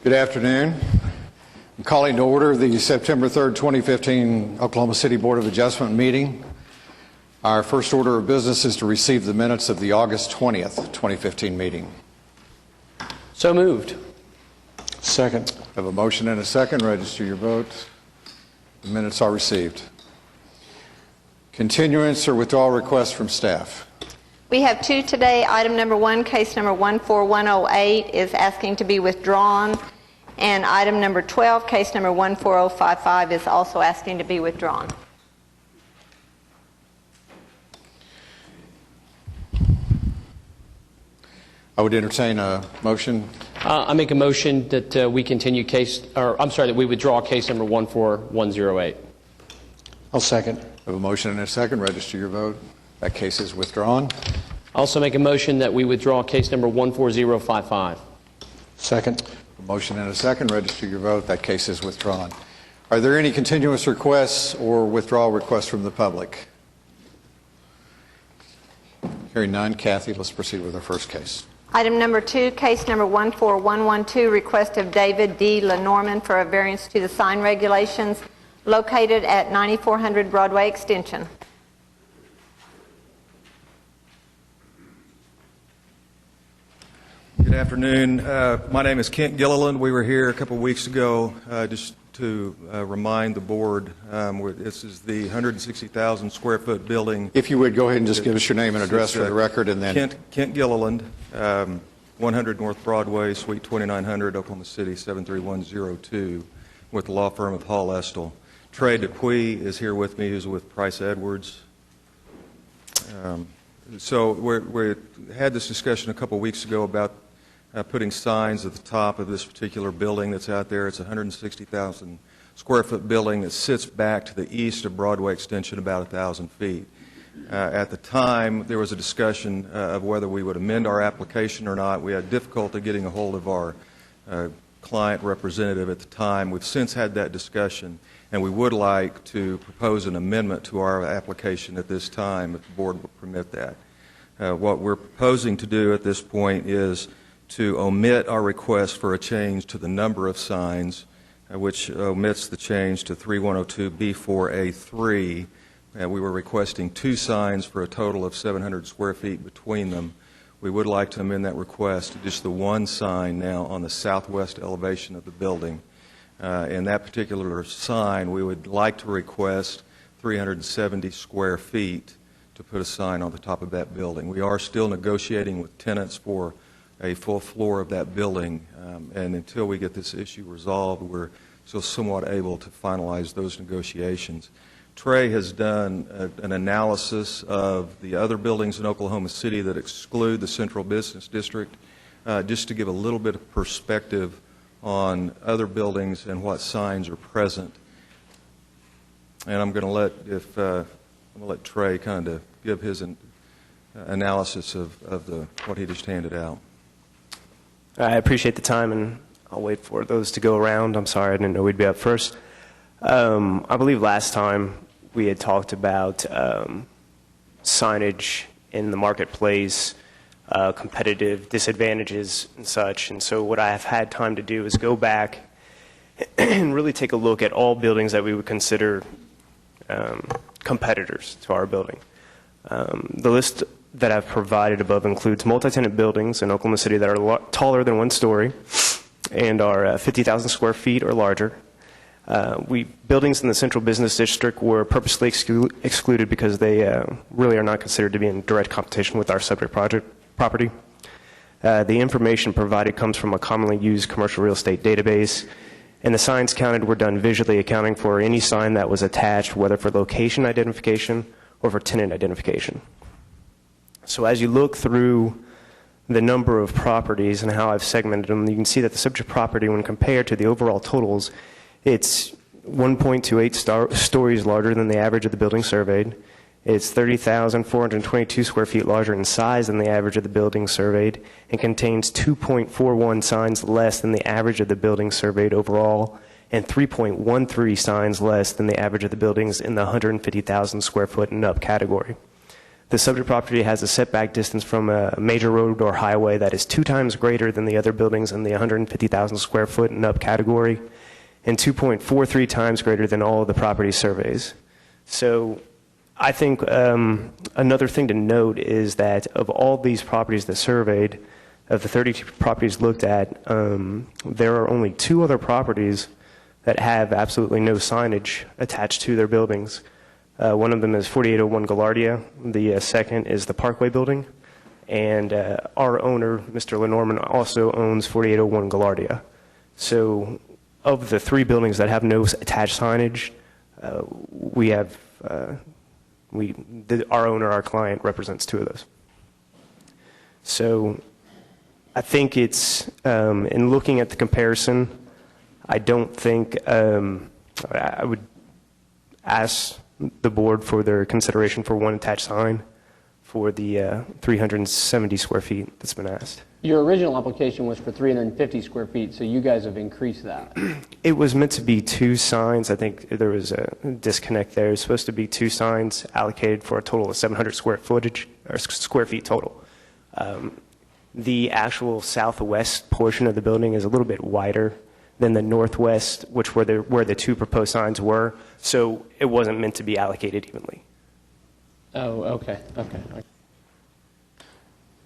Good afternoon. I'm calling to order the September 3rd, 2015 Oklahoma City Board of Adjustment meeting. Our first order of business is to receive the minutes of the August 20th, 2015 meeting. So moved. Second. I have a motion and a second. Register your vote. The minutes are received. Continuance or withdrawal requests from staff. We have two today. Item number 1, case number 14108 is asking to be withdrawn. And item number 12, case number 14055 is also asking to be withdrawn. I would entertain a motion. I make a motion that we continue that we withdraw case number 14108. I'll second. I have a motion and a second. Register your vote. That case is withdrawn. Also make a motion that we withdraw case number 14055. Second. A motion and a second. Register your vote. That case is withdrawn. Are there any continuous requests or withdrawal requests from the public? Hearing none, Kathy, let's proceed with our first case. Item number 2, case number 14112, request of David D. Lenormand for a variance to the sign regulations located at 9400 Broadway Extension. Good afternoon. My name is Kent Gilliland. We were here a couple of weeks ago just to remind the board. This is the 160,000 square foot building. If you would go ahead and just give us your name and address for the record, and then Kent Gilliland, 100 North Broadway, Suite 2900, Oklahoma City 73102, with the law firm of Hall Estel. Trey Dupuy is here with me, who's with Price Edwards. So we had this discussion a couple of weeks ago about putting signs at the top of this particular building that's out there. It's a 160,000 square foot building that sits back to the east of Broadway Extension about 1,000 feet. At the time, there was a discussion of whether we would amend our application or not. We had difficulty getting a hold of our client representative at the time. We've since had that discussion, and we would like to propose an amendment to our application at this time, if the board would permit that. What we're proposing to do at this point is to omit our request for a change to the number of signs, which omits the change to 3102B4A3. We were requesting 2 signs for a total of 700 square feet between them. We would like to amend that request to just the 1 sign now on the southwest elevation of the building. In that particular sign, we would like to request 370 square feet to put a sign on the top of that building. We are still negotiating with tenants for a full floor of that building, and until we get this issue resolved, we're still somewhat able to finalize those negotiations. Trey has done an analysis of the other buildings in Oklahoma City that exclude the Central Business District, just to give a little bit of perspective on other buildings and what signs are present. And I'm going to let Trey kind of give his analysis of what he just handed out. I appreciate the time, and I'll wait for those to go around. I'm sorry, I didn't know we'd be up first. I believe last time we had talked about signage in the marketplace, competitive disadvantages and such. And so what I have had time to do is go back and really take a look at all buildings that we would consider competitors to our building. The list that I've provided above includes multi-tenant buildings in Oklahoma City that are taller than 1 story and are 50,000 square feet or larger. Buildings in the Central Business District were purposely excluded because they really are not considered to be in direct competition with our subject property. The information provided comes from a commonly used commercial real estate database, and the signs counted were done visually, accounting for any sign that was attached, whether for location identification or for tenant identification. So as you look through the number of properties and how I've segmented them, you can see that the subject property, when compared to the overall totals, it's 1.28 stories larger than the average of the building surveyed. It's 30,422 square feet larger in size than the average of the building surveyed, and contains 2.41 signs less than the average of the building surveyed overall, and 3.13 signs less than the average of the buildings in the 150,000 square foot and up category. The subject property has a setback distance from a major road or highway that is 2 times greater than the other buildings in the 150,000 square foot and up category, and 2.43 times greater than all of the property surveys. So I think another thing to note is that of all these properties that surveyed, of the 32 properties looked at, there are only 2 other properties that have absolutely no signage attached to their buildings. One of them is 4801 Gallardia. The second is the Parkway Building. And our owner, Mr. Lenormand, also owns 4801 Gallardia. So of the 3 buildings that have no attached signage, we have, our owner, our client, represents 2 of those. So I think it's, in looking at the comparison, I don't think, I would ask the board for their consideration for 1 attached sign for the 370 square feet that's been asked. Your original application was for 350 square feet, so you guys have increased that. It was meant to be 2 signs. I think there was a disconnect there. It was supposed to be 2 signs allocated for a total of 700 square feet total. The actual southwest portion of the building is a little bit wider than the northwest, which where the 2 proposed signs were. So it wasn't meant to be allocated evenly. Oh, okay.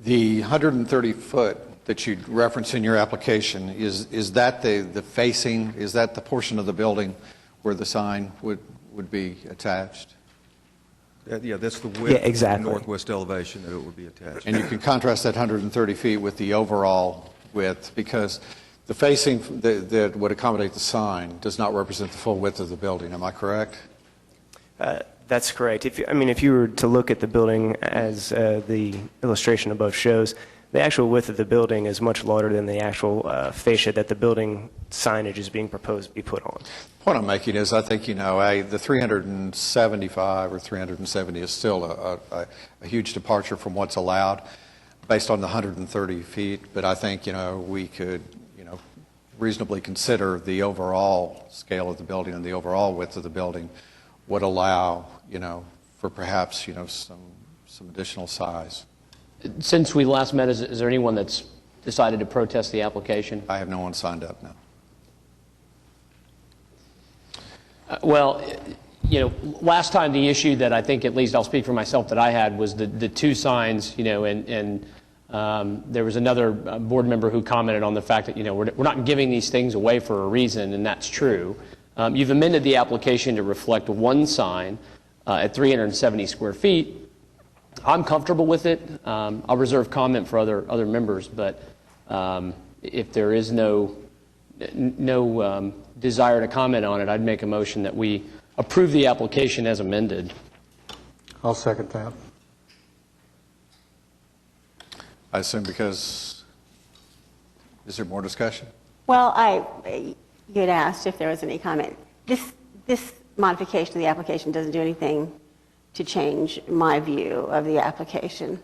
The 130-foot that you reference in your application, is that the facing, is that the portion of the building where the sign would be attached? Yeah, that's the width Yeah, exactly. of the northwest elevation that it would be attached. And you can contrast that 130 feet with the overall width, because the facing that would accommodate the sign does not represent the full width of the building. Am I correct? That's correct. If you were to look at the building as the illustration above shows, the actual width of the building is much larger than the actual fascia that the building signage is being proposed to be put on. The point I'm making is I think, the 375 or 370 is still a huge departure from what's allowed based on the 130 feet. But I think, we could, reasonably consider the overall scale of the building and the overall width of the building would allow, for perhaps, some additional size. Since we last met, is there anyone that's decided to protest the application? I have no one signed up now. Well, last time the issue that I think, at least I'll speak for myself, that I had was the 2 signs, and there was another board member who commented on the fact that, we're not giving these things away for a reason, and that's true. You've amended the application to reflect 1 sign at 370 square feet. I'm comfortable with it. I'll reserve comment for other members, but if there is no desire to comment on it, I'd make a motion that we approve the application as amended. I'll second that. I assume because, is there more discussion? Well, you had asked if there was any comment. This modification of the application doesn't do anything to change my view of the application.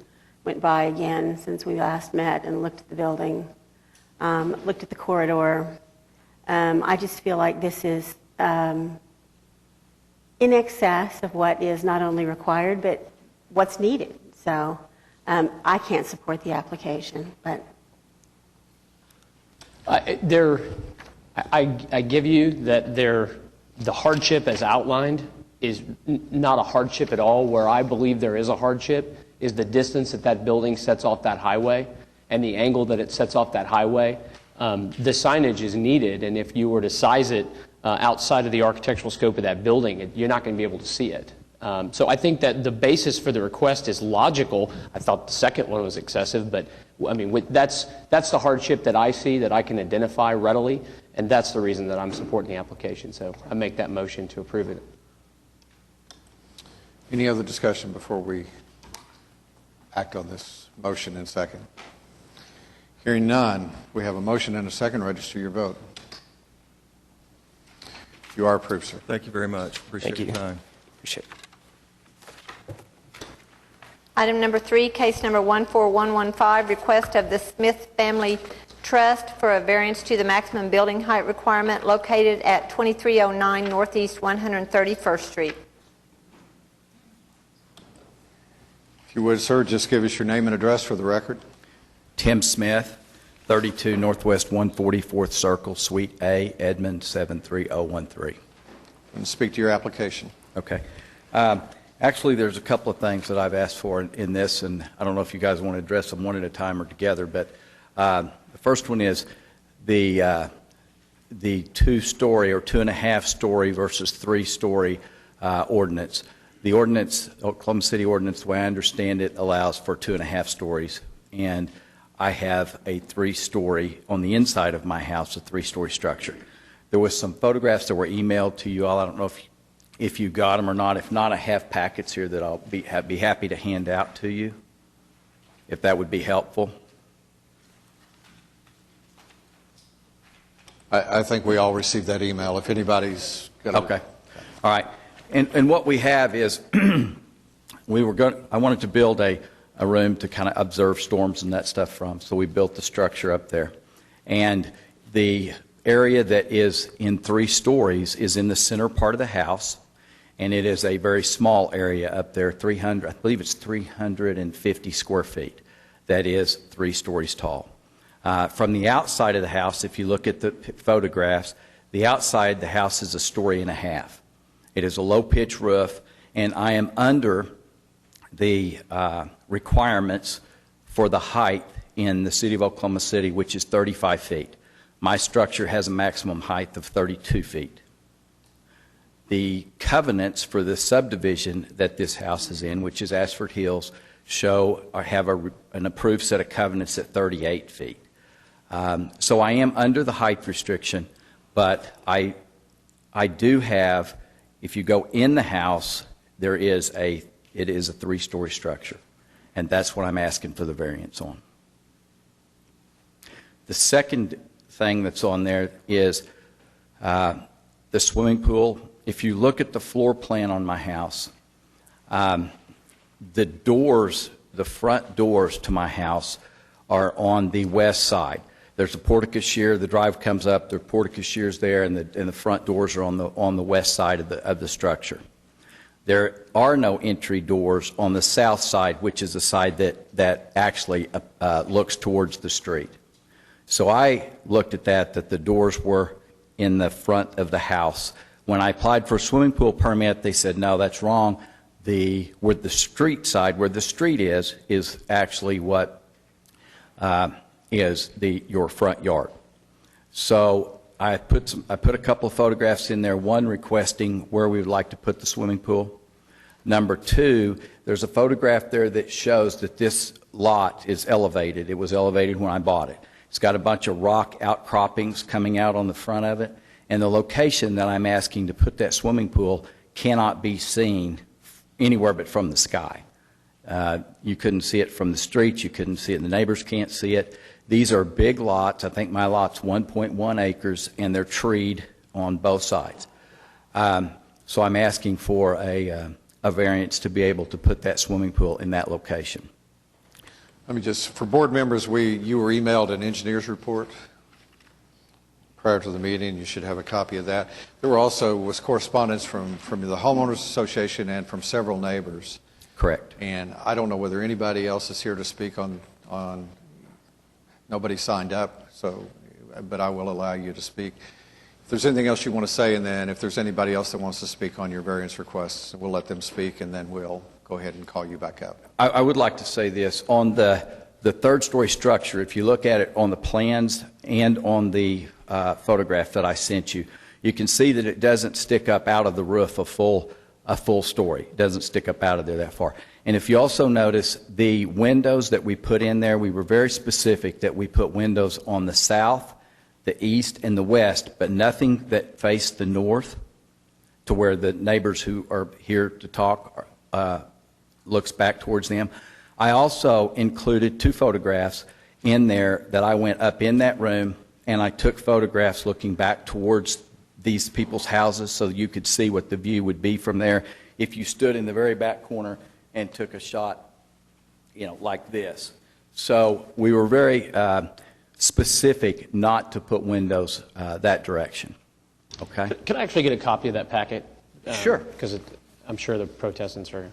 Went by again since we last met and looked at the building, looked at the corridor. I just feel like this is in excess of what is not only required, but what's needed. So I can't support the application, but I give you that the hardship as outlined is not a hardship at all. Where I believe there is a hardship is the distance that building sets off that highway and the angle that it sets off that highway. The signage is needed, and if you were to size it outside of the architectural scope of that building, you're not going to be able to see it. So I think that the basis for the request is logical. I thought the second one was excessive, but that's the hardship that I see that I can identify readily, and that's the reason that I'm supporting the application. So I make that motion to approve it. Any other discussion before we act on this motion in second? Hearing none, we have a motion and a second. Register your vote. You are approved, sir. Thank you very much. Appreciate your time. Appreciate it. Item number 3, case number 14115, request of the Smith Family Trust for a variance to the maximum building height requirement located at 2309 Northeast 131st Street. If If you would, sir, just give us your name and address for the record. Tim Smith, 32 Northwest 144th Circle, Suite A, Edmond 73013. And speak to your application. Okay. Actually, there's a couple of things that I've asked for in this, and I don't know if you guys want to address them one at a time or together, but the first one is the two-story or two-and-a-half-story versus three-story ordinance. The ordinance, Oklahoma City ordinance, the way I understand it, allows for 2.5 stories, and I have a 3-story on the inside of my house, a 3-story structure. There was some photographs that were emailed to you all. I don't know if you got them or not. If not, I have packets here that I'll be happy to hand out to you, if that would be helpful. I think we all received that email. If anybody's got Okay. All right. And what we have is I wanted to build a room to kind of observe storms and that stuff from, so we built the structure up there. And the area that is in 3 stories is in the center part of the house, and it is a very small area up there, I believe it's 350 square feet, that is 3 stories tall. From the outside of the house, if you look at the photographs, the outside the house is 1.5 stories. It is a low-pitch roof, and I am under the requirements for the height in the city of Oklahoma City, which is 35 feet. My structure has a maximum height of 32 feet. The covenants for the subdivision that this house is in, which is Ashford Hills, have an approved set of covenants at 38 feet. So I am under the height restriction, but I do have, if you go in the house, it is a 3-story structure, and that's what I'm asking for the variance on. The second thing that's on there is the swimming pool. If you look at the floor plan on my house, the front doors to my house are on the west side. There's a porte-cochere. The drive comes up. There are porte-cocheres there, and the front doors are on the west side of the structure. There are no entry doors on the south side, which is the side that actually looks towards the street. So I looked at that the doors were in the front of the house. When I applied for a swimming pool permit, they said, no, that's wrong. Where the street side, where the street is actually what is your front yard. So I put a couple of photographs in there, one requesting where we would like to put the swimming pool. Number 2, there's a photograph there that shows that this lot is elevated. It was elevated when I bought it. It's got a bunch of rock outcroppings coming out on the front of it, and the location that I'm asking to put that swimming pool cannot be seen anywhere but from the sky. You couldn't see it from the streets. You couldn't see it. The neighbors can't see it. These are big lots. I think my lot's 1.1 acres, and they're treed on both sides. So I'm asking for a variance to be able to put that swimming pool in that location. Let me just, for board members, you were emailed an engineer's report prior to the meeting. You should have a copy of that. There was correspondence from the Homeowners Association and from several neighbors. Correct. And I don't know whether anybody else is here to speak on nobody signed up, but I will allow you to speak. If there's anything else you want to say, and then if there's anybody else that wants to speak on your variance requests, we'll let them speak, and then we'll go ahead and call you back up. I would like to say this. On the 3rd-story structure, if you look at it on the plans and on the photograph that I sent you, you can see that it doesn't stick up out of the roof a full story. It doesn't stick up out of there that far. And if you also notice the windows that we put in there, we were very specific that we put windows on the south, the east, and the west, but nothing that faced the north to where the neighbors who are here to talk looks back towards them. I also included 2 photographs in there that I went up in that room, and I took photographs looking back towards these people's houses so you could see what the view would be from there if you stood in the very back corner and took a shot, like this. So we were very specific not to put windows that direction. Okay? Can I actually get a copy of that packet? Sure. Because I'm sure the protestants are.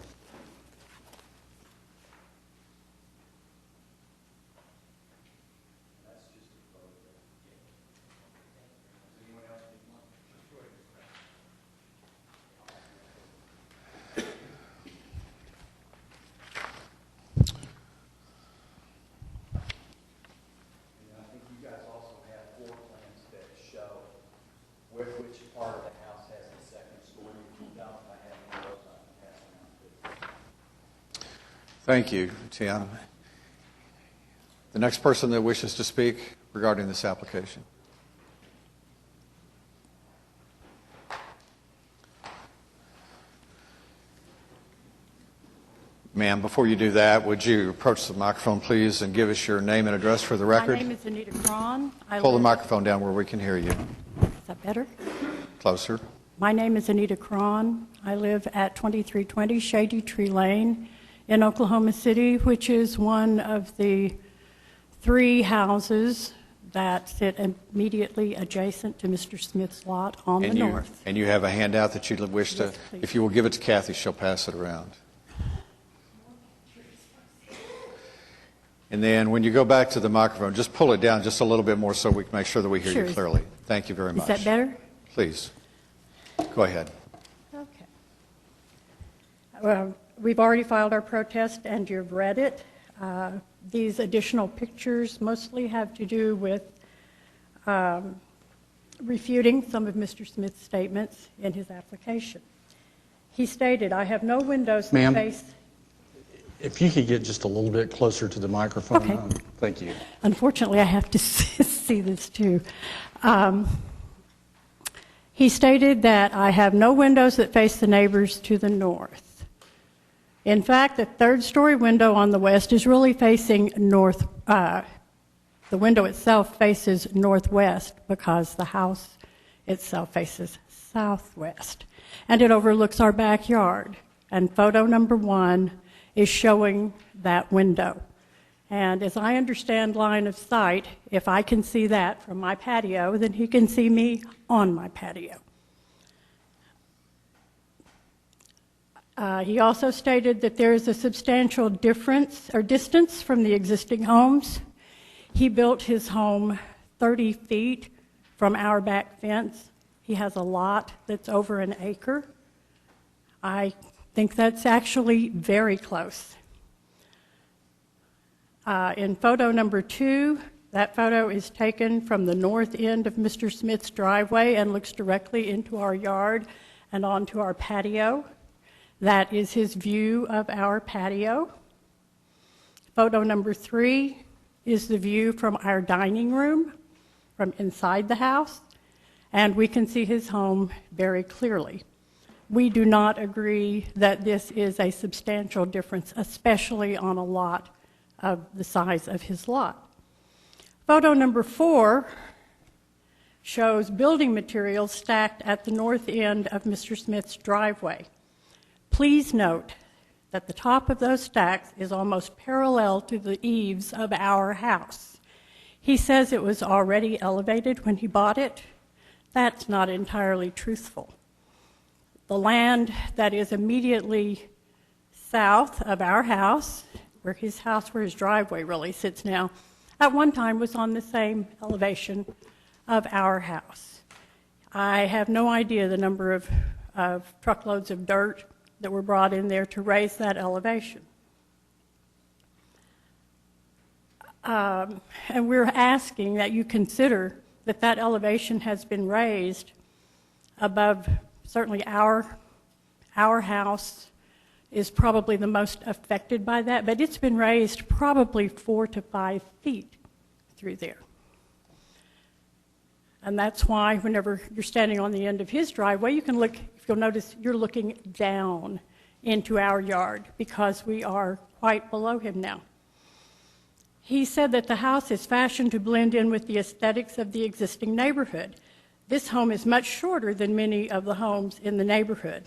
Thank you, Tim. The next person that wishes to speak regarding this application. Ma'am, before you do that, would you approach the microphone, please, and give us your name and address for the record? My name is Anita Cron. Pull the microphone down where we can hear you. Is that better? Closer. My name is Anita Cron. I live at 2320 Shady Tree Lane in Oklahoma City, which is one of the 3 houses that sit immediately adjacent to Mr. Smith's lot on the north. And you have a handout that you wish to, Yes, please. if you will give it to Kathy, she'll pass it around. And then when you go back to the microphone, just pull it down just a little bit more so we can make sure that we hear Sure. you clearly. Thank you very much. Is that better? Please. Go ahead. Okay. Well, we've already filed our protest, and you've read it. These additional pictures mostly have to do with refuting some of Mr. Smith's statements in his application. He stated, "I have no windows that Ma'am? face..." If you could get just a little bit closer to the microphone. Okay. Thank you. Unfortunately, I have to see this too. He stated that I have no windows that face the neighbors to the north. In fact, the 3rd-story window on the west is really facing north. The window itself faces northwest because the house itself faces southwest. And it overlooks our backyard. And photo number 1 is showing that window. And as I understand line of sight, if I can see that from my patio, then he can see me on my patio. He also stated that there is a substantial difference or distance from the existing homes. He built his home 30 feet from our back fence. He has a lot that's over an acre. I think that's actually very close. In photo number 2, that photo is taken from the north end of Mr. Smith's driveway and looks directly into our yard and onto our patio. That is his view of our patio. Photo number 3 is the view from our dining room, from inside the house, and we can see his home very clearly. We do not agree that this is a substantial difference, especially on a lot of the size of his lot. Photo number 4 shows building materials stacked at the north end of Mr. Smith's driveway. Please note that the top of those stacks is almost parallel to the eaves of our house. He says it was already elevated when he bought it. That's not entirely truthful. The land that is immediately south of our house, where his driveway really sits now, at one time was on the same elevation of our house. I have no idea the number of truckloads of dirt that were brought in there to raise that elevation. And we're asking that you consider that that elevation has been raised above, certainly our house is probably the most affected by that, but it's been raised probably 4 to 5 feet through there. And that's why whenever you're standing on the end of his driveway, you can look, if you'll notice, you're looking down into our yard because we are quite below him now. He said that the house is fashioned to blend in with the aesthetics of the existing neighborhood. This home is much shorter than many of the homes in the neighborhood.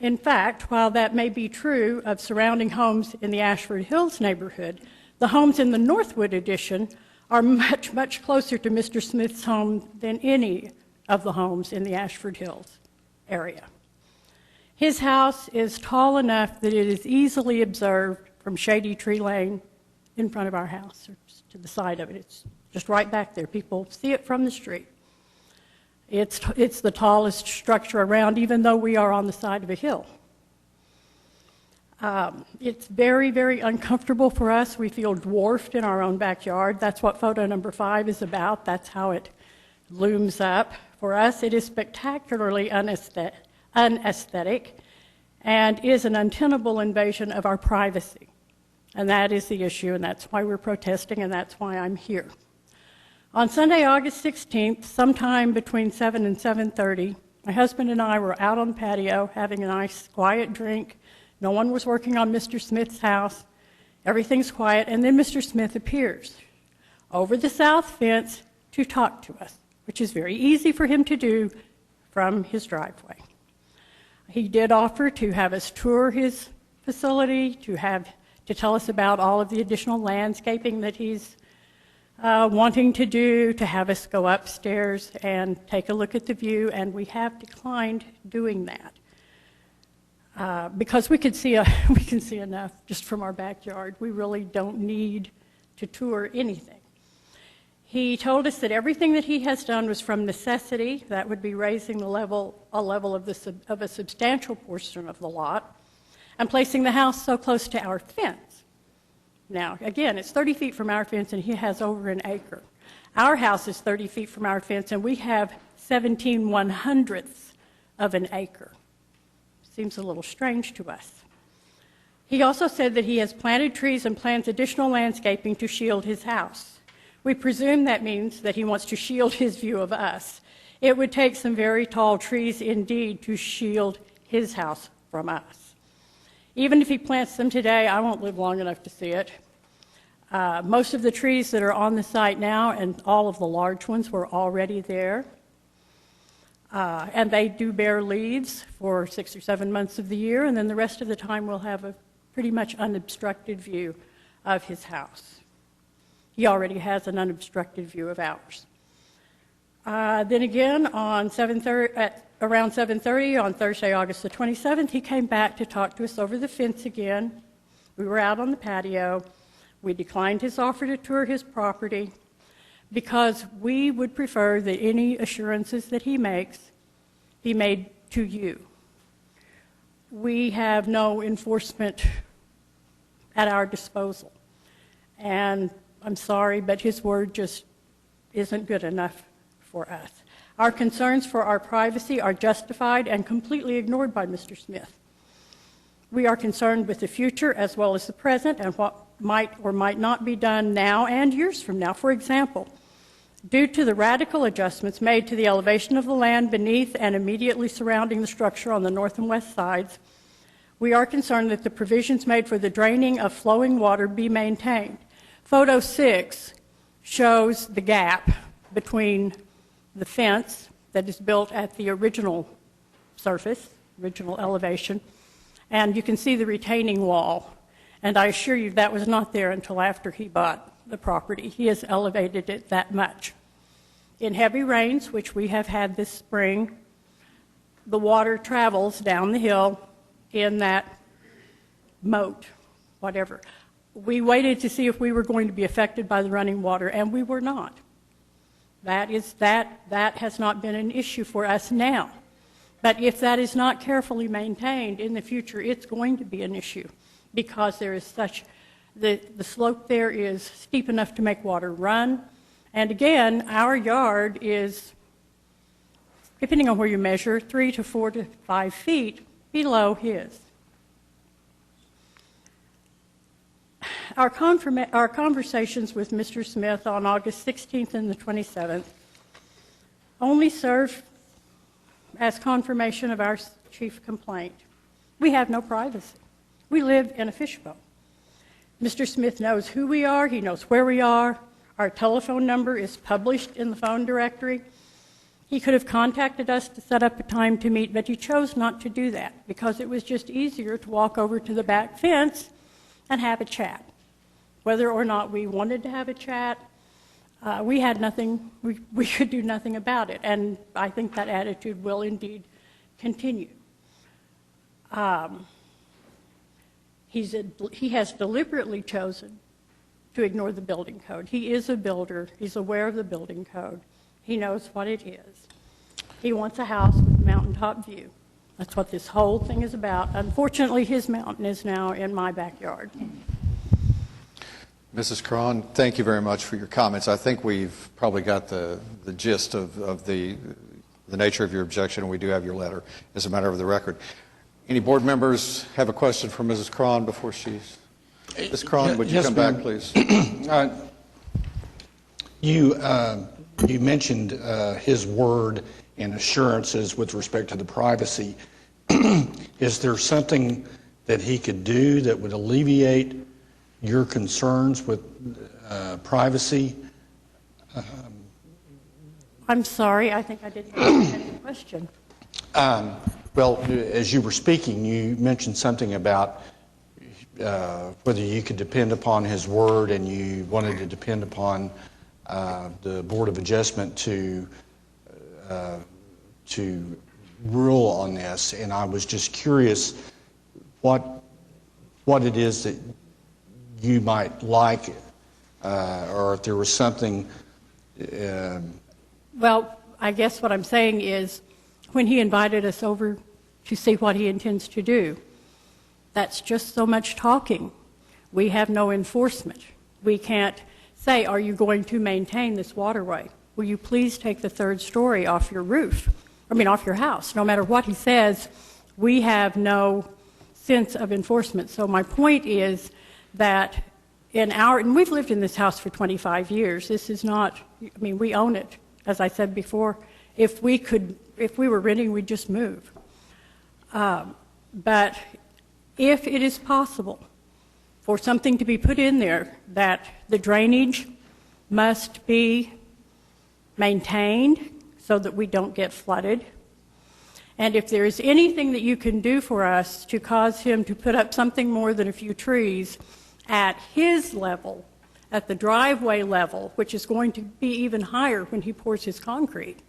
In fact, while that may be true of surrounding homes in the Ashford Hills neighborhood, the homes in the Northwood addition are much, much closer to Mr. Smith's home than any of the homes in the Ashford Hills area. His house is tall enough that it is easily observed from Shady Tree Lane in front of our house, or to the side of it. It's just right back there. People see it from the street. It's the tallest structure around, even though we are on the side of a hill. It's very, very uncomfortable for us. We feel dwarfed in our own backyard. That's what photo number 5 is about. That's how it looms up. For us, it is spectacularly unaesthetic and is an untenable invasion of our privacy. And that is the issue, and that's why we're protesting, and that's why I'm here. On Sunday, August 16th, sometime between 7 and 7:30, my husband and I were out on the patio having a nice, quiet drink. No one was working on Mr. Smith's house. Everything's quiet, and then Mr. Smith appears over the south fence to talk to us, which is very easy for him to do from his driveway. He did offer to have us tour his facility, to tell us about all of the additional landscaping that he's wanting to do, to have us go upstairs and take a look at the view, and we have declined doing that because we can see enough just from our backyard. We really don't need to tour anything. He told us that everything that he has done was from necessity. That would be raising a level of a substantial portion of the lot and placing the house so close to our fence. Now, again, it's 30 feet from our fence, and he has over an acre. Our house is 30 feet from our fence, and we have 17/100ths of an acre. Seems a little strange to us. He also said that he has planted trees and plans additional landscaping to shield his house. We presume that means that he wants to shield his view of us. It would take some very tall trees indeed to shield his house from us. Even if he plants them today, I won't live long enough to see it. Most of the trees that are on the site now, and all of the large ones, were already there. And they do bear leaves for 6 or 7 months of the year, and then the rest of the time we'll have a pretty much unobstructed view of his house. He already has an unobstructed view of ours. Then again, on around 7:30 on Thursday, August the 27th, he came back to talk to us over the fence again. We were out on the patio. We declined his offer to tour his property because we would prefer that any assurances that he makes be made to you. We have no enforcement at our disposal. And I'm sorry, but his word just isn't good enough for us. Our concerns for our privacy are justified and completely ignored by Mr. Smith. We are concerned with the future as well as the present and what might or might not be done now and years from now. For example, due to the radical adjustments made to the elevation of the land beneath and immediately surrounding the structure on the north and west sides, we are concerned that the provisions made for the draining of flowing water be maintained. Photo 6 shows the gap between the fence that is built at the original surface, original elevation, and you can see the retaining wall. And I assure you that was not there until after he bought the property. He has elevated it that much. In heavy rains, which we have had this spring, the water travels down the hill in that moat, whatever. We waited to see if we were going to be affected by the running water, and we were not. That has not been an issue for us now. But if that is not carefully maintained in the future, it's going to be an issue because there is the slope there is steep enough to make water run. And again, our yard is, depending on where you measure, 3 to 4 to 5 feet below his. Our conversations with Mr. Smith on August 16th and the 27th only serve as confirmation of our chief complaint. We have no privacy. We live in a fishbowl. Mr. Smith knows who we are. He knows where we are. Our telephone number is published in the phone directory. He could have contacted us to set up a time to meet, but he chose not to do that because it was just easier to walk over to the back fence and have a chat. Whether or not we wanted to have a chat, we had nothing, we could do nothing about it. And I think that attitude will indeed continue. He has deliberately chosen to ignore the building code. He is a builder. He's aware of the building code. He knows what it is. He wants a house with a mountaintop view. That's what this whole thing is about. Unfortunately, his mountain is now in my backyard. Mrs. Cron, thank you very much for your comments. I think we've probably got the gist of the nature of your objection, and we do have your letter as a matter of the record. Any board members have a question for Mrs. Cron before she's... Ms. Cron, would you Yes, come back, ma'am. please? You mentioned his word and assurances with respect to the privacy. Is there something that he could do that would alleviate your concerns with privacy? I'm sorry, I think I didn't understand the question. Well, as you were speaking, you mentioned something about whether you could depend upon his word, and you wanted to depend upon the Board of Adjustment to rule on this. And I was just curious what it is that you might like, or if there was something. Well, I guess what I'm saying is, when he invited us over to see what he intends to do, that's just so much talking. We have no enforcement. We can't say, are you going to maintain this waterway? Will you please take the third story off your roof? Off your house. No matter what he says, we have no sense of enforcement. So my point is that and we've lived in this house for 25 years. This is not, we own it. As I said before, if we were renting, we'd just move. But if it is possible for something to be put in there that the drainage must be maintained so that we don't get flooded, and if there is anything that you can do for us to cause him to put up something more than a few trees at his level, at the driveway level, which is going to be even higher when he pours his concrete,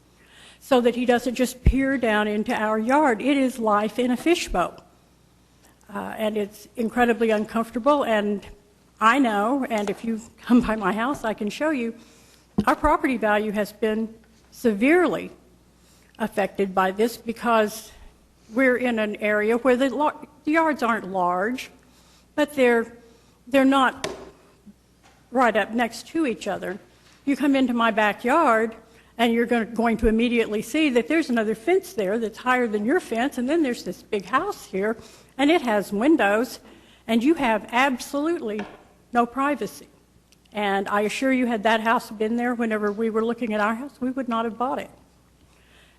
so that he doesn't just peer down into our yard. It is life in a fishbowl. And it's incredibly uncomfortable, and I know, and if you come by my house, I can show you, our property value has been severely affected by this because we're in an area where the yards aren't large, but they're not right up next to each other. You come into my backyard, and you're going to immediately see that there's another fence there that's higher than your fence, and then there's this big house here, and it has windows, and you have absolutely no privacy. And I assure you, had that house been there whenever we were looking at our house, we would not have bought it.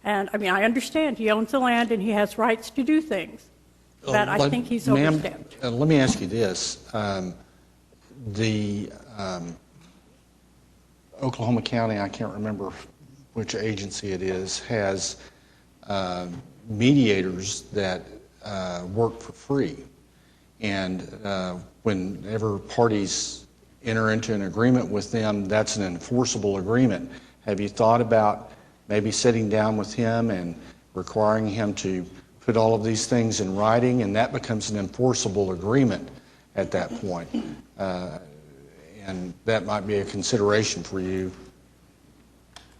And I understand he owns the land and he has rights to do things, but I think he's overstepped. Let me ask you this. Oklahoma County, I can't remember which agency it is, has mediators that work for free. And whenever parties enter into an agreement with them, that's an enforceable agreement. Have you thought about maybe sitting down with him and requiring him to put all of these things in writing, and that becomes an enforceable agreement at that point? And that might be a consideration for you.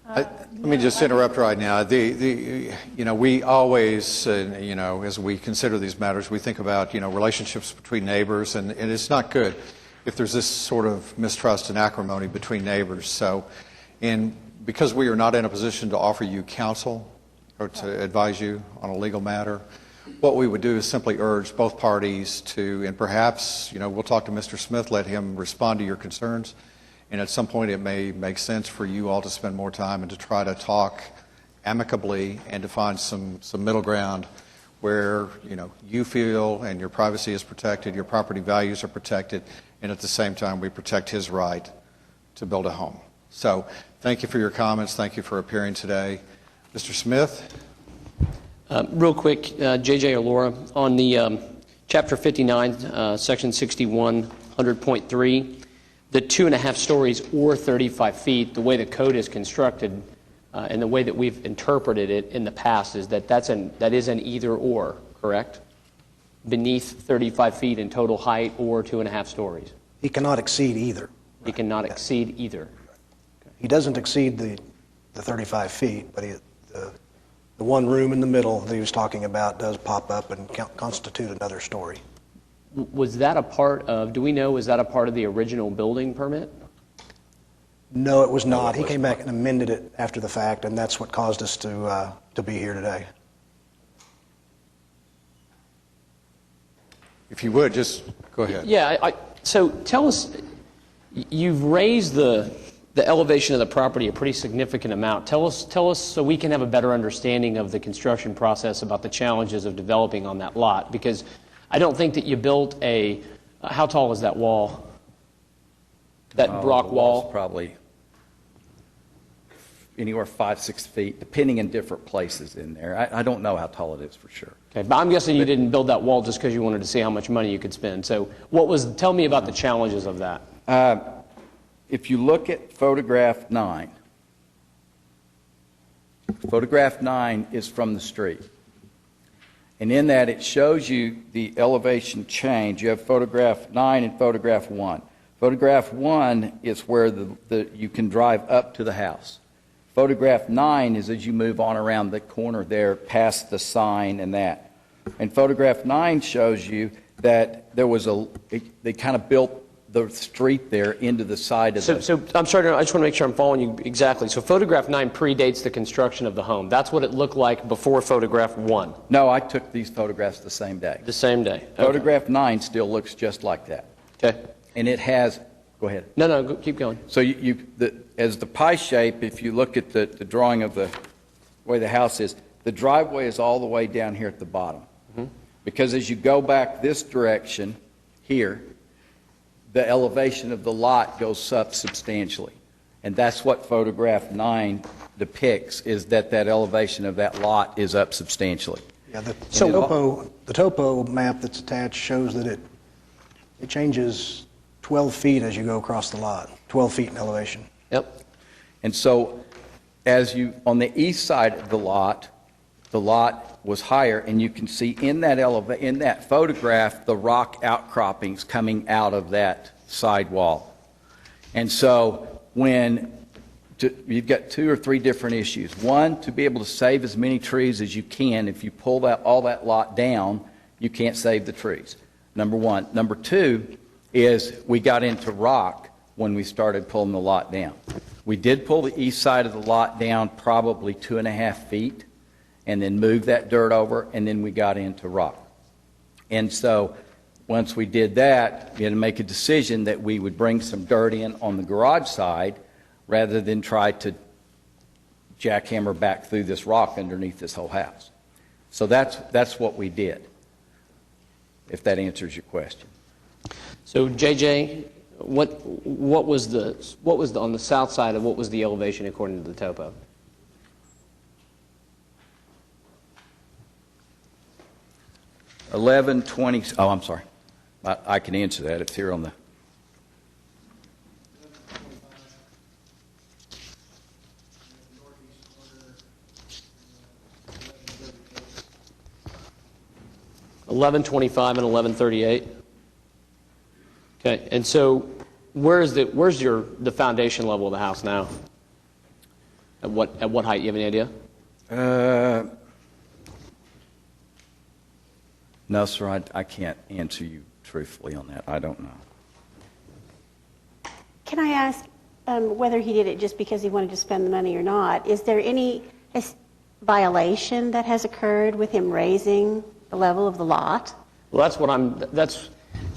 Let me just interrupt right now. We always, as we consider these matters, we think about, relationships between neighbors, and it's not good if there's this sort of mistrust and acrimony between neighbors. So, and because we are not in a position to offer you counsel or to advise you on a legal matter, what we would do is simply urge both parties to, and perhaps, we'll talk to Mr. Smith, let him respond to your concerns. And at some point, it may make sense for you all to spend more time and to try to talk amicably and to find some middle ground where, you feel and your privacy is protected, your property values are protected, and at the same time, we protect his right to build a home. So thank you for your comments. Thank you for appearing today. Mr. Smith? Real quick, JJ or Laura, on the Chapter 59, Section 61, 100.3, the 2.5 stories or 35 feet, the way the code is constructed and the way that we've interpreted it in the past is that that is an either or, correct? Beneath 35 feet in total height or 2.5 stories. He cannot exceed either. He cannot exceed either. He doesn't exceed the 35 feet, but the one room in the middle that he was talking about does pop up and constitute another story. Was that a part of, do we know, was that a part of the original building permit? No, it was not. He came back and amended it after the fact, and that's what caused us to be here today. If you would, just go ahead. Yeah, So tell us, you've raised the elevation of the property a pretty significant amount. Tell us so we can have a better understanding of the construction process about the challenges of developing on that lot, because I don't think that you built how tall is that wall? That rock The wall's wall? probably anywhere 5-6 feet, depending in different places in there. I don't know how tall it is for sure. Okay, but I'm guessing you didn't build that wall just because you wanted to see how much money you could spend. So tell me about the challenges of that. If you look at photograph 9, photograph 9 is from the street. And in that, it shows you the elevation change. You have photograph 9 and photograph 1. Photograph 1 is where you can drive up to the house. Photograph 9 is as you move on around the corner there, past the sign and that. And photograph 9 shows you that there was they kind of built the street there into the side of the... So I'm sorry, I just want to make sure I'm following you exactly. So photograph 9 predates the construction of the home. That's what it looked like before photograph 1? No, I took these photographs the same day. The same day? Okay. Photograph 9 still looks just like that. Okay. And it has... Go ahead. No, keep going. So as the pie shape, if you look at the drawing of the way the house is, the driveway is all the way down here at the bottom. Mm-hmm. Because as you go back this direction here, the elevation of the lot goes up substantially. And that's what photograph 9 depicts, is that elevation of that lot is up substantially. Yeah, the topo map that's attached shows that it changes 12 feet as you go across the lot, 12 feet in elevation. Yep. And so on the east side of the lot was higher, and you can see in that photograph the rock outcroppings coming out of that side wall. And so you've got 2 or 3 different issues. One, to be able to save as many trees as you can. If you pull all that lot down, you can't save the trees. Number one. Number 2 is we got into rock when we started pulling the lot down. We did pull the east side of the lot down probably 2.5 feet, and then move that dirt over, and then we got into rock. And so once we did that, we had to make a decision that we would bring some dirt in on the garage side rather than try to jackhammer back through this rock underneath this whole house. So that's what we did, if that answers your question. So JJ, what was on the south side of what was the elevation according to the topo? I'm sorry. I can answer that. It's here on the... $11.25 and $11.38. Okay, and so where's the foundation level of the house now? At what height? You have any idea? No, sir, I can't answer you truthfully on that. I don't know. Can I ask whether he did it just because he wanted to spend the money or not? Is there any violation that has occurred with him raising the level of the lot? Well,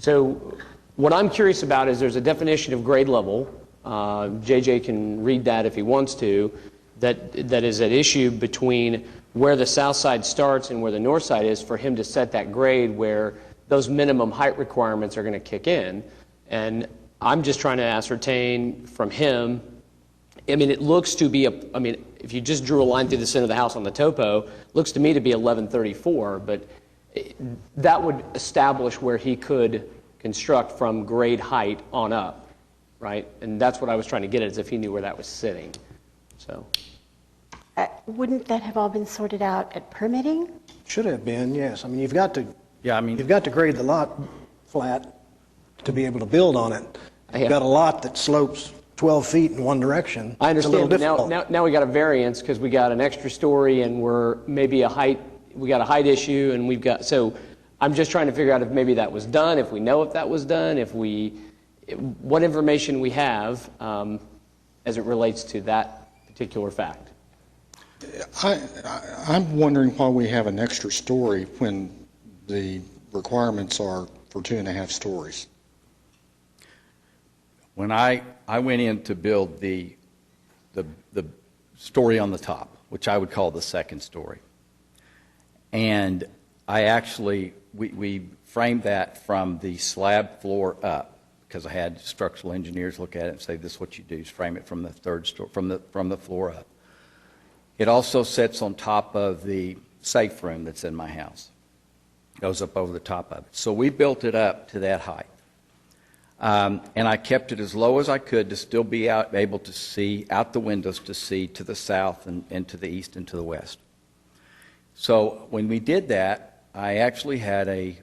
so what I'm curious about is there's a definition of grade level. JJ can read that if he wants to. That is at issue between where the south side starts and where the north side is, for him to set that grade where those minimum height requirements are going to kick in. And I'm just trying to ascertain from him, it looks to be if you just drew a line through the center of the house on the topo, looks to me to be 1134, but that would establish where he could construct from grade height on up, right? And that's what I was trying to get at, is if he knew where that was sitting. So, wouldn't that have all been sorted out at permitting? Should have been, yes. You've got to grade the lot flat to be able to build on it. You've got a lot that slopes 12 feet in one direction. I understand, but difficult. now we got a variance because we got an extra story and we're maybe we got a height issue, and so I'm just trying to figure out if maybe that was done, if we know if that was done, what information we have as it relates to that particular fact. I'm wondering why we have an extra story when the requirements are for 2.5 stories. When I went in to build the story on the top, which I would call the second story, and I actually, we framed that from the slab floor up, because I had structural engineers look at it and say, this is what you do, is frame it from the third story, from the floor up. It also sits on top of the safe room that's in my house. Goes up over the top of it. So we built it up to that height. And I kept it as low as I could to still be able to see out the windows, to see to the south and to the east and to the west. So when we did that, I actually had a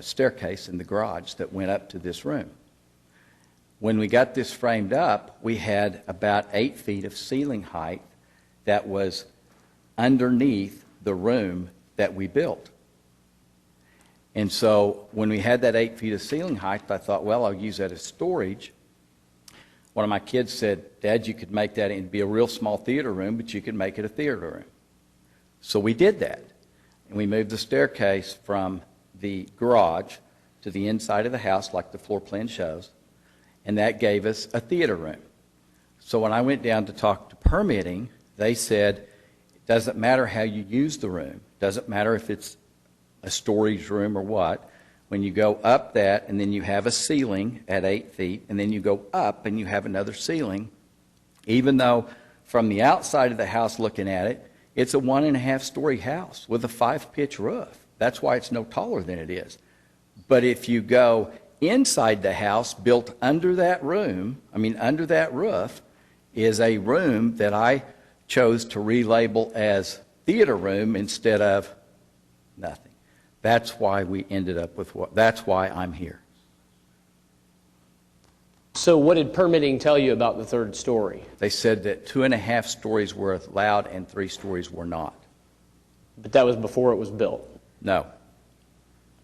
staircase in the garage that went up to this room. When we got this framed up, we had about 8 feet of ceiling height that was underneath the room that we built. And so when we had that 8 feet of ceiling height, I thought, well, I'll use that as storage. One of my kids said, Dad, you could make that, it'd be a real small theater room, but you could make it a theater room. So we did that. And we moved the staircase from the garage to the inside of the house, like the floor plan shows. And that gave us a theater room. So when I went down to talk to permitting, they said, it doesn't matter how you use the room. Doesn't matter if it's a storage room or what. When you go up that, and then you have a ceiling at 8 feet, and then you go up and you have another ceiling, even though from the outside of the house looking at it, it's a 1.5-story house with a 5-pitch roof. That's why it's no taller than it is. But if you go inside the house, built under that room, under that roof, is a room that I chose to relabel as theater room instead of nothing. That's why we ended up with that's why I'm here. So what did permitting tell you about the third story? They said that 2.5 stories were allowed and 3 stories were not. But that was before it was built. No,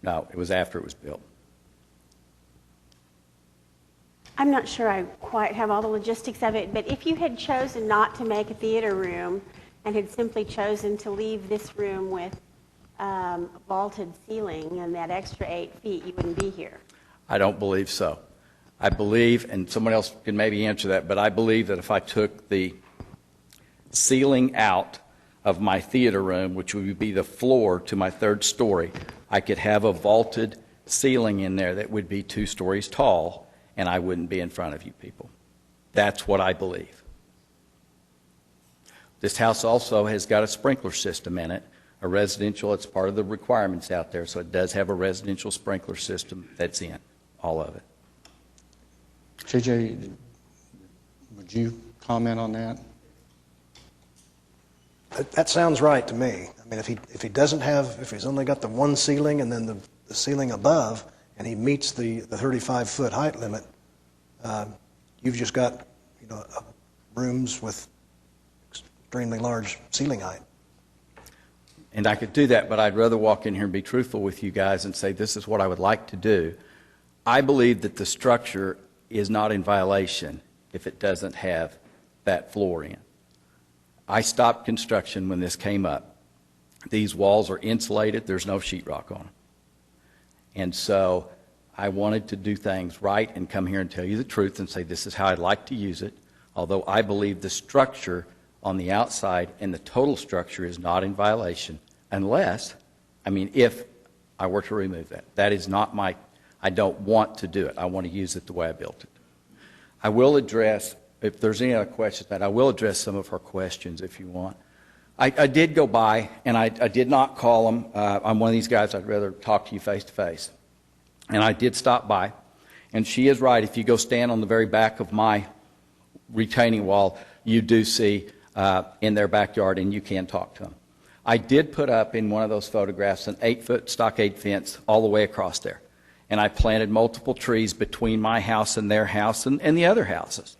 it was after it was built. I'm not sure I quite have all the logistics of it, but if you had chosen not to make a theater room and had simply chosen to leave this room with a vaulted ceiling and that extra 8 feet, you wouldn't be here. I don't believe so. I believe, and someone else can maybe answer that, but I believe that if I took the ceiling out of my theater room, which would be the floor to my third story, I could have a vaulted ceiling in there that would be 2 stories tall, and I wouldn't be in front of you people. That's what I believe. This house also has got a sprinkler system in it, a residential. It's part of the requirements out there, so it does have a residential sprinkler system that's in, all of it. JJ, would you comment on that? That sounds right to me. If he's only got the one ceiling and then the ceiling above, and he meets the 35-foot height limit, you've just got rooms with extremely large ceiling height. And I could do that, but I'd rather walk in here and be truthful with you guys and say this is what I would like to do. I believe that the structure is not in violation if it doesn't have that floor in. I stopped construction when this came up. These walls are insulated. There's no sheetrock on them. And so I wanted to do things right and come here and tell you the truth and say this is how I'd like to use it, although I believe the structure on the outside and the total structure is not in violation unless, if I were to remove that. That is not I don't want to do it. I want to use it the way I built it. I will address, if there's any other questions, I will address some of her questions if you want. I did go by, and I did not call them. I'm one of these guys, I'd rather talk to you face to face. And I did stop by, and she is right. If you go stand on the very back of my retaining wall, you do see in their backyard, and you can talk to them. I did put up in one of those photographs an 8-foot stockade fence all the way across there. And I planted multiple trees between my house and their house and the other houses.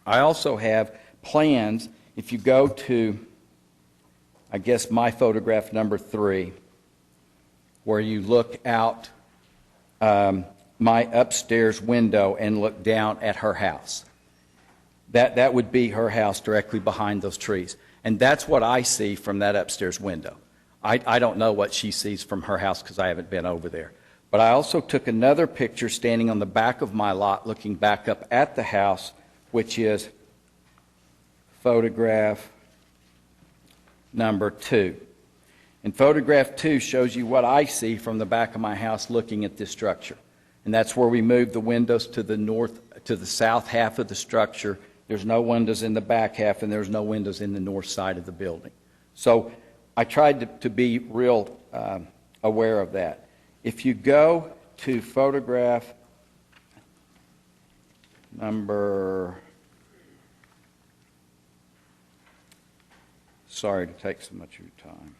I also have plans, if you go to, I guess, my photograph number 3, where you look out my upstairs window and look down at her house. That would be her house directly behind those trees. And that's what I see from that upstairs window. I don't know what she sees from her house because I haven't been over there. But I also took another picture standing on the back of my lot, looking back up at the house, which is photograph number 2. And photograph 2 shows you what I see from the back of my house looking at this structure. And that's where we moved the windows to the south half of the structure. There's no windows in the back half, and there's no windows in the north side of the building. So I tried to be real aware of that. If you go to photograph number, sorry to take so much of your time,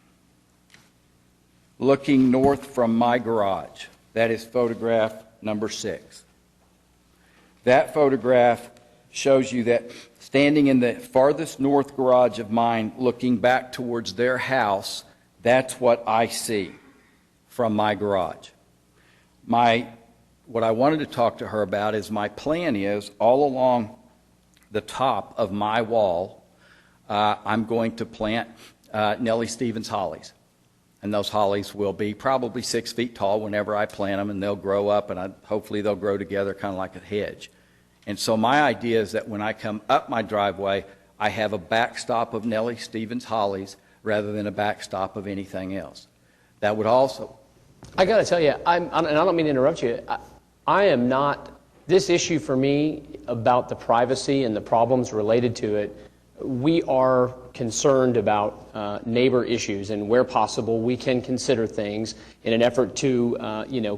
looking north from my garage, that is photograph number 6. That photograph shows you that standing in the farthest north garage of mine, looking back towards their house, that's what I see from my garage. What I wanted to talk to her about is my plan is all along the top of my wall, I'm going to plant Nellie Stevens hollies. And those hollies will be probably 6 feet tall whenever I plant them, and they'll grow up, and hopefully they'll grow together kind of like a hedge. And so my idea is that when I come up my driveway, I have a backstop of Nellie Stevens hollies rather than a backstop of anything else. That would also... I got to tell you, and I don't mean to interrupt you, I am not, this issue for me about the privacy and the problems related to it, we are concerned about neighbor issues, and where possible, we can consider things in an effort to,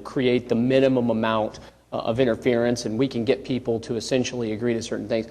create the minimum amount of interference, and we can get people to essentially agree to certain things.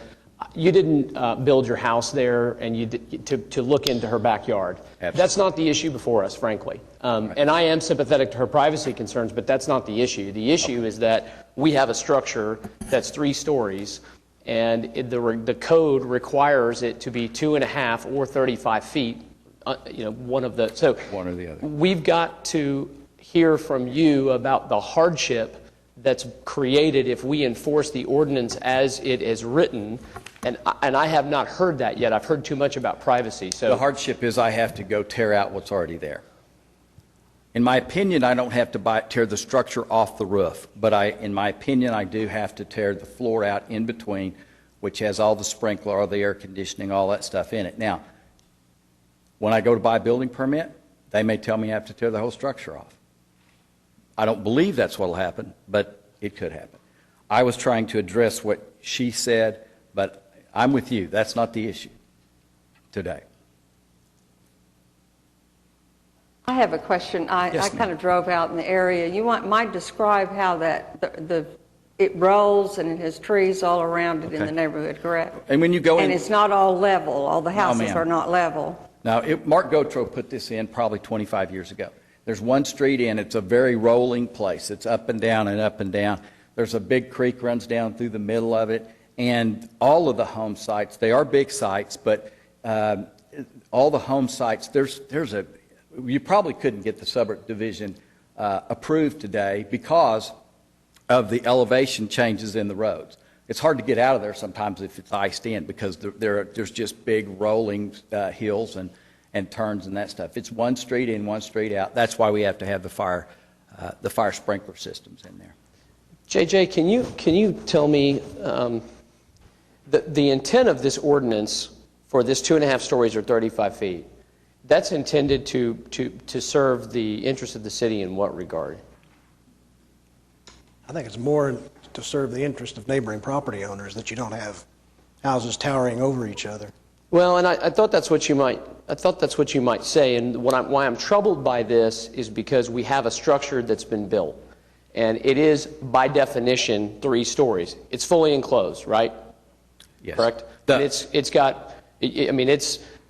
You didn't build your house there and to look into her backyard. Absolutely. That's not the issue before us, frankly. And I am sympathetic to her privacy concerns, but that's not the issue. The issue is that we have a structure that's 3 stories, and the code requires it to be 2.5 or 35 feet. One or the other. We've got to hear from you about the hardship that's created if we enforce the ordinance as it is written, and I have not heard that yet. I've heard too much about privacy. So the hardship is I have to go tear out what's already there. In my opinion, I don't have to tear the structure off the roof, but in my opinion, I do have to tear the floor out in between, which has all the sprinkler, all the air conditioning, all that stuff in it. Now, when I go to buy a building permit, they may tell me I have to tear the whole structure off. I don't believe that's what will happen, but it could happen. I was trying to address what she said, but I'm with you. That's not the issue today. I have a question. I kind of drove out in the area. You might describe how it rolls and it has trees all around it in the neighborhood, correct? And when you go in, and it's not all level. All the houses are not level. Now, Mark Gautreaux put this in probably 25 years ago. There's one street in. It's a very rolling place. It's up and down and up and down. There's a big creek runs down through the middle of it. And all of the home sites, they are big sites, but all the home sites, you probably couldn't get the suburb division approved today because of the elevation changes in the roads. It's hard to get out of there sometimes if it's iced in because there's just big rolling hills and turns and that stuff. It's one street in, one street out. That's why we have to have the fire sprinkler systems in there. JJ, can you tell me the intent of this ordinance for this 2.5 stories or 35 feet? That's intended to serve the interest of the city in what regard? I think it's more to serve the interest of neighboring property owners, that you don't have houses towering over each other. Well, and I thought that's what you might say. And why I'm troubled by this is because we have a structure that's been built, and it is by definition 3 stories. It's fully enclosed, right? Yes. Correct. And it's got. I mean,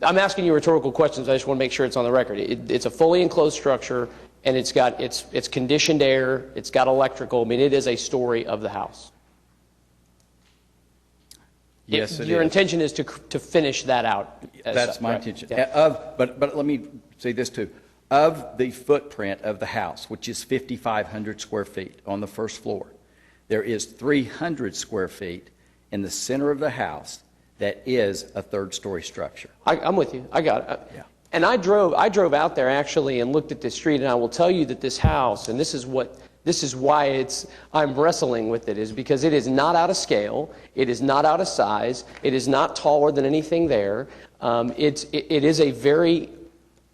I'm asking you rhetorical questions. I just want to make sure it's on the record. It's a fully enclosed structure, and it's got it's conditioned air. It's got electrical. I mean, it is a story of the house. Yes, Your intention is to finish that out. That's my intention. Yeah. But let me say this too. Of the footprint of the house, which is 5,500 square feet on the first floor, there is 300 square feet in the center of the house that is a 3rd-story structure. I'm with you. I got it. Yeah. And I drove out there actually and looked at this street, and I will tell you that this house, and this is what This is why I'm wrestling with it, is because it is not out of scale, it is not out of size, it is not taller than anything there. It is a very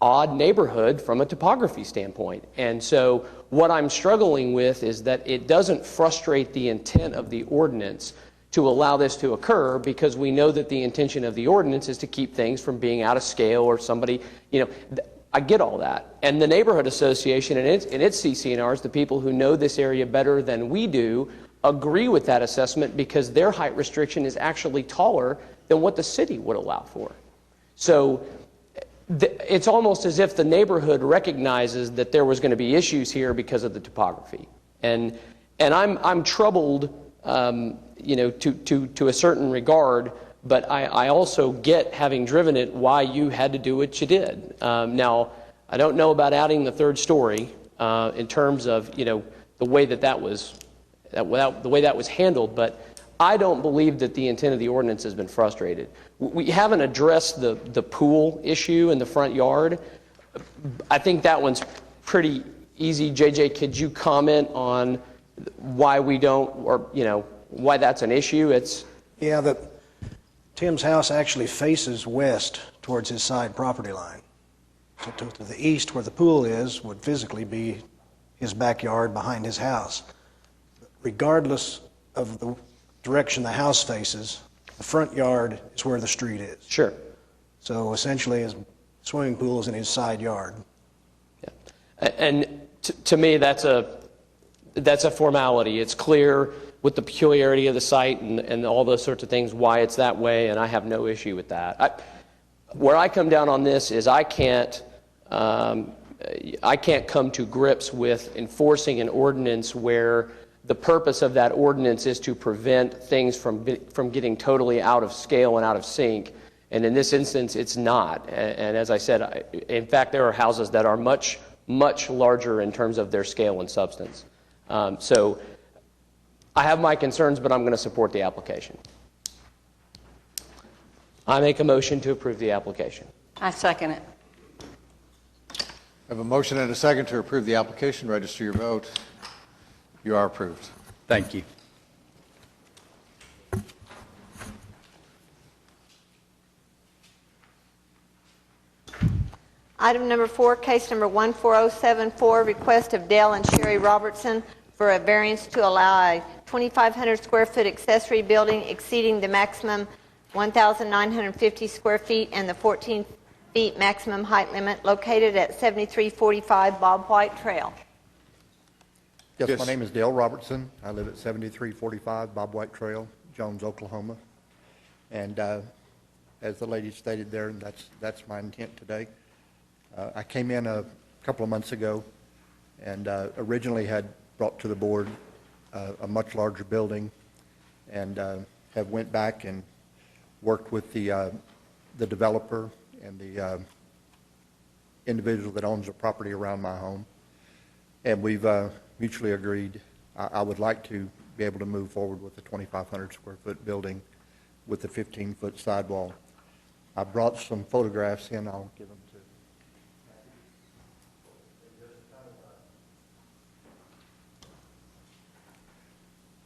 odd neighborhood from a topography standpoint. And so what I'm struggling with is that it doesn't frustrate the intent of the ordinance to allow this to occur, because we know that the intention of the ordinance is to keep things from being out of scale or somebody, I get all that. And the neighborhood association and its CC&Rs, the people who know this area better than we do, agree with that assessment because their height restriction is actually taller than what the city would allow for. So it's almost as if the neighborhood recognizes that there was going to be issues here because of the topography. And I'm troubled, to a certain regard, but I also get, having driven it, why you had to do what you did. Now, I don't know about adding the third story in terms of the way that was handled, but I don't believe that the intent of the ordinance has been frustrated. We haven't addressed the pool issue in the front yard. I think that one's pretty easy. JJ, could you comment on why we don't, or why that's an issue? Tim's house actually faces west towards his side property line. So to the east, where the pool is, would physically be his backyard behind his house. Regardless of the direction the house faces, the front yard is where the street is. Sure. So essentially, his swimming pool is in his side yard. Yeah. And to me, that's a formality. It's clear with the peculiarity of the site and all those sorts of things why it's that way, and I have no issue with that. Where I come down on this is I can't come to grips with enforcing an ordinance where the purpose of that ordinance is to prevent things from getting totally out of scale and out of sync. And in this instance, it's not. And as I said, in fact, there are houses that are much, much larger in terms of their scale and substance. So I have my concerns, but I'm going to support the application. I make a motion to approve the application. I second it. I have a motion and a second to approve the application. Register your vote. You are approved. Thank you. Item number 4, case number 14074, request of Dale and Sherry Robertson for a variance to allow a 2,500 square foot accessory building exceeding the maximum 1,950 square feet and the 14 feet maximum height limit located at 7345 Bob White Trail. Yes, my name is Dale Robertson. I live at 7345 Bob White Trail, Jones, Oklahoma. And as the lady stated there, that's my intent today. I came in a couple of months ago and originally had brought to the board a much larger building, and have went back and worked with the developer and the individual that owns the property around my home. And we've mutually agreed I would like to be able to move forward with the 2,500 square foot building with the 15-foot sidewall. I brought some photographs in. I'll give them to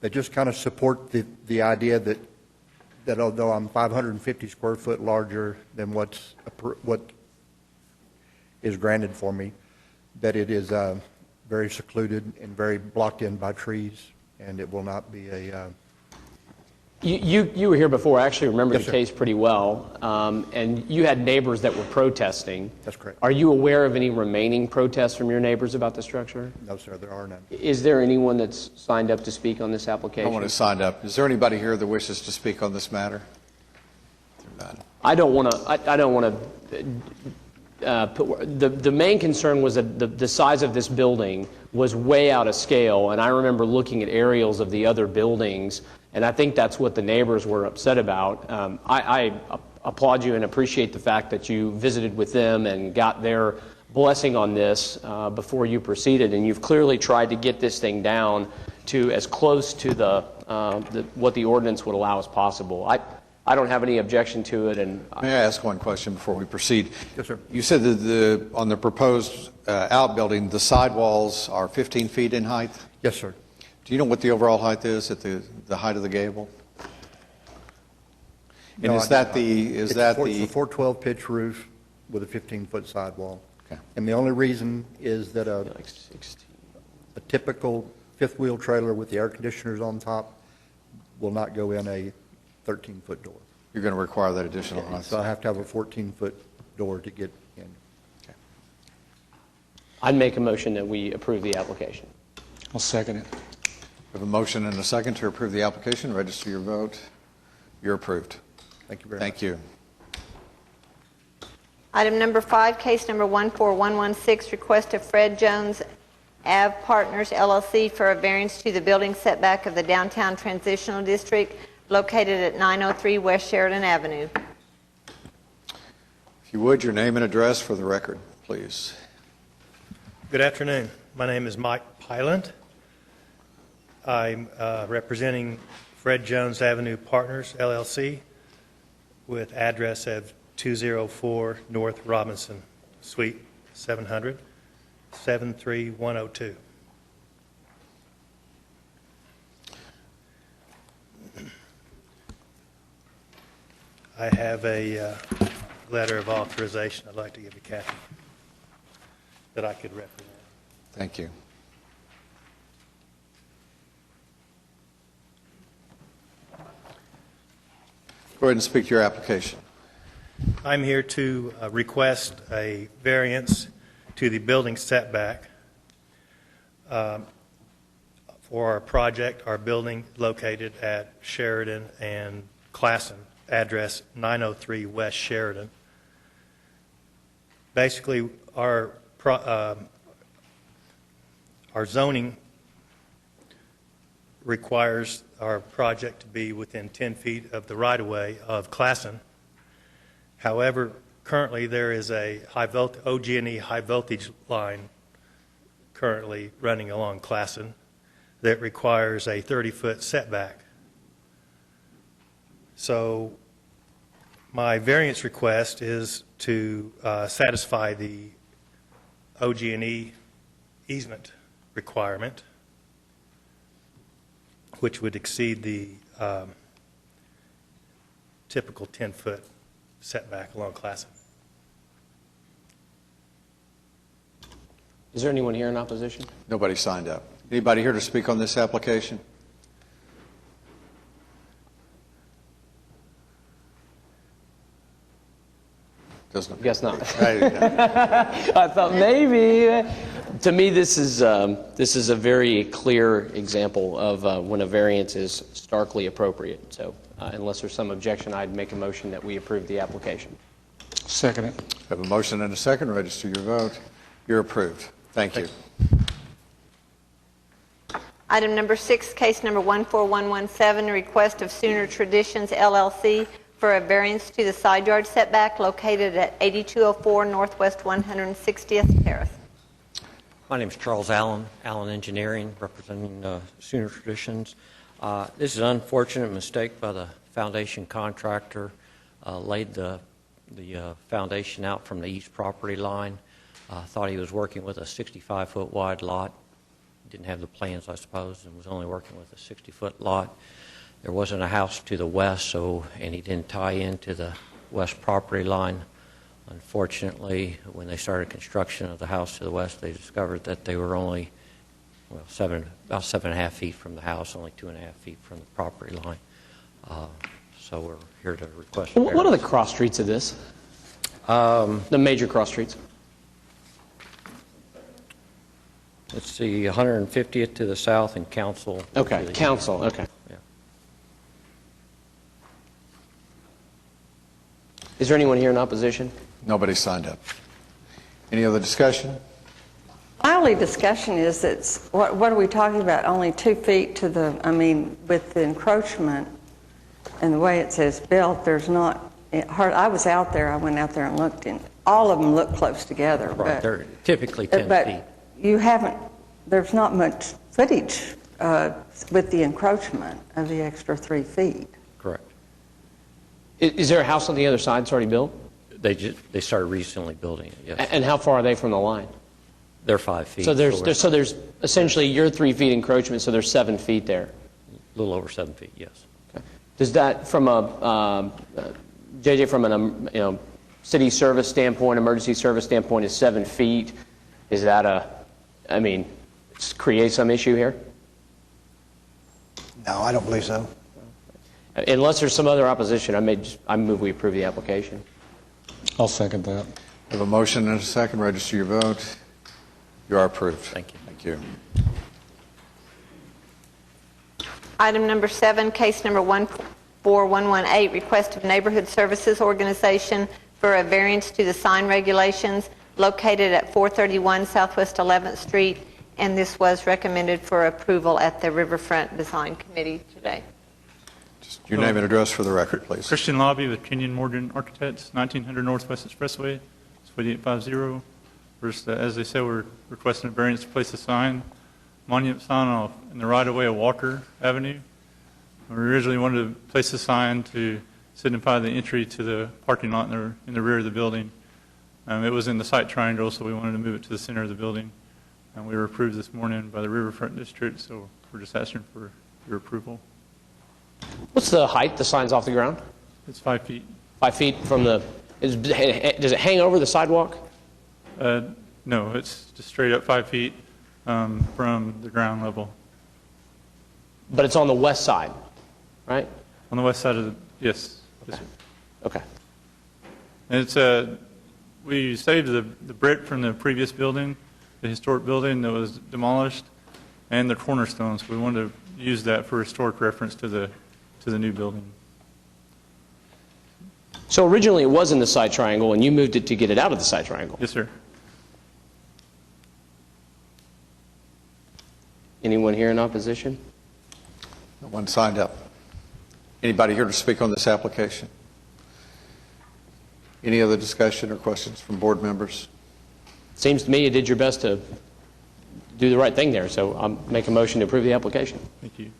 They just kind of support the idea that although I'm 550 square foot larger than what is granted for me, that it is very secluded and very blocked in by trees, and it will not be a... You were here before. I actually remember Yes, the sir. case pretty well. And you had neighbors that were protesting. That's correct. Are you aware of any remaining protests from your neighbors about the structure? No, sir, there are none. Is there anyone that's signed up to speak on this application? No one has signed up. Is there anybody here that wishes to speak on this matter? None. I don't want to put, the main concern was that the size of this building was way out of scale, and I remember looking at aerials of the other buildings, and I think that's what the neighbors were upset about. I applaud you and appreciate the fact that you visited with them and got their blessing on this before you proceeded, and you've clearly tried to get this thing down to as close to what the ordinance would allow as possible. I don't have any objection to it, and May I ask one question before we proceed? Yes, sir. You said that on the proposed outbuilding, the sidewalls are 15 feet in height? Yes, sir. Do you know what the overall height is at the height of the gable? And No, is I that do not. the, is It's that a the, 412 pitch roof with a 15-foot sidewall. Okay. And the only reason is that like 16. a typical fifth-wheel trailer with the air conditioners on top will not go in a 13-foot door. you're going to require that additional height? So I have to have a 14-foot door to get in. I'd make a motion that we approve the application. I'll second it. We have a motion and a second to approve the application. Register your vote. You're approved. Thank you very much. Thank you. Item number 5, case number 14116, request of Fred Jones Ave Partners LLC for a variance to the building setback of the downtown transitional district located at 903 West Sheridan Avenue. If you would, your name and address for the record, please. Good afternoon. My name is Mike Pylant. I'm representing Fred Jones Avenue Partners, LLC, with address of 204 North Robinson, Suite 700, 73102. I have a letter of authorization I'd like to give to Kathy that I could represent. Thank you. Go ahead and speak to your application. I'm here to request a variance to the building setback for our project, our building located at Sheridan and Classen, address 903 West Sheridan. Basically, our zoning requires our project to be within 10 feet of the right-of-way of Classen. However, currently there is a OG&E high voltage line currently running along Classen that requires a 30-foot setback. So my variance request is to satisfy the OG&E easement requirement, which would exceed the typical 10-foot setback along Classen. Is there anyone here in opposition? Nobody signed up. Anybody here to speak on this application? Doesn't. Guess not. Right, yeah. I thought maybe. To me, this is a very clear example of when a variance is starkly appropriate. So unless there's some objection, I'd make a motion that we approve the application. Second it. Have a motion and a second. Register your vote. You're approved. Thank you. Item number 6, case number 14117, request of Sooner Traditions LLC for a variance to the side yard setback located at 8204 Northwest 160th Terrace. My name is Charles Allen, Allen Engineering, representing Sooner Traditions. This is an unfortunate mistake by the foundation contractor. Laid the foundation out from the east property line. Thought he was working with a 65-foot wide lot. Didn't have the plans, I suppose, and was only working with a 60-foot lot. There wasn't a house to the west, and he didn't tie into the west property line. Unfortunately, when they started construction of the house to the west, they discovered that they were only about 7.5 feet from the house, only 2.5 feet from the property line. So we're here to request. What are the cross streets of this? The major cross streets? Let's see, 150th to the south and Council. Okay, to the Council, okay. Yeah. Is there anyone here in opposition? Nobody signed up. Any other discussion? My only discussion is that, what are we talking about? Only 2 feet to the, with the encroachment and the way it says built, there's not, I was out there, I went out there and looked, and all of them look close together. Right, but they're typically 10 feet. But you haven't, there's not much footage with the encroachment of the extra 3 feet. Correct. Is there a house on the other side that's already built? They started recently building it, yes. And how far are they from the line? They're 5 feet. So there's essentially your 3 feet encroachment, so there's 7 feet there. A little over 7 feet, yes. Okay. Does that, from JJ, from an city service standpoint, emergency service standpoint, is 7 feet? Is that create some issue here? No, I don't believe so. Unless there's some other opposition, I move we approve the application. I'll second that. We have a motion and a second. Register your vote. You are approved. Thank you. Thank you. Item number 7, case number 14118, request of Neighborhood Services Organization for a variance to the sign regulations located at 431 Southwest 11th Street, and this was recommended for approval at the Riverfront Design Committee today. Just your name and address for the record, please. Christian Lobby with Kenyon Morgan Architects, 1900 Northwest Expressway, 2850. First, as they said, we're requesting a variance to place a sign, monument sign in the right-of-way of Walker Avenue. We originally wanted to place a sign to signify the entry to the parking lot in the rear of the building. It was in the site triangle, so we wanted to move it to the center of the building. And we were approved this morning by the Riverfront District, so we're just asking for your approval. What's the height the sign's off the ground? It's 5 feet. 5 feet from the, does it hang over the sidewalk? No, it's just straight up 5 feet from the ground level. But it's on the west side, right? On the west side of the, yes. Okay. Yes, sir. Okay. And it's we saved the brick from the previous building, the historic building that was demolished, and the cornerstones. We wanted to use that for historic reference to the new building. So originally it was in the side triangle, and you moved it to get it out of the side triangle. Yes, sir. Anyone here in opposition? No one signed up. Anybody here to speak on this application? Any other discussion or questions from board members? Seems to me you did your best to do the right thing there, so I'll make a motion to approve the application. Thank you.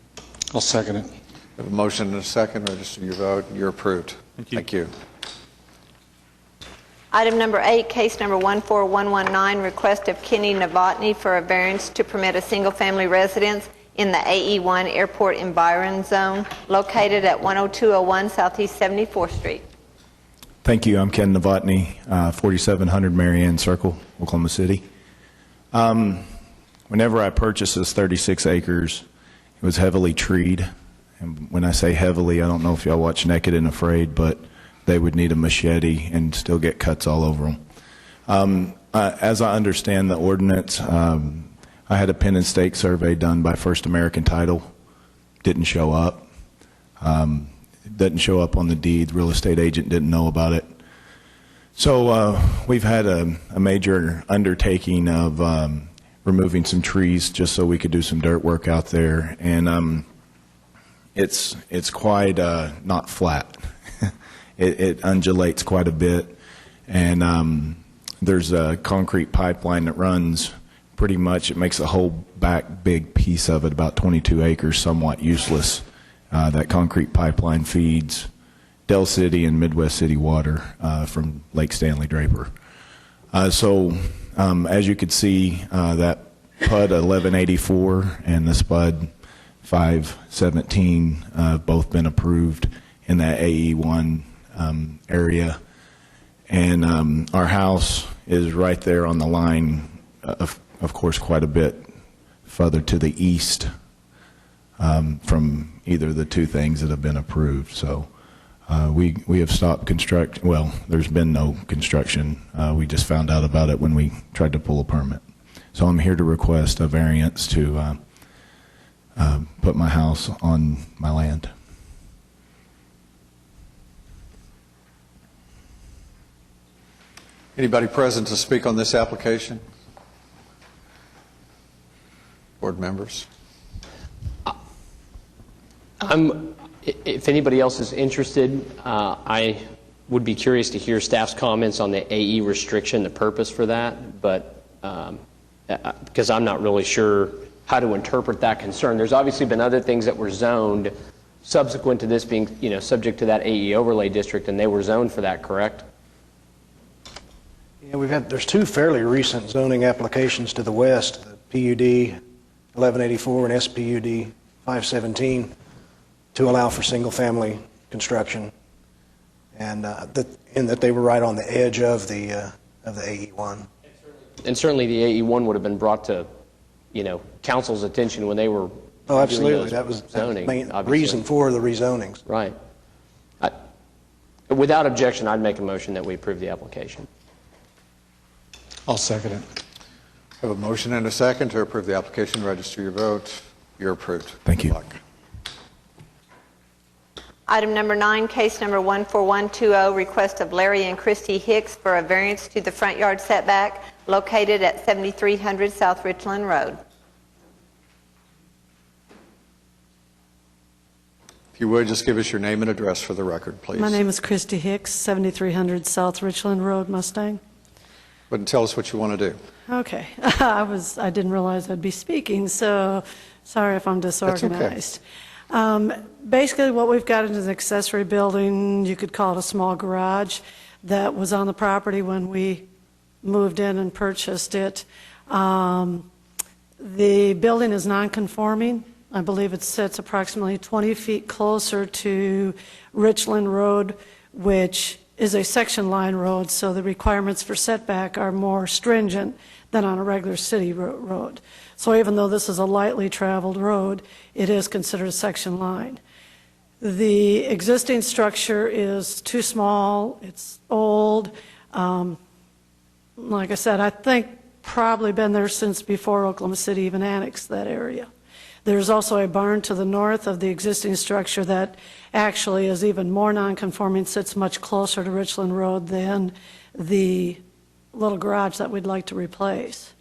I'll second it. We have a motion and a second. Register your vote. You're approved. Thank you. Thank you. Item number 8, case number 14119, request of Kenny Novotny for a variance to permit a single-family residence in the AE1 Airport Environ Zone located at 10201 Southeast 74th Street. Thank you. I'm Ken Novotny, 4700 Marianne Circle, Oklahoma City. Whenever I purchased this 36 acres, it was heavily treed. And when I say heavily, I don't know if y'all watch Naked and Afraid, but they would need a machete and still get cuts all over them. As I understand the ordinance, I had a pin and stake survey done by First American Title. Didn't show up. Doesn't show up on the deed. The real estate agent didn't know about it. So we've had a major undertaking of removing some trees just so we could do some dirt work out there. And it's quite not flat. It undulates quite a bit. And there's a concrete pipeline that runs pretty much, it makes the whole back big piece of it, about 22 acres, somewhat useless. That concrete pipeline feeds Del City and Midwest City water from Lake Stanley Draper. So as you could see, that PUD 1184 and the SPUD 517 have both been approved in that AE1 area. And our house is right there on the line, of course, quite a bit further to the east from either of the two things that have been approved. So we have stopped construction. Well, there's been no construction. We just found out about it when we tried to pull a permit. So I'm here to request a variance to put my house on my land. Anybody present to speak on this application? Board members? If anybody else is interested, I would be curious to hear staff's comments on the AE restriction, the purpose for that, but because I'm not really sure how to interpret that concern. There's obviously been other things that were zoned subsequent to this being, subject to that AE overlay district, and they were zoned for that, correct? Yeah, there's two fairly recent zoning applications to the west, the PUD 1184 and SPUD 517, to allow for single-family construction, and that they were right on the edge of the AE1. And certainly the AE1 would have been brought to, council's attention when they were Oh, absolutely. doing those That was the zoning, main obviously. reason for the rezonings. Right. Without objection, I'd make a motion that we approve the application. I'll second it. I have a motion and a second to approve the application. Register your vote. You're approved. Thank you. Good luck. Item number 9, case number 14120, request of Larry and Christy Hicks for a variance to the front yard setback located at 7300 South Richland Road. If you would, just give us your name and address for the record, please. My name is Christy Hicks, 7300 South Richland Road, Mustang. But tell us what you want to do. Okay, I didn't realize I'd be speaking, so sorry if I'm disorganized. Basically, what we've got is an accessory building, you could call it a small garage, that was on the property when we moved in and purchased it. The building is non-conforming. I believe it sits approximately 20 feet closer to Richland Road, which is a section line road, so the requirements for setback are more stringent than on a regular city road. So even though this is a lightly traveled road, it is considered a section line. The existing structure is too small, it's old. Like I said, I think probably been there since before Oklahoma City even annexed that area. There's also a barn to the north of the existing structure that actually is even more non-conforming, sits much closer to Richland Road than the little garage that we'd like to replace.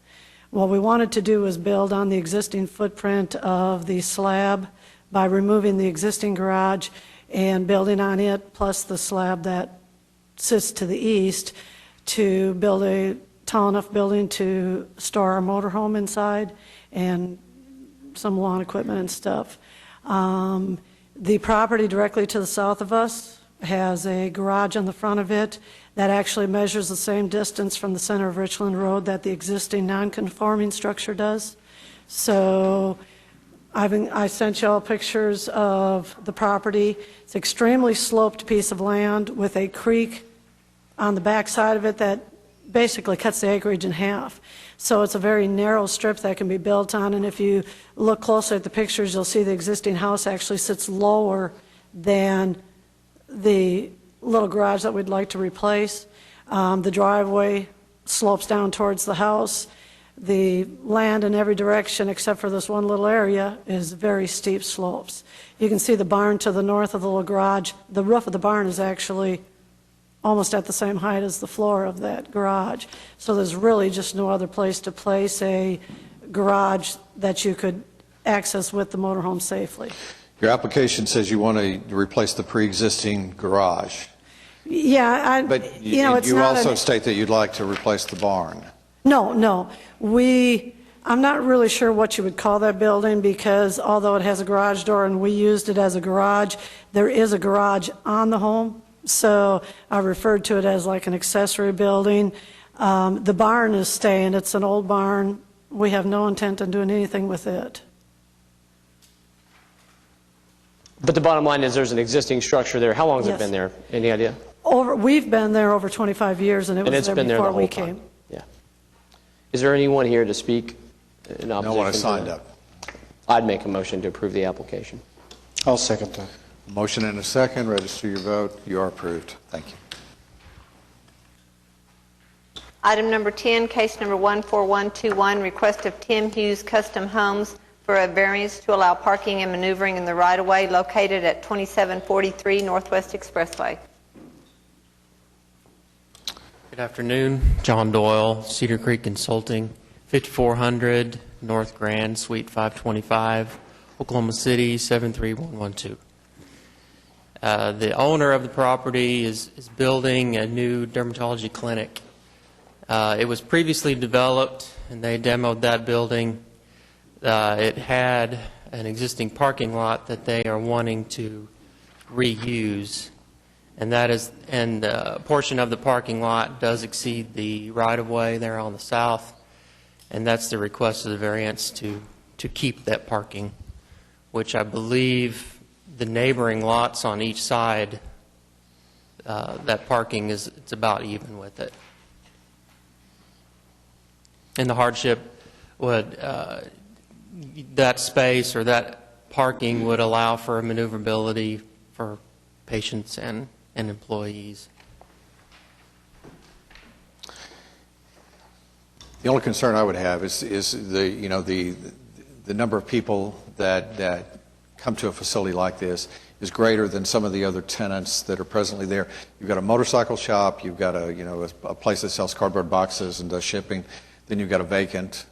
What we wanted to do was build on the existing footprint of the slab by removing the existing garage and building on it, plus the slab that sits to the east, to build a tall enough building to store our motorhome inside and some lawn equipment and stuff. The property directly to the south of us has a garage on the front of it that actually measures the same distance from the center of Richland Road that the existing non-conforming structure does. So I sent you all pictures of the property. It's an extremely sloped piece of land with a creek on the back side of it that basically cuts the acreage in half. So it's a very narrow strip that can be built on, and if you look closely at the pictures, you'll see the existing house actually sits lower than the little garage that we'd like to replace. The driveway slopes down towards the house. The land in every direction except for this one little area is very steep slopes. You can see the barn to the north of the little garage. The roof of the barn is actually almost at the same height as the floor of that garage. So there's really just no other place to place a garage that you could access with the motorhome safely. Your application says you want to replace the pre-existing garage. Yeah, But it's you not also state that you'd like to replace the barn. No. I'm not really sure what you would call that building because although it has a garage door and we used it as a garage, there is a garage on the home. So I referred to it as like an accessory building. The barn is staying. It's an old barn. We have no intent on doing anything with it. But the bottom line is there's an existing structure there. How long has it Yes. been there? Any idea? We've been there over 25 years, and it was it's there been there before the we whole time. came. Yeah. Is there anyone here to speak in opposition? No one has to signed that? up. I'd make a motion to approve the application. I'll second that. Motion and a second. Register your vote. You are approved. Thank you. Item number 10, case number 14121, request of Tim Hughes Custom Homes for a variance to allow parking and maneuvering in the right-of-way located at 2743 Northwest Expressway. Good afternoon. John Doyle, Cedar Creek Consulting, 5400 North Grand, Suite 525, Oklahoma City, 73112. The owner of the property is building a new dermatology clinic. It was previously developed, and they demoed that building. It had an existing parking lot that they are wanting to reuse. And a portion of the parking lot does exceed the right-of-way there on the south, and that's the request of the variance to keep that parking, which I believe the neighboring lots on each side, that parking it's about even with it. And the hardship would, that space or that parking would allow for maneuverability for patients and employees. The only concern I would have is the number of people that come to a facility like this is greater than some of the other tenants that are presently there. You've got a motorcycle shop, you've got a place that sells cardboard boxes and does shipping, then you've got a vacant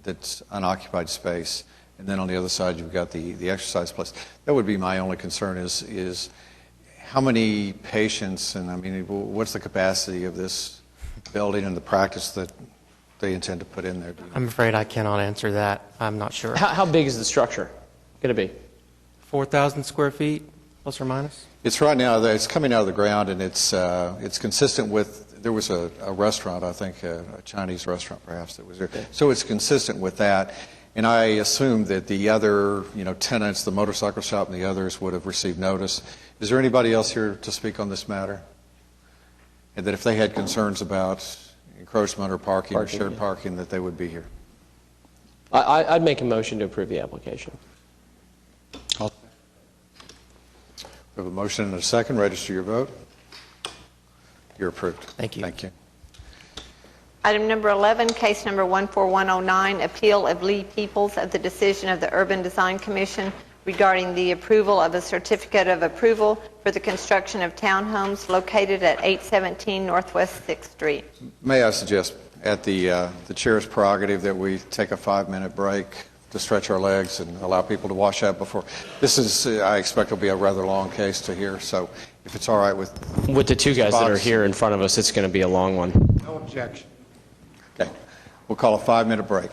that's unoccupied space, and then on the other side you've got the exercise place. That would be my only concern is how many patients, and I mean, what's the capacity of this building and the practice that they intend to put in there? I'm afraid I cannot answer that. I'm not sure. How big is the structure going to be? 4,000 square feet, plus or minus? It's right now, it's coming out of the ground, and it's consistent with, there was a restaurant, I think, a Chinese restaurant perhaps that was there. So it's consistent with that. And I assume that the other, tenants, the motorcycle shop and the others would have received notice. Is there anybody else here to speak on this matter? And that if they had concerns about encroachment or parking or shared parking, that they would be here? I'd make a motion to approve the application. We have a motion and a second. Register your vote. You're approved. Thank you. Thank you. Item number 11, case number 14109, appeal of Lee Peoples of the decision of the Urban Design Commission regarding the approval of a certificate of approval for the construction of townhomes located at 817 Northwest 6th Street. May I suggest at the chair's prerogative that we take a 5-minute break to stretch our legs and allow people to wash out before. This is, I expect, will be a rather long case to hear, so if it's all right with the two guys that are Boggs. here in front of us, it's going to be a long one. No objection. Okay. We'll call a 5-minute break.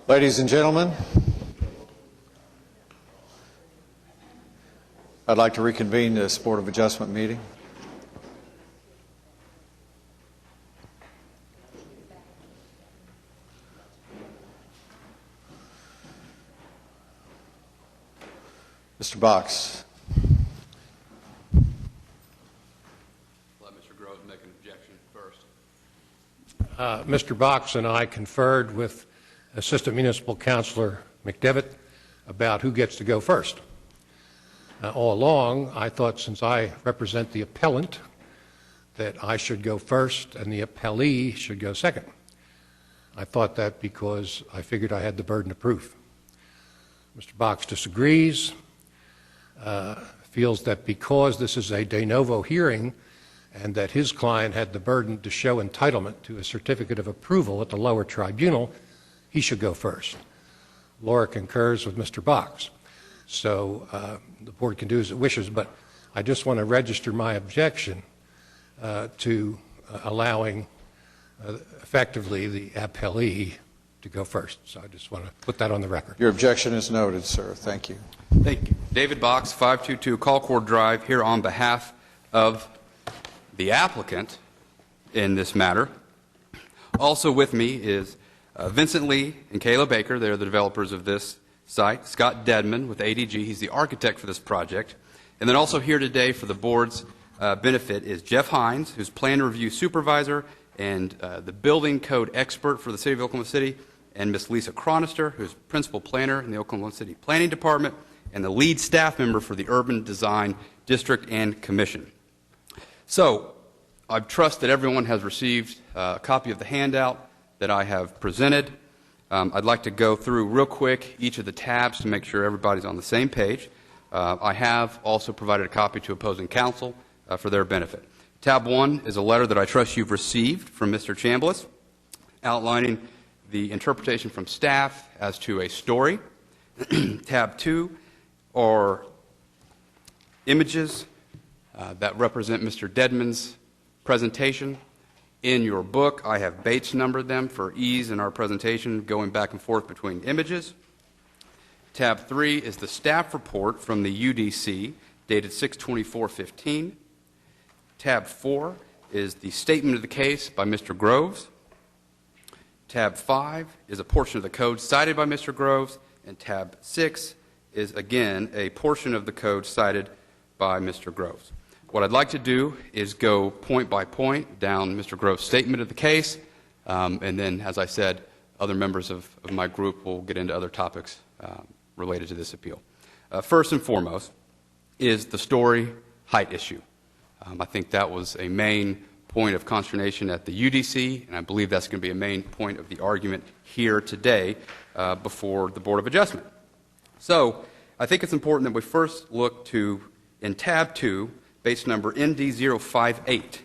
Ladies and gentlemen, I'd like to reconvene this Board of Adjustment meeting. Mr. Box. Let Mr. Groves make an objection first. Mr. Box and I conferred with Assistant Municipal Councilor McDevitt about who gets to go first. All along, I thought since I represent the appellant that I should go first and the appellee should go second. I thought that because I figured I had the burden of proof. Mr. Box disagrees, feels that because this is a de novo hearing and that his client had the burden to show entitlement to a certificate of approval at the lower tribunal, he should go first. Laura concurs with Mr. Box. So the board can do as it wishes, but I just want to register my objection to allowing effectively the appellee to go first. So I just want to put that on the record. Your objection is noted, sir. Thank you. Thank you. David Box, 522 Colcord Drive, here on behalf of the applicant in this matter. Also with me is Vincent Lee and Kayla Baker. They're the developers of this site. Scott Dedman with ADG. He's the architect for this project. And then also here today for the board's benefit is Jeff Hines, who's plan review supervisor and the building code expert for the City of Oklahoma City, and Ms. Lisa Chronister, who's principal planner in the Oklahoma City Planning Department, and the lead staff member for the Urban Design District and Commission. So I trust that everyone has received a copy of the handout that I have presented. I'd like to go through real quick each of the tabs to make sure everybody's on the same page. I have also provided a copy to opposing counsel for their benefit. Tab 1 is a letter that I trust you've received from Mr. Chambliss outlining the interpretation from staff as to a story. Tab 2 are images that represent Mr. Dedman's presentation. In your book, I have Bates numbered them for ease in our presentation, going back and forth between images. Tab 3 is the staff report from the UDC, dated 6/24/15. Tab 4 is the statement of the case by Mr. Groves. Tab 5 is a portion of the code cited by Mr. Groves, and tab 6 is, again, a portion of the code cited by Mr. Groves. What I'd like to do is go point by point down Mr. Groves' statement of the case, and then, as I said, other members of my group will get into other topics related to this appeal. First and foremost is the story height issue. I think that was a main point of consternation at the UDC, and I believe that's going to be a main point of the argument here today before the Board of Adjustment. So I think it's important that we first look to, in tab 2, base number ND058,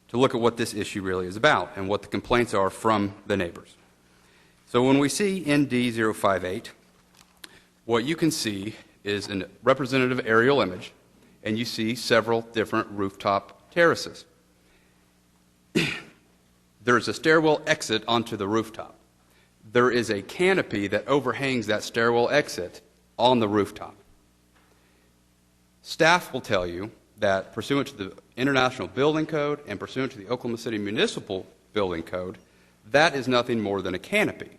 to look at what this issue really is about and what the complaints are from the neighbors. So when we see ND058, what you can see is a representative aerial image, and you see several different rooftop terraces. There is a stairwell exit onto the rooftop. There is a canopy that overhangs that stairwell exit on the rooftop. Staff will tell you that pursuant to the International Building Code and pursuant to the Oklahoma City Municipal Building Code, that is nothing more than a canopy.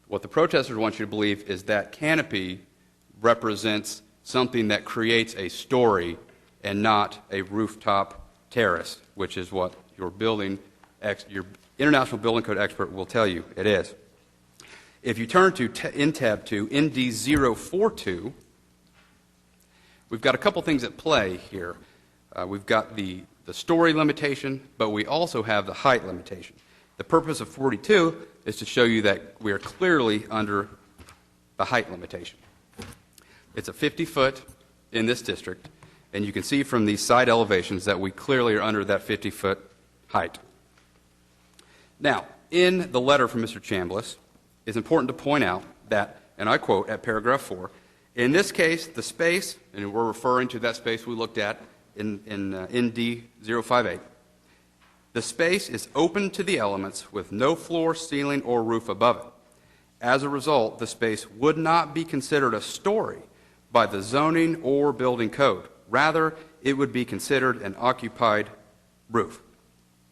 What the protesters want you to believe is that canopy represents something that creates a story and not a rooftop terrace, which is what your International Building Code expert will tell you it is. If you turn to in tab 2, ND042, we've got a couple things at play here. We've got the story limitation, but we also have the height limitation. The purpose of 42 is to show you that we are clearly under the height limitation. It's a 50-foot in this district, and you can see from these side elevations that we clearly are under that 50-foot height. Now, in the letter from Mr. Chambliss, it's important to point out that, and I quote at paragraph 4, in this case, the space, and we're referring to that space we looked at in ND058, the space is open to the elements with no floor, ceiling, or roof above it. As a result, the space would not be considered a story by the zoning or building code. Rather, it would be considered an occupied roof.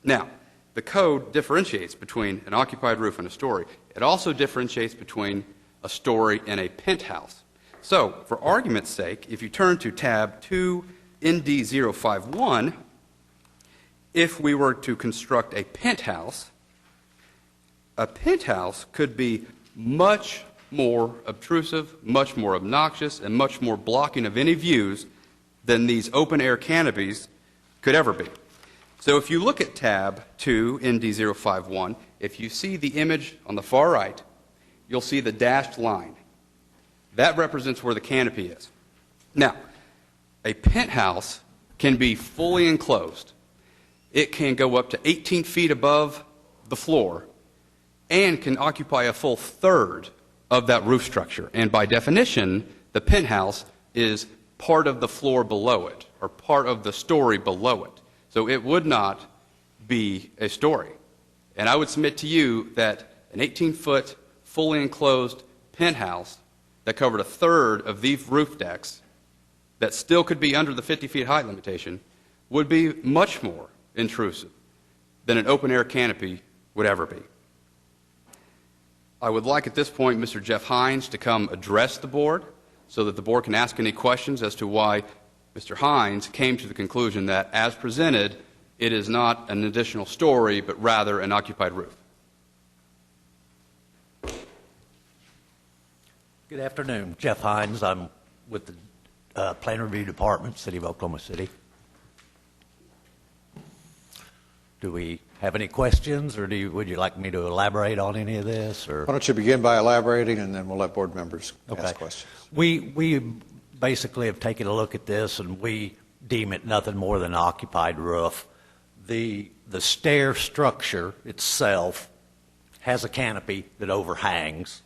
Now, the code differentiates between an occupied roof and a story. It also differentiates between a story and a penthouse. So, for argument's sake, if you turn to tab 2 ND051, if we were to construct a penthouse could be much more obtrusive, much more obnoxious, and much more blocking of any views than these open-air canopies could ever be. So if you look at tab 2 ND051, if you see the image on the far right, you'll see the dashed line. That represents where the canopy is. Now, a penthouse can be fully enclosed. It can go up to 18 feet above the floor and can occupy a full third of that roof structure. And by definition, the penthouse is part of the floor below it, or part of the story below it. So it would not be a story. And I would submit to you that an 18-foot, fully enclosed penthouse that covered a third of these roof decks that still could be under the 50-feet height limitation would be much more intrusive than an open-air canopy would ever be. I would like at this point Mr. Jeff Hines to come address the board so that the board can ask any questions as to why Mr. Hines came to the conclusion that, as presented, it is not an additional story, but rather an occupied roof. Good afternoon. Jeff Hines. I'm with the Plan Review Department, City of Oklahoma City. Do we have any questions, or would you like me to elaborate on any of this? Or? Why don't you begin by elaborating, and then we'll let board members ask questions. We basically have taken a look at this, and we deem it nothing more than an occupied roof. The stair structure itself has a canopy that overhangs.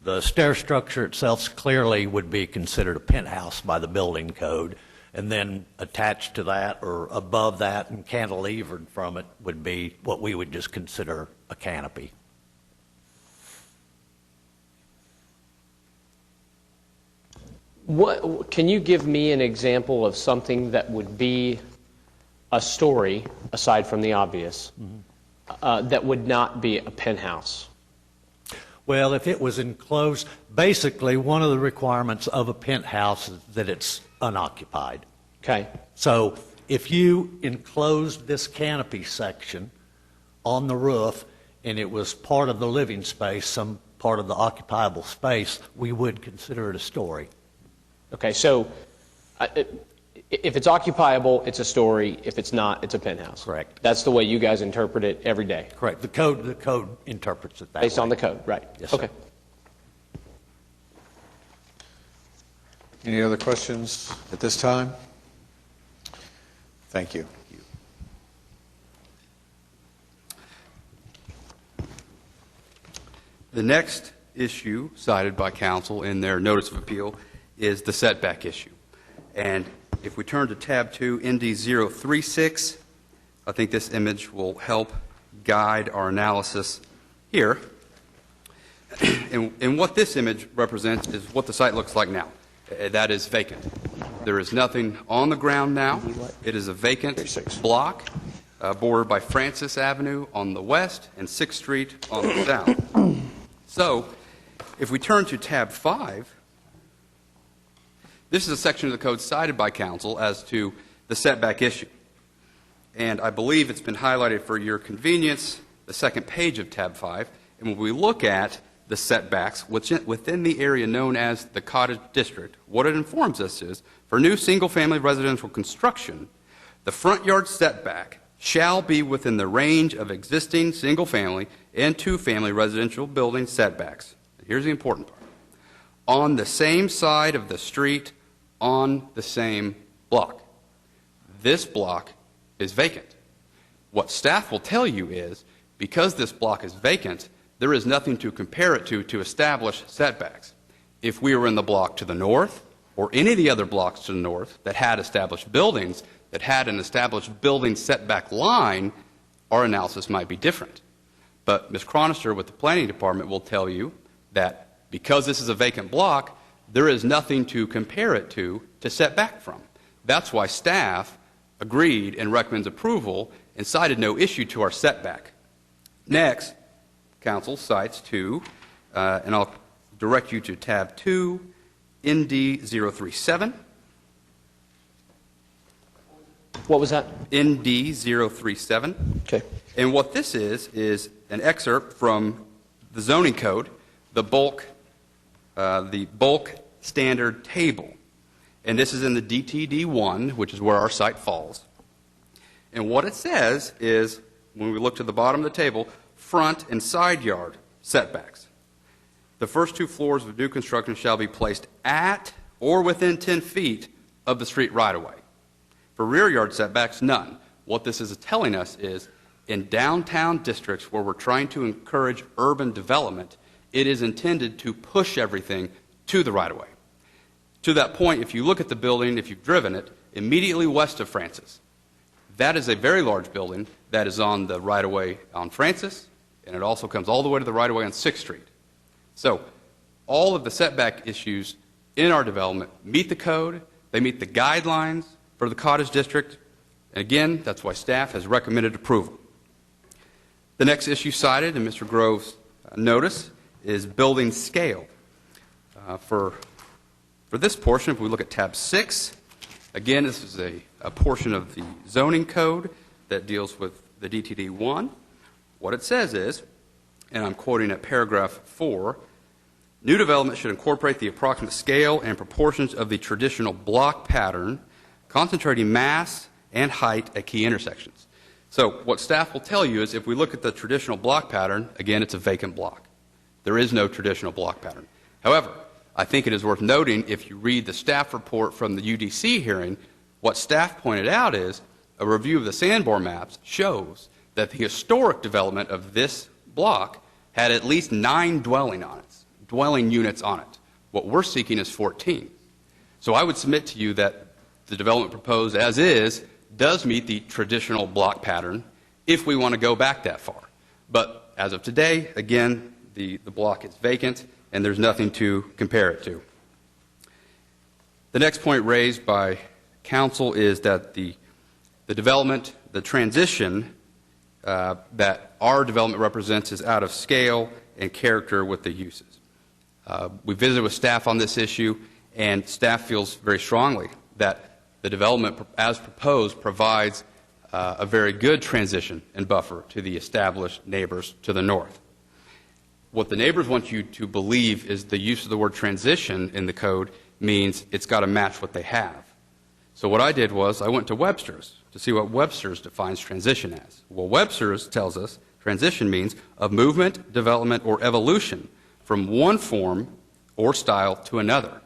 The stair structure itself clearly would be considered a penthouse by the building code, and then attached to that or above that and cantilevered from it would be what we would just consider a canopy. Can you give me an example of something that would be a story, aside from the obvious, that would not be a penthouse? Well, if it was enclosed, basically one of the requirements of a penthouse is that it's unoccupied. Okay. So if you enclosed this canopy section on the roof and it was part of the living space, some part of the occupiable space, we would consider it a story. Okay, so if it's occupiable, it's a story. If it's not, it's a penthouse. Correct. That's the way you guys interpret it every day. Correct. The code interprets it that Based way. on the code, right? Yes, sir. Okay. Any other questions at this time? Thank you. The next issue cited by council in their notice of appeal is the setback issue. And if we turn to tab 2, ND036, I think this image will guide our analysis here. And what this image represents is what the site looks like now. That is vacant. There is nothing on the ground now. It is a vacant block bordered by Francis Avenue on the west and 6th Street on the south. So, if we turn to tab 5, this is a section of the code cited by council as to the setback issue. And I believe it's been highlighted for your convenience, the second page of tab 5. And when we look at the setbacks within the area known as the Cottage District, what it informs us is, for new single-family residential construction, the front yard setback shall be within the range of existing single-family and two-family residential building setbacks. Here's the important part. On the same side of the street, on the same block. This block is vacant. What staff will tell you is, because this block is vacant, there is nothing to compare it to establish setbacks. If we were in the block to the north, or any of the other blocks to the north that had established buildings, that had an established building setback line, our analysis might be different. But Ms. Chronister with the Planning Department will tell you that because this is a vacant block, there is nothing to compare it to set back from. That's why staff agreed and recommends approval and cited no issue to our setback. Next, council cites to, and I'll direct you to tab 2, ND 037. What was that? ND 037. Okay. And what this is an excerpt from the zoning code, the bulk standard table. And this is in the DTD1, which is where our site falls. And what it says is, when we look to the bottom of the table, front and side yard setbacks. The first 2 floors of new construction shall be placed at or within 10 feet of the street right-of-way. For rear yard setbacks, none. What this is telling us is, in downtown districts where we're trying to encourage urban development, it is intended to push everything to the right-of-way. To that point, if you look at the building, if you've driven it, immediately west of Francis, that is a very large building that is on the right-of-way on Francis, and it also comes all the way to the right-of-way on 6th Street. So all of the setback issues in our development meet the code, they meet the guidelines for the cottage district, and again, that's why staff has recommended approval. The next issue cited in Mr. Grove's notice is building scale. For this portion, if we look at tab 6, again, this is a portion of the zoning code that deals with the DTD1. What it says is, and I'm quoting at paragraph 4, new development should incorporate the approximate scale and proportions of the traditional block pattern, concentrating mass and height at key intersections. So what staff will tell you is, if we look at the traditional block pattern, again, it's a vacant block. There is no traditional block pattern. However, I think it is worth noting, if you read the staff report from the UDC hearing, what staff pointed out is a review of the sandbar maps shows that the historic development of this block had at least 9 dwelling units on it. What we're seeking is 14. So I would submit to you that the development proposed as is does meet the traditional block pattern if we want to go back that far. But as of today, again, the block is vacant and there's nothing to compare it to. The next point raised by council is that the development, the transition that our development represents is out of scale and character with the uses. We visited with staff on this issue, and staff feels very strongly that the development as proposed provides a very good transition and buffer to the established neighbors to the north. What the neighbors want you to believe is the use of the word transition in the code means it's got to match what they have. So what I did was I went to Webster's to see what Webster's defines transition as. Well, Webster's tells us transition means a movement, development, or evolution from one form or style to another.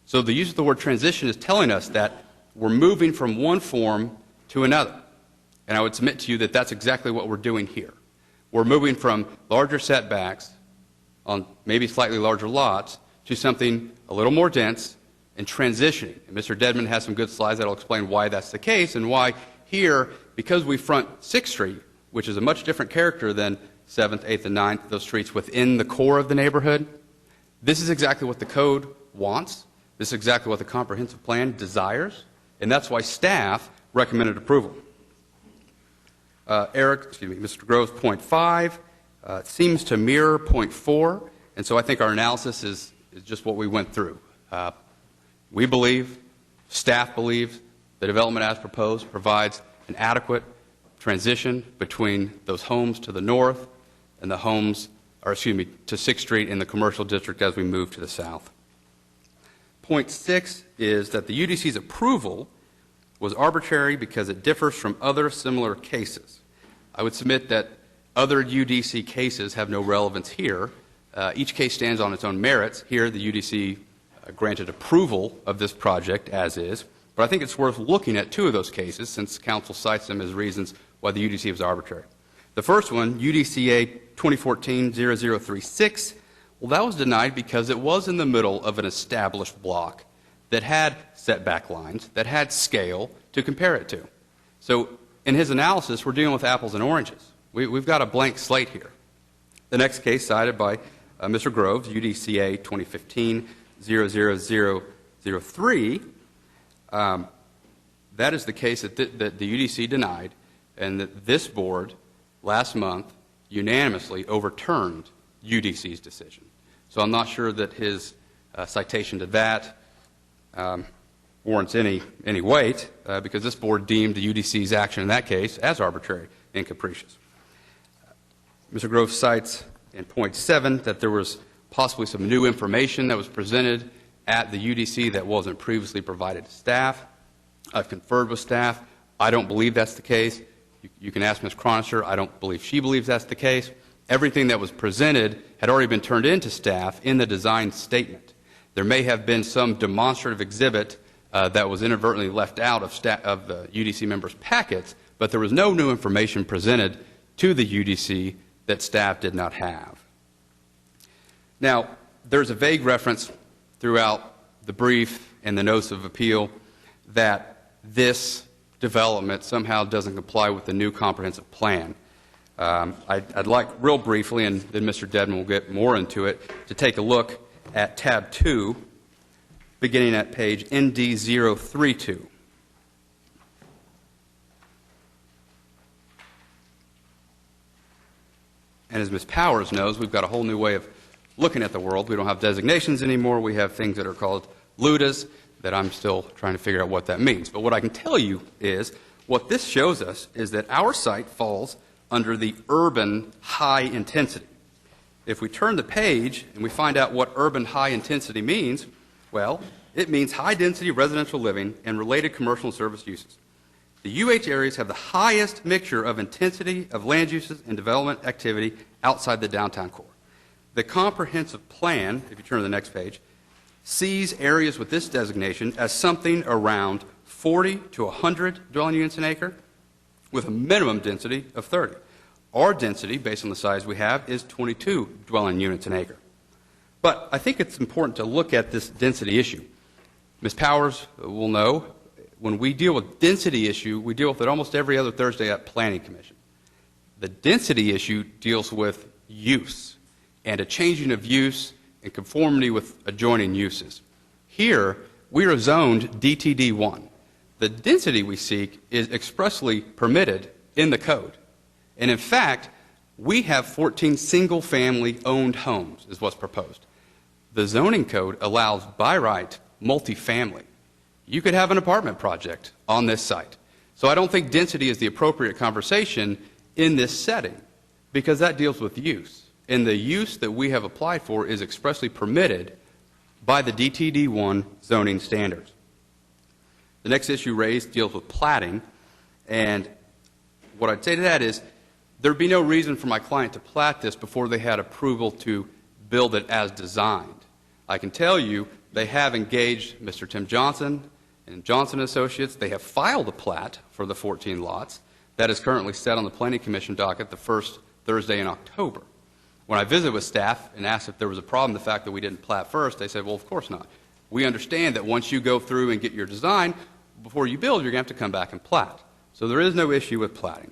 So the use of the word transition is telling us that we're moving from one form to another. And I would submit to you that that's exactly what we're doing here. We're moving from larger setbacks on maybe slightly larger lots to something a little more dense and transitioning. And Mr. Dedman has some good slides that will explain why that's the case and why here, because we front 6th Street, which is a much different character than 7th, 8th, and 9th, those streets within the core of the neighborhood, this is exactly what the code wants. This is exactly what the comprehensive plan desires, and that's why staff recommended approval. Mr. Grove's point 5 seems to mirror point 4, and so I think our analysis is just what we went through. We believe, staff believes, the development as proposed provides an adequate transition between those homes to the north and the homes, to 6th Street in the commercial district as we move to the south. Point 6 is that the UDC's approval was arbitrary because it differs from other similar cases. I would submit that other UDC cases have no relevance here. Each case stands on its own merits. Here, the UDC granted approval of this project as is, but I think it's worth looking at 2 of those cases since council cites them as reasons why the UDC was arbitrary. The first one, UDCA 2014-0036, well, that was denied because it was in the middle of an established block that had setback lines, that had scale to compare it to. So in his analysis, we're dealing with apples and oranges. We've got a blank slate here. The next case cited by Mr. Groves, UDCA 2015-00003. That is the case that the UDC denied, and that this board last month unanimously overturned UDC's decision. So I'm not sure that his citation to that warrants any weight, because this board deemed the UDC's action in that case as arbitrary and capricious. Mr. Grove cites in point 7 that there was possibly some new information that was presented at the UDC that wasn't previously provided to staff. I've conferred with staff. I don't believe that's the case. You can ask Ms. Cronister. I don't believe she believes that's the case. Everything that was presented had already been turned into staff in the design statement. There may have been some demonstrative exhibit that was inadvertently left out of the UDC members' packets, but there was no new information presented to the UDC that staff did not have. Now, there's a vague reference throughout the brief and the notice of appeal that this development somehow doesn't comply with the new comprehensive plan. I'd like, real briefly, and then Mr. Dedman will get more into it, to take a look at tab 2, beginning at page ND032. And as Ms. Powers knows, we've got a whole new way of looking at the world. We don't have designations anymore. We have things that are called LUDAs that I'm still trying to figure out what that means. But what I can tell you is what this shows us is that our site falls under the urban high intensity. If we turn the page and we find out what urban high intensity means, well, it means high density residential living and related commercial and service uses. The UH areas have the highest mixture of intensity of land uses and development activity outside the downtown core. The comprehensive plan, if you turn to the next page, sees areas with this designation as something around 40 to 100 dwelling units an acre with a minimum density of 30. Our density, based on the size we have, is 22 dwelling units an acre. But I think it's important to look at this density issue. Ms. Powers will know, when we deal with density issue, we deal with it almost every other Thursday at Planning Commission. The density issue deals with use and a changing of use in conformity with adjoining uses. Here, we are zoned DTD1. The density we seek is expressly permitted in the code. And in fact, we have 14 single-family owned homes, is what's proposed. The zoning code allows by right multifamily. You could have an apartment project on this site. So I don't think density is the appropriate conversation in this setting, because that deals with use. And the use that we have applied for is expressly permitted by the DTD1 zoning standards. The next issue raised deals with platting, and what I'd say to that is there'd be no reason for my client to plat this before they had approval to build it as designed. I can tell you they have engaged Mr. Tim Johnson and Johnson Associates. They have filed a plat for the 14 lots that is currently set on the Planning Commission docket the first Thursday in October. When I visited with staff and asked if there was a problem, the fact that we didn't plat first, they said, well, of course not. We understand that once you go through and get your design, before you build, you're going to have to come back and plat. So there is no issue with platting.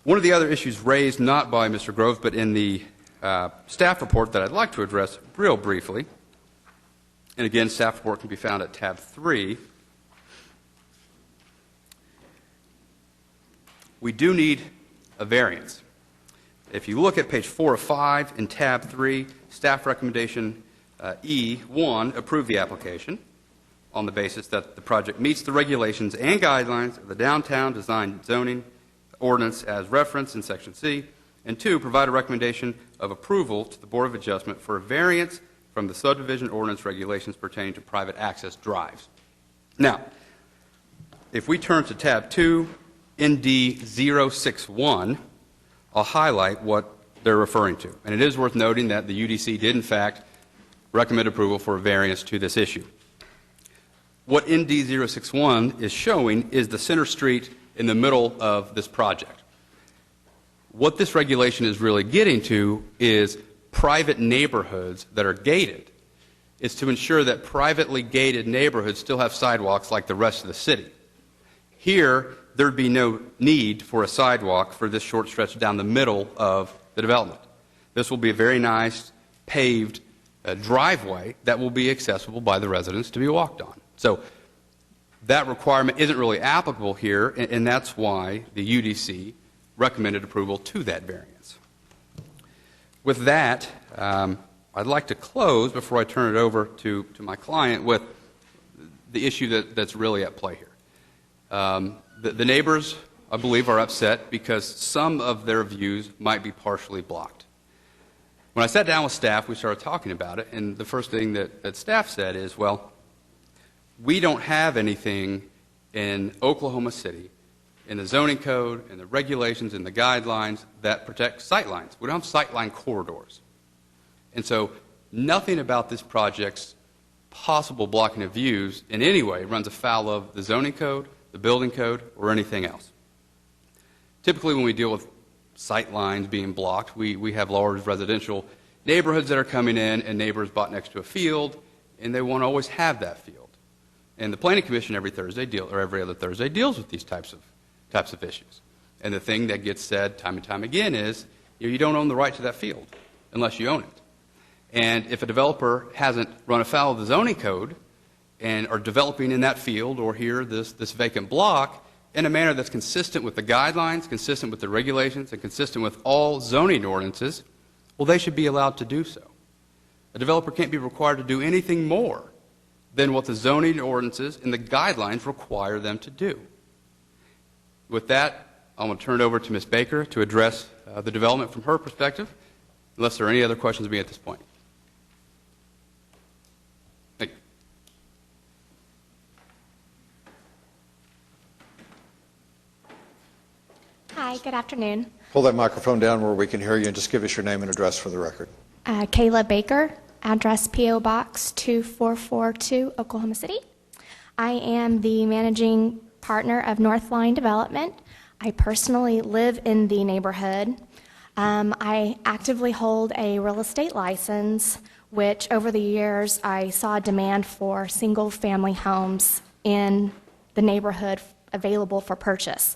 One of the other issues raised, not by Mr. Grove, but in the staff report that I'd like to address real briefly, and again, staff report can be found at tab 3, we do need a variance. If you look at page 4 of 5 in tab 3, staff recommendation E1, approve the application on the basis that the project meets the regulations and guidelines of the downtown design zoning ordinance as referenced in section C, and 2, provide a recommendation of approval to the Board of Adjustment for a variance from the subdivision ordinance regulations pertaining to private access drives. Now, if we turn to tab 2, ND061, I'll highlight what they're referring to. And it is worth noting that the UDC did, in fact, recommend approval for a variance to this issue. What ND061 is showing is the center street in the middle of this project. What this regulation is really getting to is private neighborhoods that are gated. It's to ensure that privately gated neighborhoods still have sidewalks like the rest of the city. Here, there'd be no need for a sidewalk for this short stretch down the middle of the development. This will be a very nice paved driveway that will be accessible by the residents to be walked on. So that requirement isn't really applicable here, and that's why the UDC recommended approval to that variance. With that, I'd like to close before I turn it over to my client with the issue that's really at play here. The neighbors, I believe, are upset because some of their views might be partially blocked. When I sat down with staff, we started talking about it, and the first thing that staff said is, well, we don't have anything in Oklahoma City, in the zoning code, in the regulations, in the guidelines that protect sightlines. We don't have sightline corridors. And so nothing about this project's possible blocking of views in any way runs afoul of the zoning code, the building code, or anything else. Typically when we deal with sight lines being blocked, we have large residential neighborhoods that are coming in and neighbors bought next to a field, and they won't always have that field. And the Planning Commission every other Thursday deals with these types of issues. And the thing that gets said time and time again is, you don't own the right to that field unless you own it. And if a developer hasn't run afoul of the zoning code and are developing in that field or here this vacant block in a manner that's consistent with the guidelines, consistent with the regulations, and consistent with all zoning ordinances, well, they should be allowed to do so. A developer can't be required to do anything more than what the zoning ordinances and the guidelines require them to do. With that, I'm going to turn it over to Ms. Baker to address the development from her perspective, unless there are any other questions of me at this point. Thank you. Hi, good afternoon. Pull that microphone down where we can hear you and just give us your name and address for the record. Kayla Baker, address P.O. Box 2442, Oklahoma City. I am the managing partner of Northline Development. I personally live in the neighborhood. I actively hold a real estate license, which over the years I saw demand for single-family homes in the neighborhood available for purchase.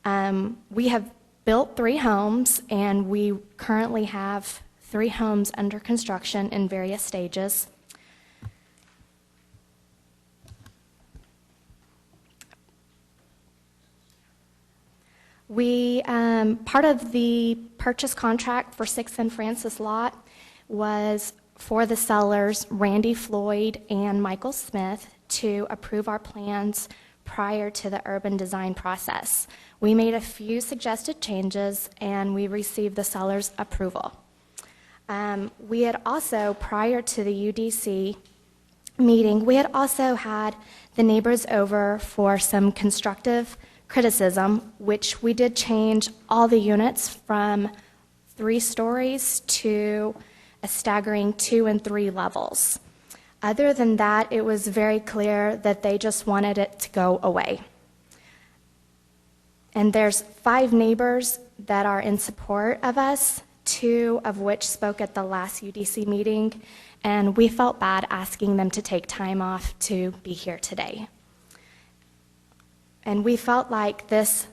We have built 3 homes, and we currently have 3 homes under construction in various stages. Part of the purchase contract for 6th and Francis lot was for the sellers, Randy Floyd and Michael Smith, to approve our plans prior to the urban design process. We made a few suggested changes, and we received the seller's approval. We had also, prior to the UDC meeting, we had also had the neighbors over for some constructive criticism, which we did change all the units from 3 stories to a staggering 2 and 3 levels. Other than that, it was very clear that they just wanted it to go away. And there's 5 neighbors that are in support of us, 2 of which spoke at the last UDC meeting, and we felt bad asking them to take time off to be here today. And we felt like this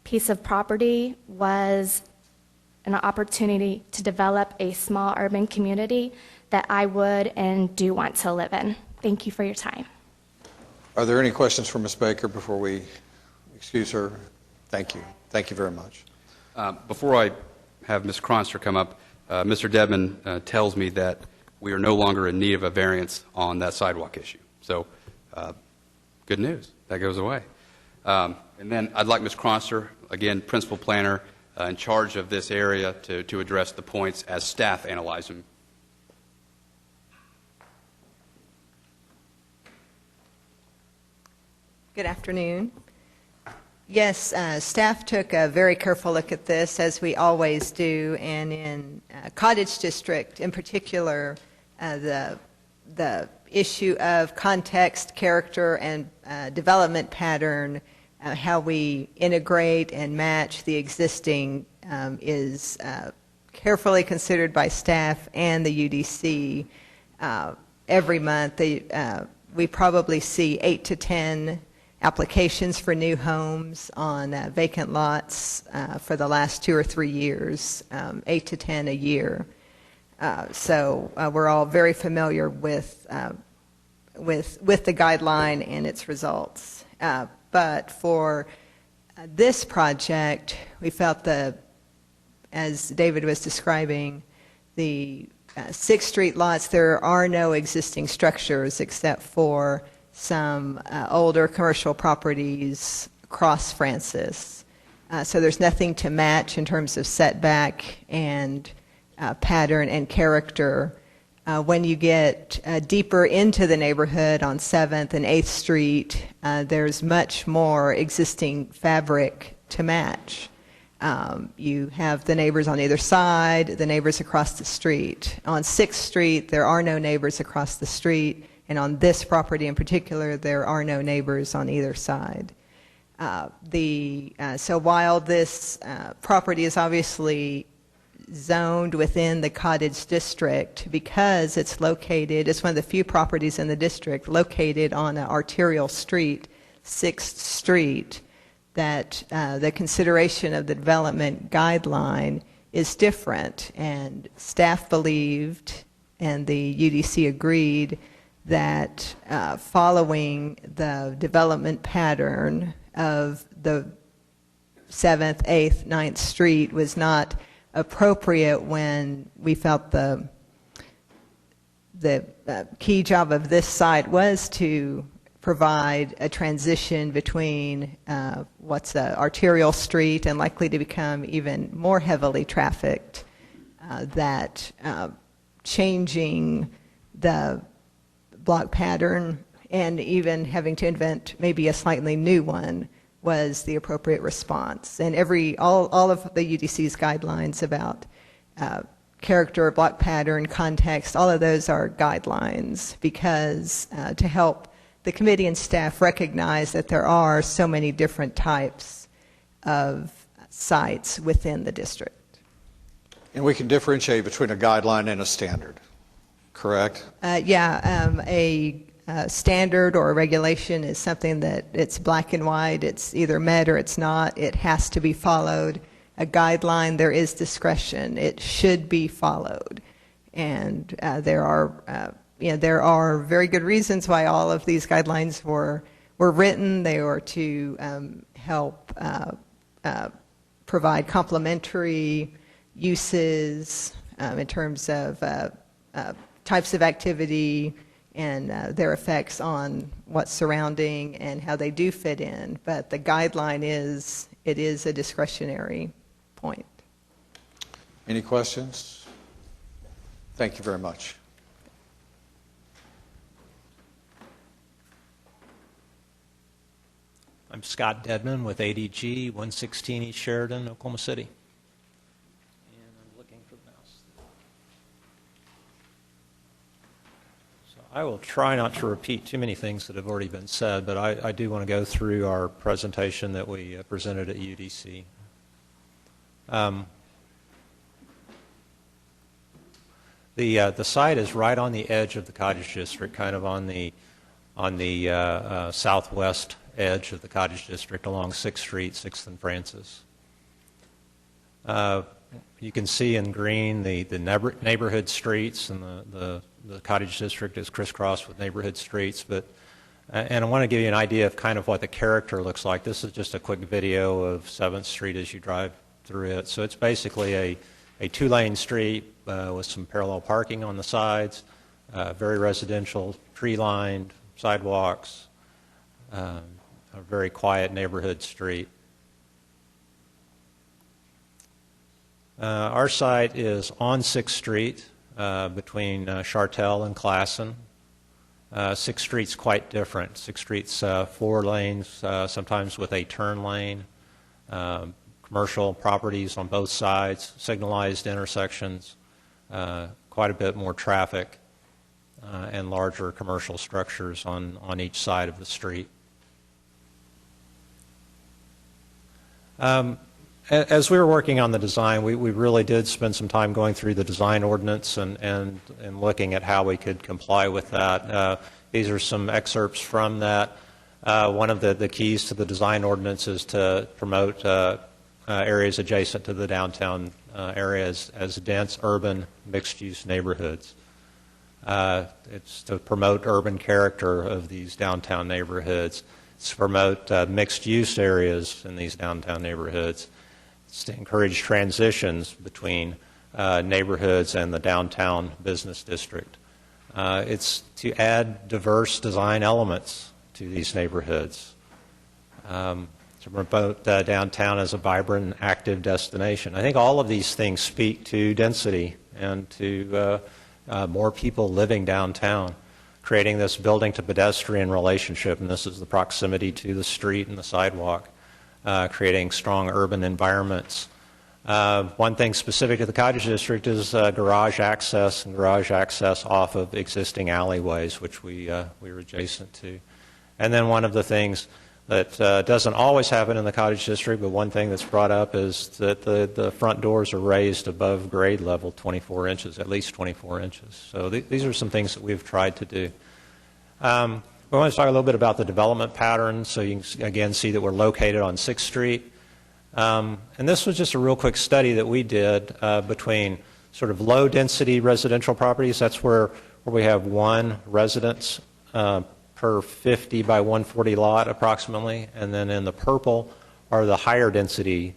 piece of property was an opportunity to develop a small urban community that I would and do want to live in. Thank you for your time. Are there any questions for Ms. Baker before we excuse her? Thank you. Thank you very much. Before I have Ms. Cronster come up, Mr. Dedman tells me that we are no longer in need of a variance on that sidewalk issue. So good news. That goes away. And then I'd like Ms. Cronster, again, principal planner in charge of this area, to address the points as staff analyze them. Good afternoon. Yes, staff took a very careful look at this, as we always do, and in Cottage District in particular, the issue of context, character, and development pattern, how we integrate and match the existing is carefully considered by staff and the UDC. Every month, we probably see 8 to 10 applications for new homes on vacant lots for the last 2 or 3 years, 8 to 10 a year. So we're all very familiar with the guideline and its results. But for this project, we felt as David was describing, the 6th Street lots, there are no existing structures except for some older commercial properties across Francis. So there's nothing to match in terms of setback and pattern and character. When you get deeper into the neighborhood on 7th and 8th Street, there's much more existing fabric to match. You have the neighbors on either side, the neighbors across the street. On 6th Street, there are no neighbors across the street, and on this property in particular, there are no neighbors on either side. So while this property is obviously zoned within the Cottage District, because it's one of the few properties in the district located on an arterial street, 6th Street, that the consideration of the development guideline is different. And staff believed, and the UDC agreed, that following the development pattern of the 7th, 8th, 9th Street was not appropriate when we felt the key job of this site was to provide a transition between what's an arterial street and likely to become even more heavily trafficked, that changing the block pattern and even having to invent maybe a slightly new one was the appropriate response. And all of the UDC's guidelines about character, block pattern, context, all of those are guidelines because to help the committee and staff recognize that there are so many different types of sites within the district. And we can differentiate between a guideline and a standard, correct? A standard or a regulation is something that it's black and white. It's either met or it's not. It has to be followed. A guideline, there is discretion. It should be followed. And there are very good reasons why all of these guidelines were written. They were to help provide complementary uses in terms of types of activity and their effects on what's surrounding and how they do fit in. But the guideline is a discretionary point. Any questions? Thank you very much. I'm Scott Dedman with ADG, 116 East Sheridan, Oklahoma City. And I'm looking for the mouse. So I will try not to repeat too many things that have already been said, but I do want to go through our presentation that we presented at UDC. The site is right on the edge of the Cottage District, kind of on the southwest edge of the Cottage District along 6th Street, 6th and Francis. You can see in green the neighborhood streets, and the Cottage District is crisscrossed with neighborhood streets. And I want to give you an idea of kind of what the character looks like. This is just a quick video of 7th Street as you drive through it. So it's basically a two-lane street with some parallel parking on the sides, very residential, tree-lined sidewalks, a very quiet neighborhood street. Our site is on 6th Street between Chartel and Classen. 6th Street's quite different. 6th Street's 4 lanes, sometimes with a turn lane, commercial properties on both sides, signalized intersections, quite a bit more traffic, and larger commercial structures on each side of the street. As we were working on the design, we really did spend some time going through the design ordinance and looking at how we could comply with that. These are some excerpts from that. One of the keys to the design ordinance is to promote areas adjacent to the downtown areas as dense urban mixed-use neighborhoods. It's to promote urban character of these downtown neighborhoods. It's to promote mixed-use areas in these downtown neighborhoods. It's to encourage transitions between neighborhoods and the downtown business district. It's to add diverse design elements to these neighborhoods. To promote downtown as a vibrant and active destination. I think all of these things speak to density and to more people living downtown, creating this building to pedestrian relationship, and this is the proximity to the street and the sidewalk, creating strong urban environments. One thing specific to the Cottage District is garage access and garage access off of existing alleyways, which we are adjacent to. And then one of the things that doesn't always happen in the Cottage District, but one thing that's brought up is that the front doors are raised above grade level 24 inches, at least 24 inches. So these are some things that we've tried to do. We want to talk a little bit about the development pattern, so you can again see that we're located on 6th Street. And this was just a real quick study that we did between sort of low-density residential properties. That's where we have one residence per 50 by 140 lot approximately, and then in the purple are the higher density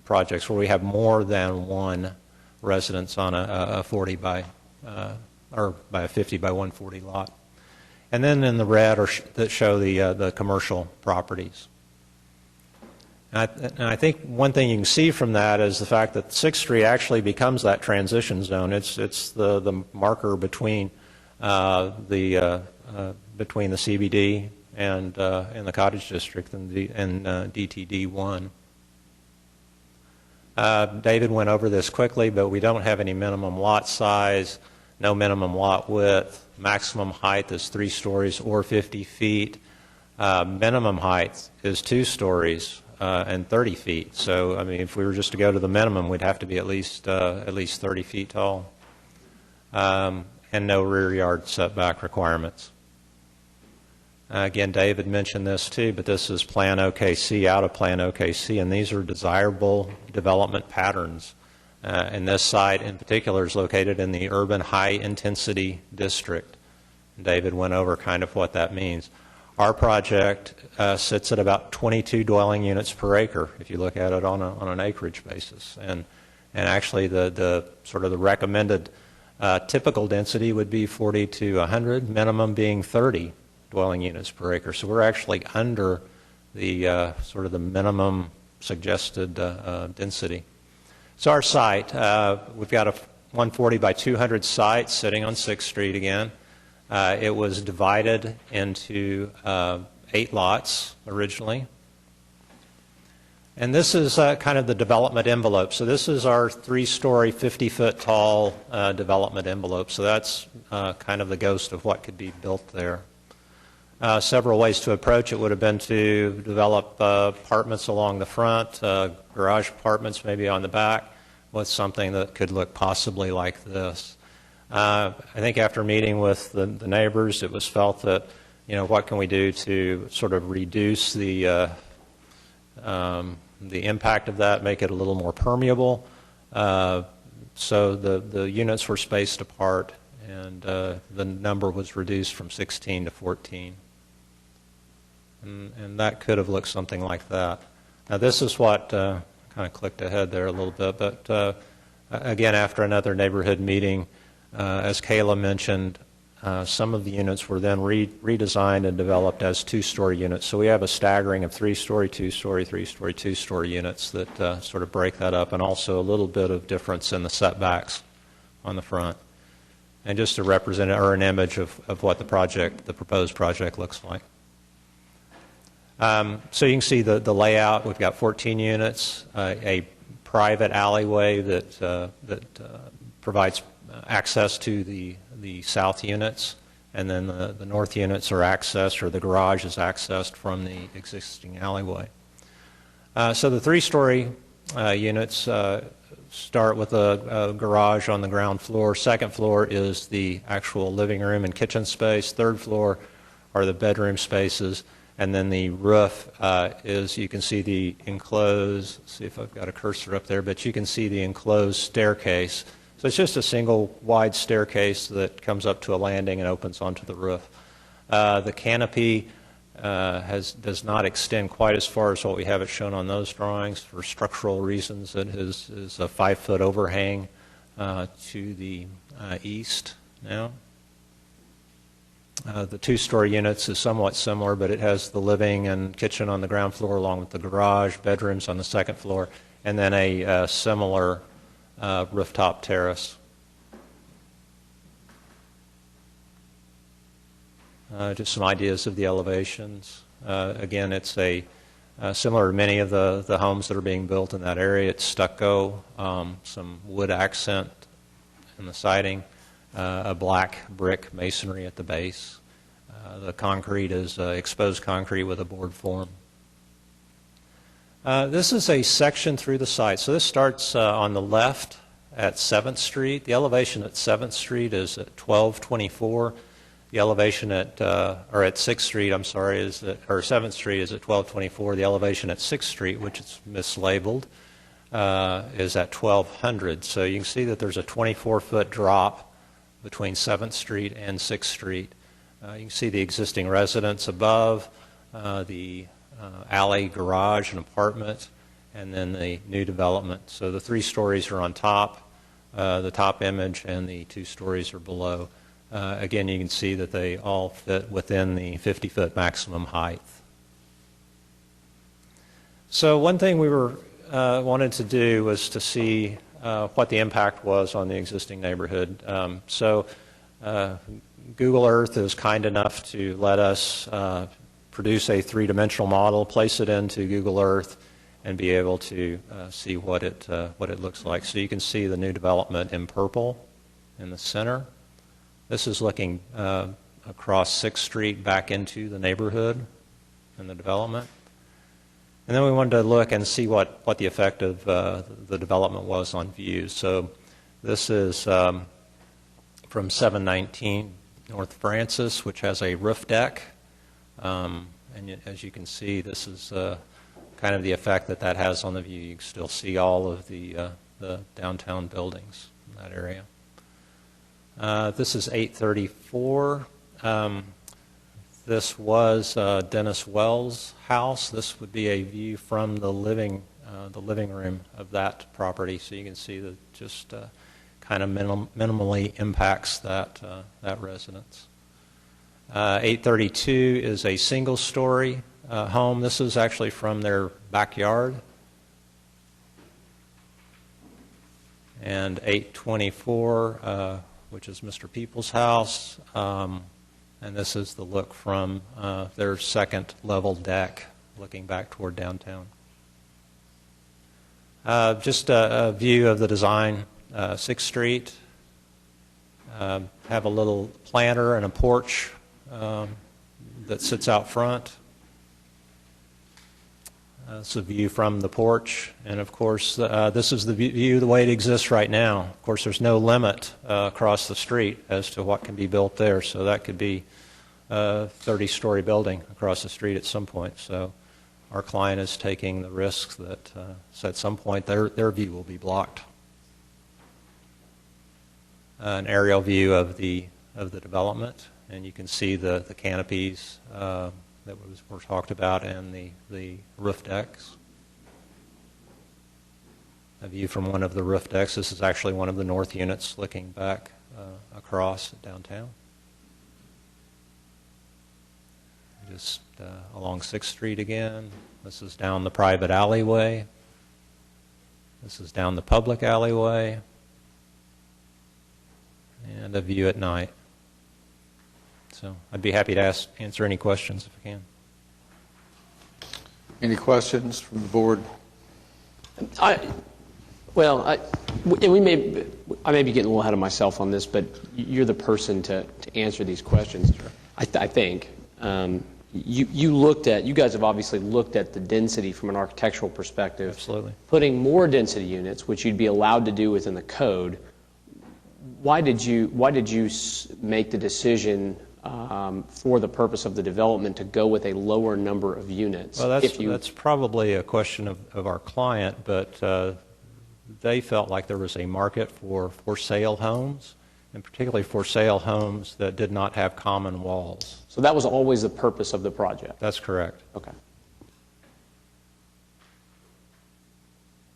projects where we have more than one residence on a 40 by or by a 50 by 140 lot. And then in the red are that show the commercial properties. And I think one thing you can see from that is the fact that 6th Street actually becomes that transition zone. It's the marker between between the CBD and the Cottage District and DTD 1. David went over this quickly, but we don't have any minimum lot size, no minimum lot width. Maximum height is 3 stories or 50 feet. Minimum height is 2 stories and 30 feet. So, I mean, if we were just to go to the minimum, we'd have to be at least 30 feet tall. And no rear yard setback requirements. Again, David mentioned this too, but this is Plan OKC, out of Plan OKC, and these are desirable development patterns. And this site in particular is located in the urban high-intensity district. David went over kind of what that means. Our project sits at about 22 dwelling units per acre, if you look at it on an acreage basis. And actually the sort of the recommended typical density would be 40 to 100, minimum being 30 dwelling units per acre. So we're actually under the sort of the minimum suggested density. So our site, we've got a 140 by 200 site sitting on 6th Street again. It was divided into 8 lots originally. And this is kind of the development envelope. So this is our 3-story, 50-foot tall development envelope. So that's kind of the ghost of what could be built there. Several ways to approach it would have been to develop apartments along the front, garage apartments maybe on the back, with something that could look possibly like this. I think after meeting with the neighbors, it was felt that, you know, what can we do to sort of reduce the impact of that, make it a little more permeable. So the units were spaced apart, and the number was reduced from 16 to 14. And that could have looked something like that. Now this is what, kind of clicked ahead there a little bit, but again, after another neighborhood meeting, as Kayla mentioned, some of the units were then redesigned and developed as 2-story units. So we have a staggering of 3-story, 2-story, 3-story, 2-story units that sort of break that up, and also a little bit of difference in the setbacks on the front. And just to represent or an image of what the proposed project looks like. So you can see the layout. We've got 14 units, a private alleyway that provides access to the south units, and then the north units are accessed, or the garage is accessed from the existing alleyway. So the 3-story units start with a garage on the ground floor. Second floor is the actual living room and kitchen space. Third floor are the bedroom spaces. And then the roof is, you can see the enclosed, see if I've got a cursor up there, but you can see the enclosed staircase. So it's just a single wide staircase that comes up to a landing and opens onto the roof. The canopy does not extend quite as far as what we have it shown on those drawings for structural reasons. It is a 5-foot overhang to the east now. The two-story units is somewhat similar, but it has the living and kitchen on the ground floor along with the garage, bedrooms on the second floor, and then a similar rooftop terrace. Just some ideas of the elevations. Again, it's similar to many of the homes that are being built in that area. It's stucco, some wood accent in the siding, a black brick masonry at the base. The concrete is exposed concrete with a board form. This is a section through the site. So this starts on the left at 7th Street. The elevation at 7th Street is at 1224. The elevation at 6th Street, I'm sorry, or 7th Street is at 1224. The elevation at 6th Street, which is mislabeled, is at 1200. So you can see that there's a 24-foot drop between 7th Street and 6th Street. You can see the existing residence above, the alley, garage, and apartment, and then the new development. So the 3 stories are on top, the top image, and the 2 stories are below. Again, you can see that they all fit within the 50-foot maximum height. So one thing we wanted to do was to see what the impact was on the existing neighborhood. Google Earth is kind enough to let us produce a 3-dimensional model, place it into Google Earth, and be able to see what it looks like. So you can see the new development in purple in the center. This is looking across 6th Street back into the neighborhood and the development. And then we wanted to look and see what the effect of the development was on views. So this is from 719 North Francis, which has a roof deck. And as you can see, this is kind of the effect that has on the view. You can still see all of the downtown buildings in that area. This is 834. This was Dennis Wells' house. This would be a view from the living room of that property. So you can see that just kind of minimally impacts that residence. 832 is a single-story home. This is actually from their backyard. And 824, which is Mr. Peoples' house, and this is the look from their second-level deck, looking back toward downtown. Just a view of the design, 6th Street. Have a little planter and a porch that sits out front. It's a view from the porch, and of course this is the view the way it exists right now. Of course, there's no limit across the street as to what can be built there, so that could be a 30-story building across the street at some point. So our client is taking the risk that so at some point their view will be blocked. An aerial view of the development, and you can see the canopies that were talked about and the roof decks. A view from one of the roof decks. This is actually one of the north units looking back across downtown. Just along 6th Street again. This is down the private alleyway. This is down the public alleyway. And a view at night. So I'd be happy to answer any questions if I can. Any questions from the board? I may be getting a little ahead of myself on this, but you're the person to answer these questions. Sure. I think you guys have obviously looked at the density from an architectural perspective. Absolutely. Putting more density units, which you'd be allowed to do within the code. Why did you make the decision for the purpose of the development to go with a lower number of units. Well, that's probably a question of our client, but they felt like there was a market for sale homes, and particularly for sale homes that did not have common walls. So that was always the purpose of the project? That's correct. Okay.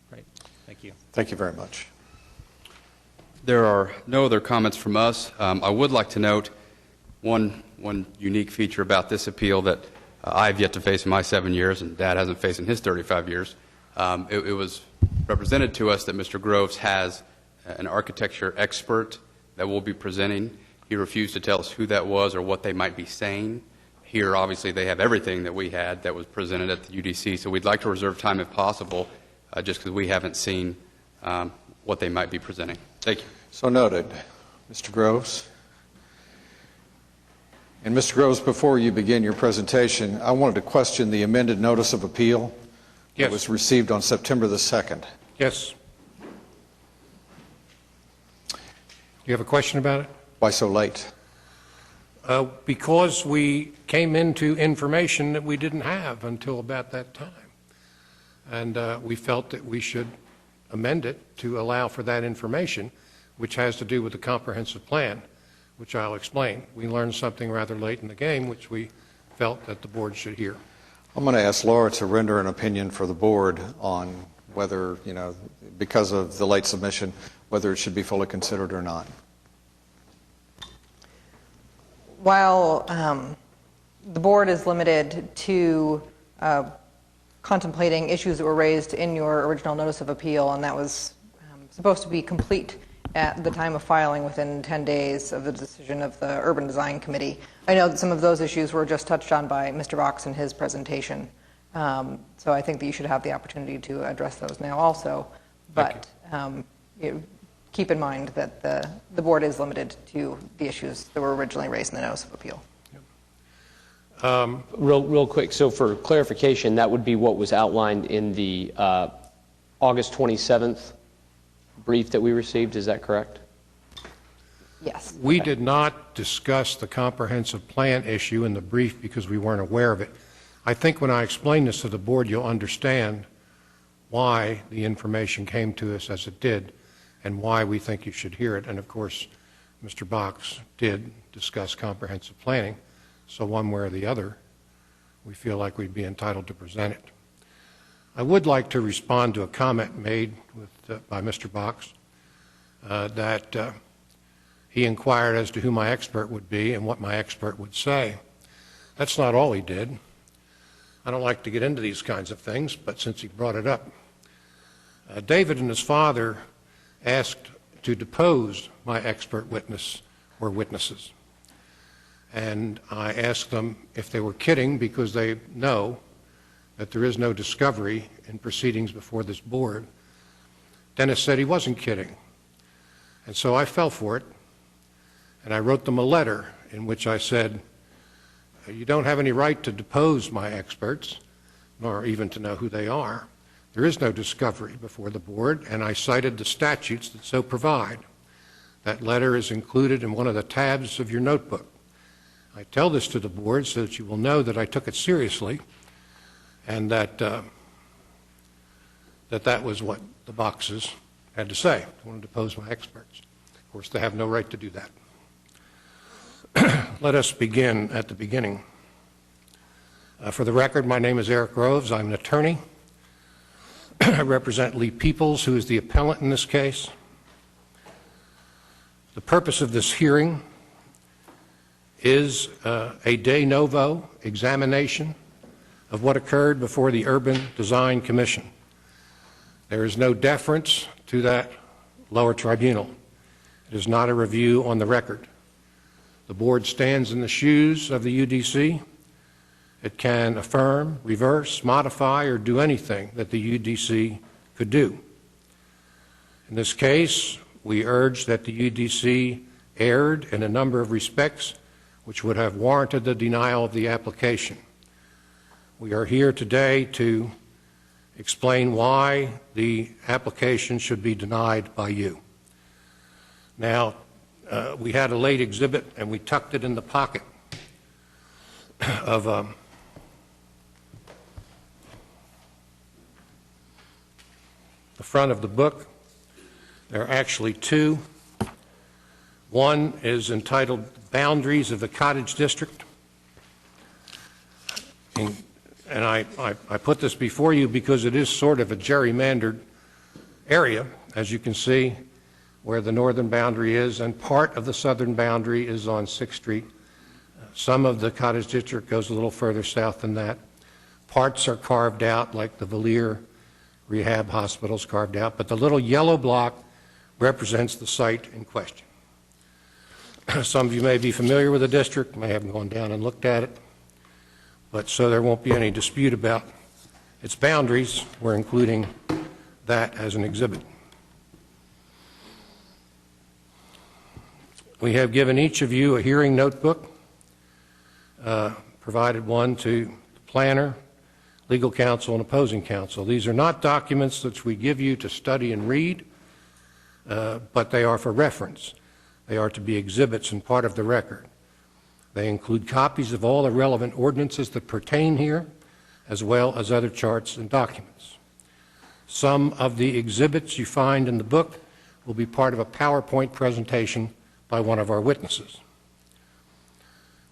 Great. Thank you. Thank you very much. There are no other comments from us. I would like to note one unique feature about this appeal that I've yet to face in my 7 years, and Dad hasn't faced in his 35 years. It was represented to us that Mr. Groves has an architecture expert that will be presenting. He refused to tell us who that was or what they might be saying. Here, obviously, they have everything that we had that was presented at the UDC, so we'd like to reserve time if possible, just because we haven't seen what they might be presenting. Thank you. So noted. Mr. Groves? And Mr. Groves, before you begin your presentation, I wanted to question the amended notice of appeal that was received on September the 2nd. Yes. Do you have a question about it? Why so late? Because we came into information that we didn't have until about that time. And we felt that we should amend it to allow for that information, which has to do with the comprehensive plan, which I'll explain. We learned something rather late in the game, which we felt that the board should hear. I'm going to ask Laura to render an opinion for the board on whether, because of the late submission, whether it should be fully considered or not. While the board is limited to contemplating issues that were raised in your original notice of appeal, and that was supposed to be complete at the time of filing within 10 days of the decision of the Urban Design Committee. I know that some of those issues were just touched on by Mr. Box in his presentation. So I think that you should have the opportunity to address those now also. But keep in mind that the board is limited to the issues that were originally raised in the notice of appeal. Real quick, so for clarification, that would be what was outlined in the August 27th brief that we received, is that correct? Yes. We did not discuss the comprehensive plan issue in the brief because we weren't aware of it. I think when I explain this to the board, you'll understand why the information came to us as it did and why we think you should hear it. And of course, Mr. Box did discuss comprehensive planning, so one way or the other, we feel like we'd be entitled to present it. I would like to respond to a comment made by Mr. Box that he inquired as to who my expert would be and what my expert would say. That's not all he did. I don't like to get into these kinds of things, but since he brought it up, David and his father asked to depose my expert witness or witnesses. And I asked them if they were kidding because they know that there is no discovery in proceedings before this board. Dennis said he wasn't kidding. And so I fell for it, and I wrote them a letter in which I said, you don't have any right to depose my experts, nor even to know who they are. There is no discovery before the board, and I cited the statutes that so provide. That letter is included in one of the tabs of your notebook. I tell this to the board so that you will know that I took it seriously and that that was what the Boxes had to say. They wanted to depose my experts. Of course, they have no right to do that. Let us begin at the beginning. For the record, my name is Eric Groves. I'm an attorney. I represent Lee Peoples, who is the appellant in this case. The purpose of this hearing is a de novo examination of what occurred before the Urban Design Commission. There is no deference to that lower tribunal. It is not a review on the record. The board stands in the shoes of the UDC. It can affirm, reverse, modify, or do anything that the UDC could do. In this case, we urge that the UDC erred in a number of respects which would have warranted the denial of the application. We are here today to explain why the application should be denied by you. Now, we had a late exhibit and we tucked it in the pocket of the front of the book. There are actually two. One is entitled Boundaries of the Cottage District. And I put this before you because it is sort of a gerrymandered area, as you can see, where the northern boundary is, and part of the southern boundary is on 6th Street. Some of the Cottage District goes a little further south than that. Parts are carved out, like the Valier Rehab Hospital's carved out, but the little yellow block represents the site in question. Some of you may be familiar with the district, may have gone down and looked at it, but so there won't be any dispute about its boundaries. We're including that as an exhibit. We have given each of you a hearing notebook, provided one to the planner, legal counsel, and opposing counsel. These are not documents that we give you to study and read, but they are for reference. They are to be exhibits and part of the record. They include copies of all the relevant ordinances that pertain here, as well as other charts and documents. Some of the exhibits you find in the book will be part of a PowerPoint presentation by one of our witnesses.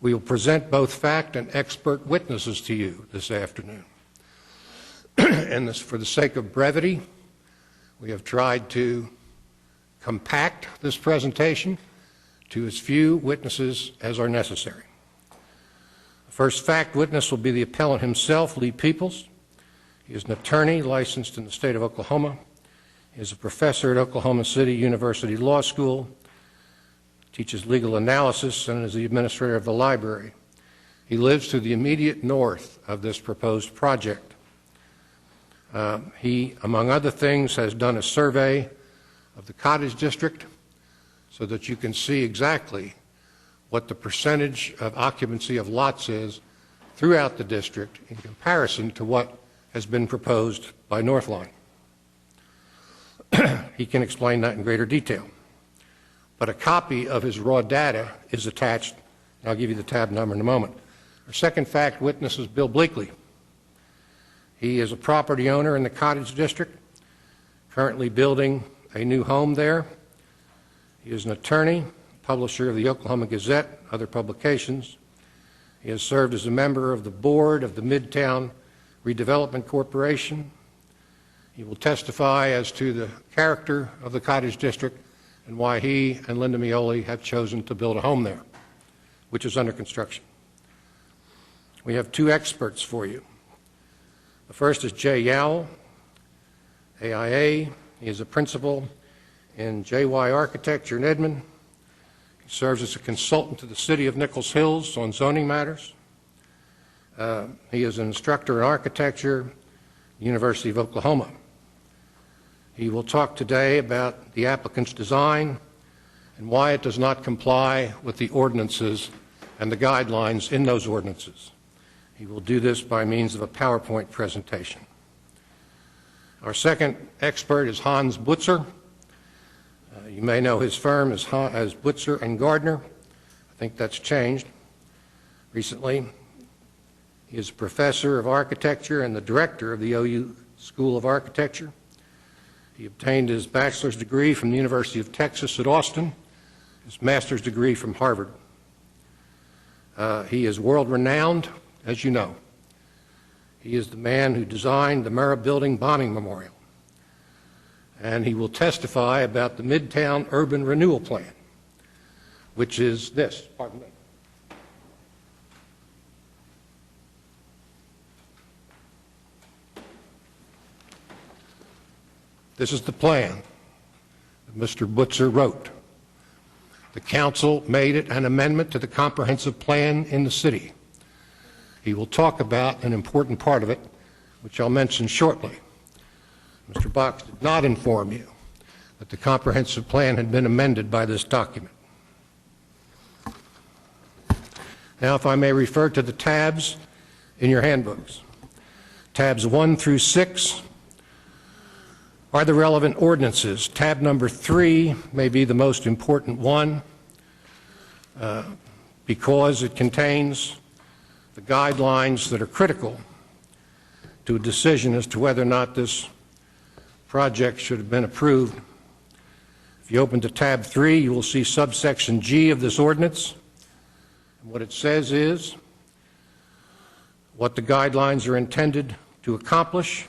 We will present both fact and expert witnesses to you this afternoon. And for the sake of brevity, we have tried to compact this presentation to as few witnesses as are necessary. The first fact witness will be the appellant himself, Lee Peoples. He is an attorney licensed in the state of Oklahoma. He is a professor at Oklahoma City University Law School, teaches legal analysis, and is the administrator of the library. He lives to the immediate north of this proposed project. He, among other things, has done a survey of the Cottage District so that you can see exactly what the percentage of occupancy of lots is throughout the district in comparison to what has been proposed by Northline. He can explain that in greater detail. But a copy of his raw data is attached, and I'll give you the tab number in a moment. Our second fact witness is Bill Bleakley. He is a property owner in the Cottage District, currently building a new home there. He is an attorney, publisher of the Oklahoma Gazette, other publications. He has served as a member of the board of the Midtown Redevelopment Corporation. He will testify as to the character of the Cottage District and why he and Linda Mioli have chosen to build a home there, which is under construction. We have two experts for you. The first is Jay Yowell, AIA. He is a principal in JY Architecture in Edmond. He serves as a consultant to the City of Nichols Hills on zoning matters. He is an instructor in architecture at the University of Oklahoma. He will talk today about the applicant's design and why it does not comply with the ordinances and the guidelines in those ordinances. He will do this by means of a PowerPoint presentation. Our second expert is Hans Butzer. You may know his firm as Butzer and Gardner. I think that's changed recently. He is a professor of architecture and the director of the OU School of Architecture. He obtained his bachelor's degree from the University of Texas at Austin, his master's degree from Harvard. He is world-renowned, as you know. He is the man who designed the Murrah Building Bombing Memorial. And he will testify about the Midtown Urban Renewal Plan, which is this. Pardon me. This is the plan that Mr. Butzer wrote. The council made it an amendment to the comprehensive plan in the city. He will talk about an important part of it, which I'll mention shortly. Mr. Box did not inform you that the comprehensive plan had been amended by this document. Now, if I may refer to the tabs in your handbooks. Tabs 1 through 6 are the relevant ordinances. Tab number 3 may be the most important one because it contains the guidelines that are critical to a decision as to whether or not this project should have been approved. If you open to tab 3, you will see subsection G of this ordinance. And what it says is what the guidelines are intended to accomplish,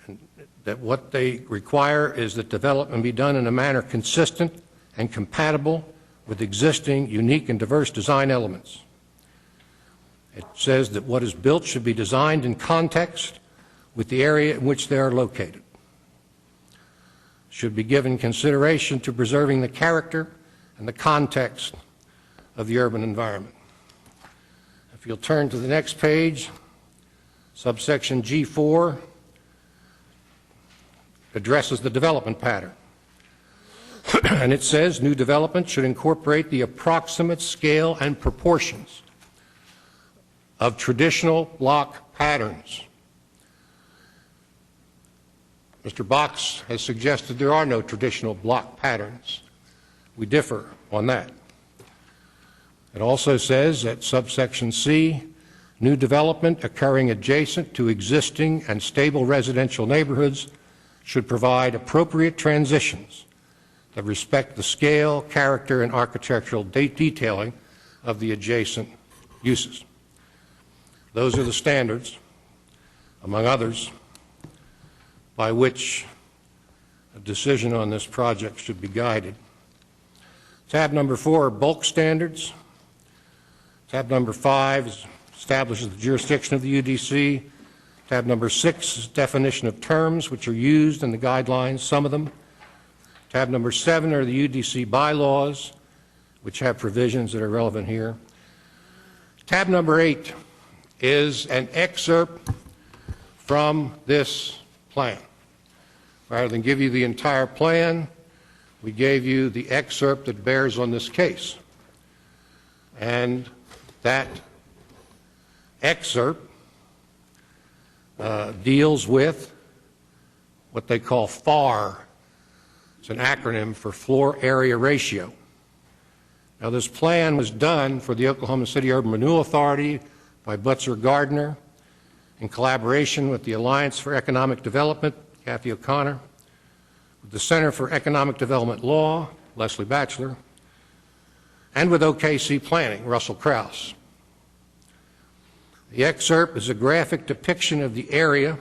and that what they require is that development be done in a manner consistent and compatible with existing unique and diverse design elements. It says that what is built should be designed in context with the area in which they are located. Should be given consideration to preserving the character and the context of the urban environment. If you'll turn to the next page, subsection G4 addresses the development pattern. And it says new development should incorporate the approximate scale and proportions of traditional block patterns. Mr. Box has suggested there are no traditional block patterns. We differ on that. It also says at subsection C, new development occurring adjacent to existing and stable residential neighborhoods should provide appropriate transitions that respect the scale, character, and architectural detailing of the adjacent uses. Those are the standards, among others, by which a decision on this project should be guided. Tab number 4 are bulk standards. Tab number 5 establishes the jurisdiction of the UDC. Tab number 6 is definition of terms which are used in the guidelines, some of them. Tab number 7 are the UDC bylaws, which have provisions that are relevant here. Tab number 8 is an excerpt from this plan. Rather than give you the entire plan, we gave you the excerpt that bears on this case. And that excerpt deals with what they call FAR. It's an acronym for Floor Area Ratio. Now, this plan was done for the Oklahoma City Urban Renewal Authority by Butzer Gardner in collaboration with the Alliance for Economic Development, Kathy O'Connor, with the Center for Economic Development Law, Leslie Batchelor, and with OKC Planning, Russell Krause. The excerpt is a graphic depiction of the area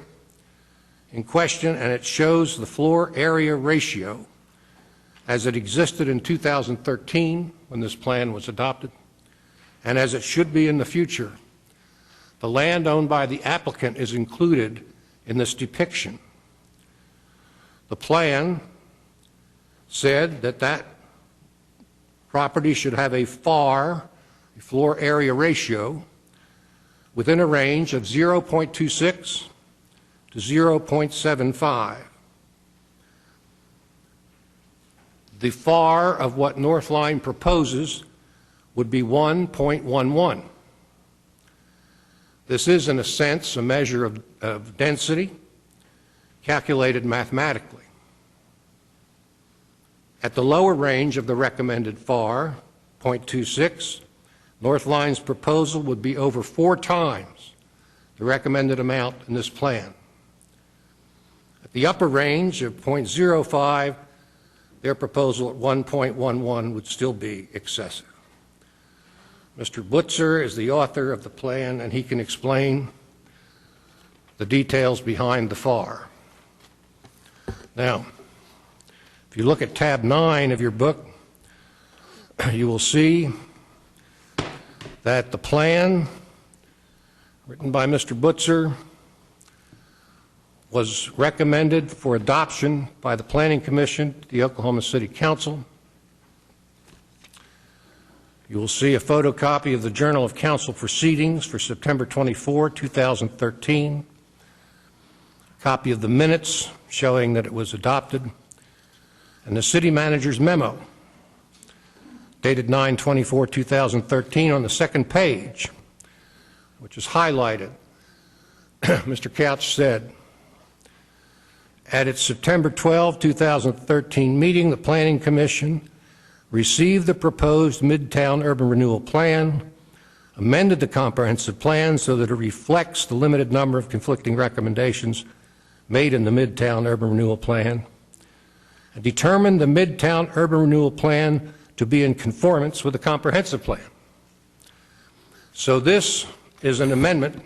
in question, and it shows the floor area ratio as it existed in 2013 when this plan was adopted, and as it should be in the future. The land owned by the applicant is included in this depiction. The plan said that that property should have a FAR, a floor area ratio, within a range of 0.26 to 0.75. The FAR of what Northline proposes would be 1.11. This is, in a sense, a measure of density calculated mathematically. At the lower range of the recommended FAR, 0.26, Northline's proposal would be over 4 times the recommended amount in this plan. At the upper range of 0.05, their proposal at 1.11 would still be excessive. Mr. Butzer is the author of the plan, and he can explain the details behind the FAR. Now, if you look at tab 9 of your book, you will see that the plan written by Mr. Butzer was recommended for adoption by the Planning Commission to the Oklahoma City Council. You will see a photocopy of the Journal of Council Proceedings for September 24, 2013, a copy of the minutes showing that it was adopted, and the City Manager's memo dated 9/24/2013 on the second page, which is highlighted. Mr. Couch said, at its September 12, 2013 meeting, the Planning Commission received the proposed Midtown Urban Renewal Plan, amended the comprehensive plan so that it reflects the limited number of conflicting recommendations made in the Midtown Urban Renewal Plan, and determined the Midtown Urban Renewal Plan to be in conformance with the comprehensive plan. So this is an amendment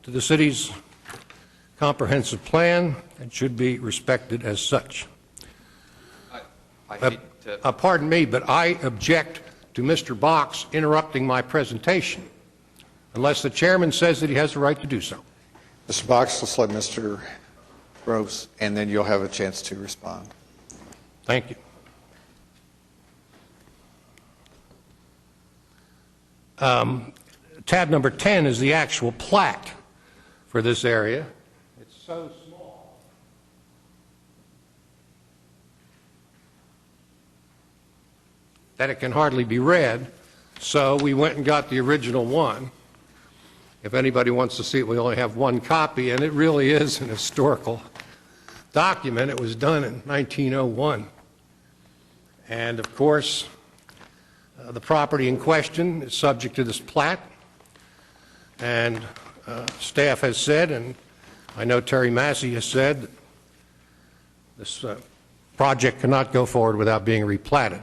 to the city's comprehensive plan and should be respected as such. I hate to... Pardon me, but I object to Mr. Box interrupting my presentation unless the chairman says that he has the right to do so. Mr. Box, let's let Mr. Groves, and then you'll have a chance to respond. Thank you. Tab number 10 is the actual plat for this area. It's so small that it can hardly be read, so we went and got the original one. If anybody wants to see it, we only have one copy, and it really is an historical document. It was done in 1901. And of course, the property in question is subject to this plat, and staff has said, and I know Terry Massey has said, that this project cannot go forward without being replatted.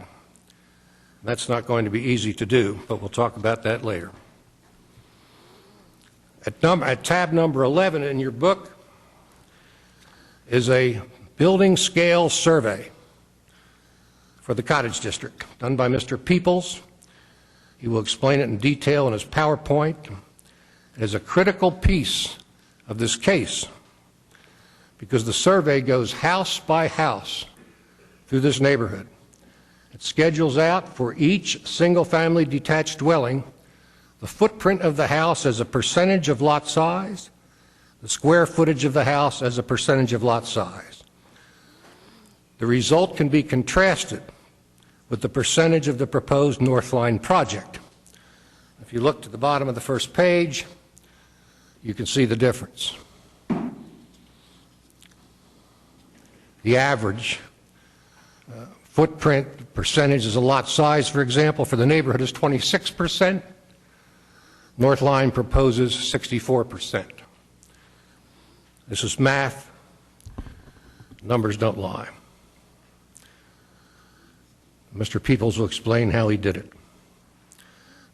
That's not going to be easy to do, but we'll talk about that later. At tab number 11 in your book is a building scale survey for the Cottage District, done by Mr. Peoples. He will explain it in detail in his PowerPoint. It is a critical piece of this case because the survey goes house by house through this neighborhood. It schedules out for each single-family detached dwelling the footprint of the house as a percentage of lot size, the square footage of the house as a percentage of lot size. The result can be contrasted with the percentage of the proposed North Line project. If you look to the bottom of the first page, you can see the difference. The average footprint percentage as a lot size, for example, for the neighborhood is 26%. North Line proposes 64%. This is math. Numbers don't lie. Mr. Peoples will explain how he did it.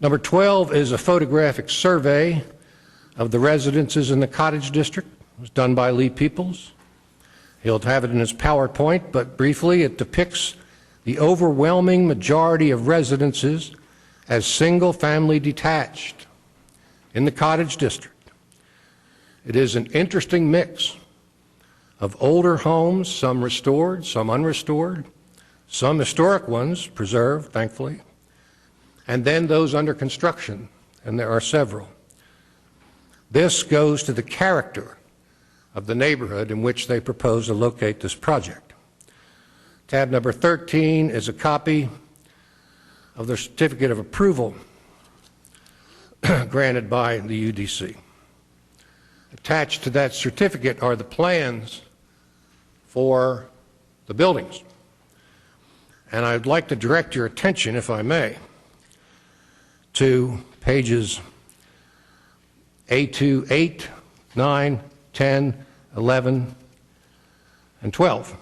Number 12 is a photographic survey of the residences in the Cottage District. It was done by Lee Peoples. He'll have it in his PowerPoint, but briefly it depicts the overwhelming majority of residences as single-family detached in the Cottage District. It is an interesting mix of older homes, some restored, some unrestored, some historic ones preserved, thankfully, and then those under construction, and there are several. This goes to the character of the neighborhood in which they propose to locate this project. Tab number 13 is a copy of the certificate of approval granted by the UDC. Attached to that certificate are the plans for the buildings. And I'd like to direct your attention, if I may, to pages A2, 8, 9, 10, 11, and 12.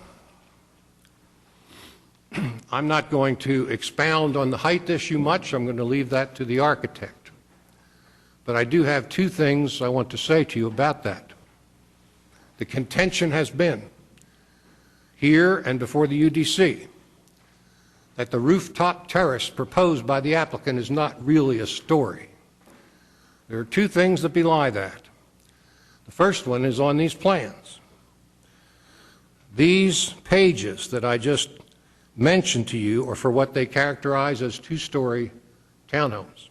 I'm not going to expound on the height issue much. I'm going to leave that to the architect. But I do have two things I want to say to you about that. The contention has been, here and before the UDC, that the rooftop terrace proposed by the applicant is not really a story. There are two things that belie that. The first one is on these plans. These pages that I just mentioned to you are for what they characterize as two-story townhomes.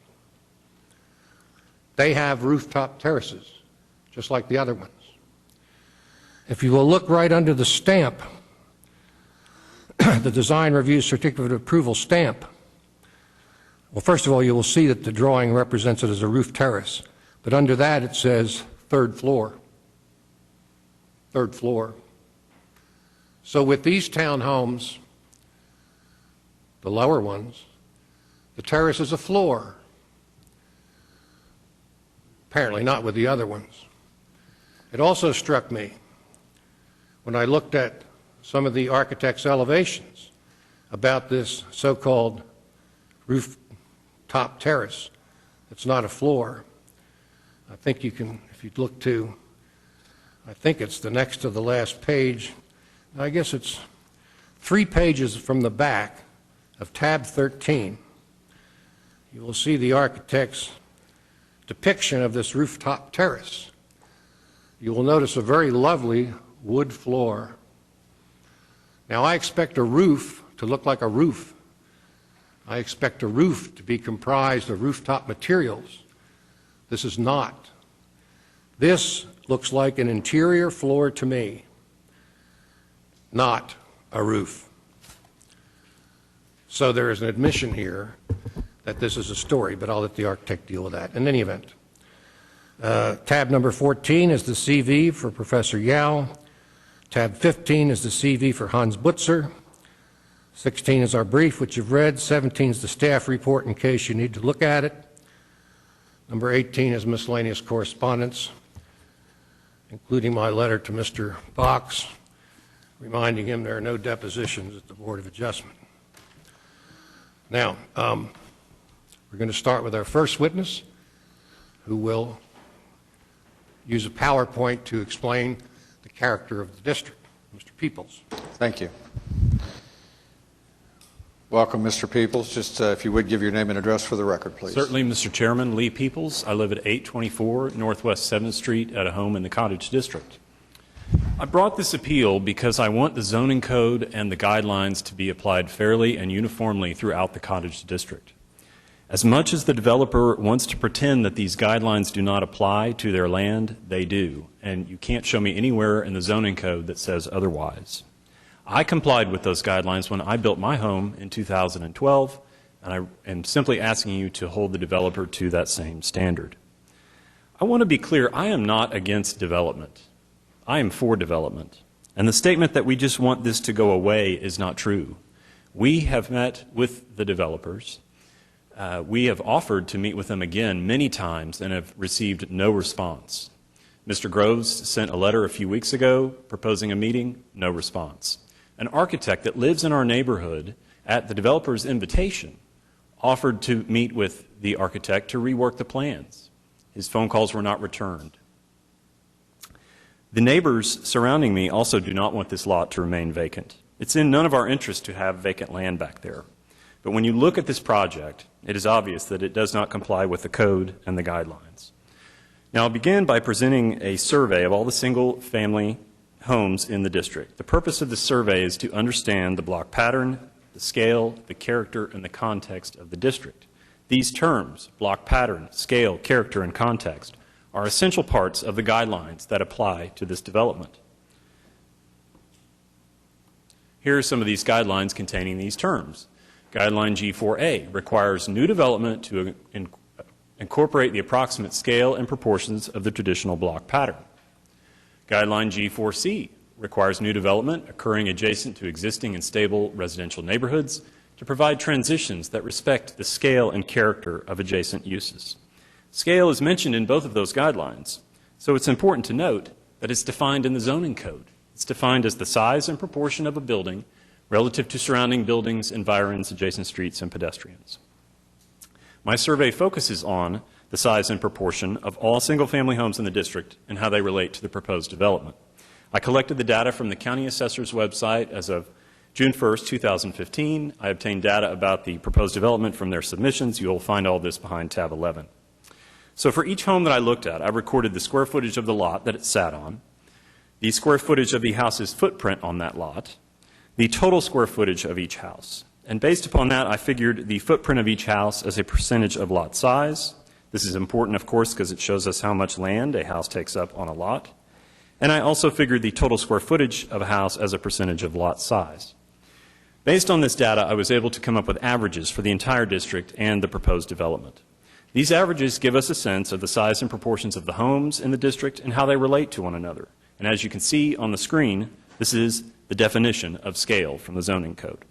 They have rooftop terraces, just like the other ones. If you will look right under the stamp, the design review certificate of approval stamp, well, first of all, you will see that the drawing represents it as a roof terrace, but under that it says third floor. Third floor. So with these townhomes, the lower ones, the terrace is a floor. apparently not with the other ones. It also struck me when I looked at some of the architect's elevations about this so-called rooftop terrace. It's not a floor. I think you can, if you look to, I think it's the next to the last page. I guess it's 3 pages from the back of tab 13. You will see the architect's depiction of this rooftop terrace. You will notice a very lovely wood floor. Now, I expect a roof to look like a roof. I expect a roof to be comprised of rooftop materials. This is not. This looks like an interior floor to me, not a roof. So there is an admission here that this is a story, but I'll let the architect deal with that. In any event, tab number 14 is the CV for Professor Yao. Tab 15 is the CV for Hans Butzer. 16 is our brief, which you've read. 17 is the staff report in case you need to look at it. Number 18 is miscellaneous correspondence, including my letter to Mr. Box, reminding him there are no depositions at the Board of Adjustment. Now, we're going to start with our first witness, who will use a PowerPoint to explain the character of the district, Mr. Peoples. Thank you. Welcome, Mr. Peoples. Just if you would give your name and address for the record, please. Certainly, Mr. Chairman. Lee Peoples. I live at 824 Northwest 7th Street at a home in the Cottage District. I brought this appeal because I want the zoning code and the guidelines to be applied fairly and uniformly throughout the Cottage District. As much as the developer wants to pretend that these guidelines do not apply to their land, they do, and you can't show me anywhere in the zoning code that says otherwise. I complied with those guidelines when I built my home in 2012, and I am simply asking you to hold the developer to that same standard. I want to be clear, I am not against development. I am for development. And the statement that we just want this to go away is not true. We have met with the developers. We have offered to meet with them again many times and have received no response. Mr. Groves sent a letter a few weeks ago proposing a meeting, no response. An architect that lives in our neighborhood, at the developer's invitation, offered to meet with the architect to rework the plans. His phone calls were not returned. The neighbors surrounding me also do not want this lot to remain vacant. It's in none of our interest to have vacant land back there. But when you look at this project, it is obvious that it does not comply with the code and the guidelines. Now, I'll begin by presenting a survey of all the single-family homes in the district. The purpose of this survey is to understand the block pattern, the scale, the character, and the context of the district. These terms, block pattern, scale, character, and context, are essential parts of the guidelines that apply to this development. Here are some of these guidelines containing these terms. Guideline G4A requires new development to incorporate the approximate scale and proportions of the traditional block pattern. Guideline G4C requires new development occurring adjacent to existing and stable residential neighborhoods to provide transitions that respect the scale and character of adjacent uses. Scale is mentioned in both of those guidelines, so it's important to note that it's defined in the zoning code. It's defined as the size and proportion of a building relative to surrounding buildings, environs, adjacent streets, and pedestrians. My survey focuses on the size and proportion of all single-family homes in the district and how they relate to the proposed development. I collected the data from the county assessor's website as of June 1st, 2015. I obtained data about the proposed development from their submissions. You'll find all this behind tab 11. So for each home that I looked at, I recorded the square footage of the lot that it sat on, the square footage of the house's footprint on that lot, the total square footage of each house. And based upon that, I figured the footprint of each house as a percentage of lot size. This is important, of course, because it shows us how much land a house takes up on a lot. And I also figured the total square footage of a house as a percentage of lot size. Based on this data, I was able to come up with averages for the entire district and the proposed development. These averages give us a sense of the size and proportions of the homes in the district and how they relate to one another. And as you can see on the screen, this is the definition of scale from the zoning code.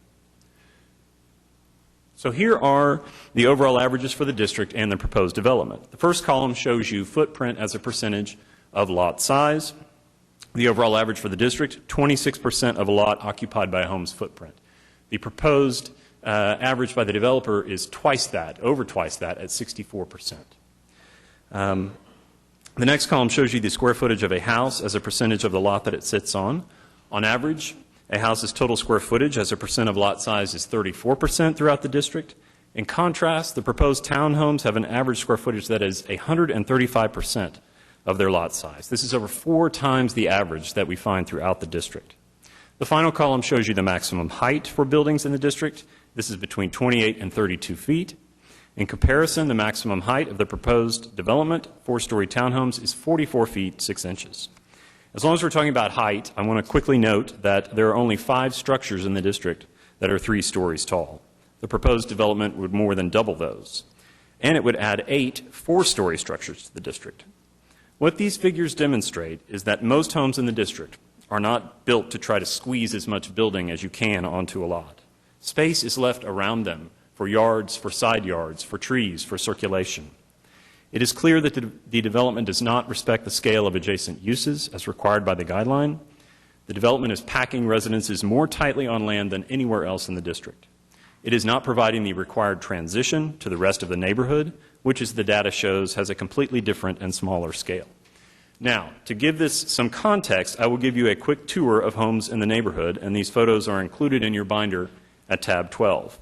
So here are the overall averages for the district and the proposed development. The first column shows you footprint as a percentage of lot size. The overall average for the district, 26% of a lot occupied by a home's footprint. The proposed average by the developer is twice that, over twice that, at 64%. The next column shows you the square footage of a house as a percentage of the lot that it sits on. On average, a house's total square footage as a percent of lot size is 34% throughout the district. In contrast, the proposed townhomes have an average square footage that is 135% of their lot size. This is over 4 times the average that we find throughout the district. The final column shows you the maximum height for buildings in the district. This is between 28 and 32 feet. In comparison, the maximum height of the proposed development, 4-story townhomes, is 44 feet 6 inches. As long as we're talking about height, I want to quickly note that there are only 5 structures in the district that are 3 stories tall. The proposed development would more than double those. And it would add 8 4-story structures to the district. What these figures demonstrate is that most homes in the district are not built to try to squeeze as much building as you can onto a lot. Space is left around them for yards, for side yards, for trees, for circulation. It is clear that the development does not respect the scale of adjacent uses as required by the guideline. The development is packing residences more tightly on land than anywhere else in the district. It is not providing the required transition to the rest of the neighborhood, which, as the data shows, has a completely different and smaller scale. Now, to give this some context, I will give you a quick tour of homes in the neighborhood, and these photos are included in your binder at tab 12.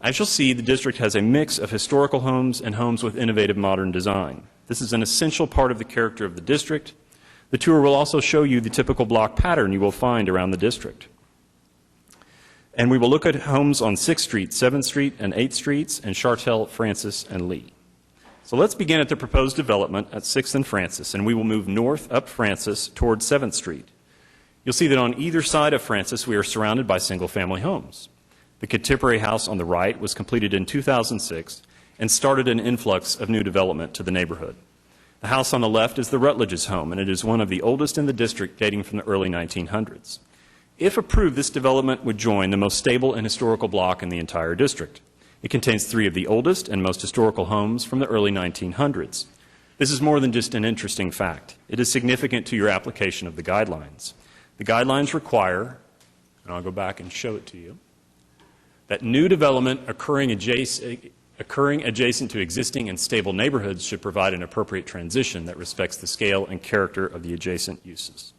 As you'll see, the district has a mix of historical homes and homes with innovative modern design. This is an essential part of the character of the district. The tour will also show you the typical block pattern you will find around the district. And we will look at homes on 6th Street, 7th Street, and 8th Streets, and Chartel, Francis, and Lee. So let's begin at the proposed development at 6th and Francis, and we will move north up Francis toward 7th Street. You'll see that on either side of Francis we are surrounded by single-family homes. The contemporary house on the right was completed in 2006 and started an influx of new development to the neighborhood. The house on the left is the Rutledge's home, and it is one of the oldest in the district, dating from the early 1900s. If approved, this development would join the most stable and historical block in the entire district. It contains 3 of the oldest and most historical homes from the early 1900s. This is more than just an interesting fact. It is significant to your application of the guidelines. The guidelines require, and I'll go back and show it to you, that new development occurring adjacent to existing and stable neighborhoods should provide an appropriate transition that respects the scale and character of the adjacent uses.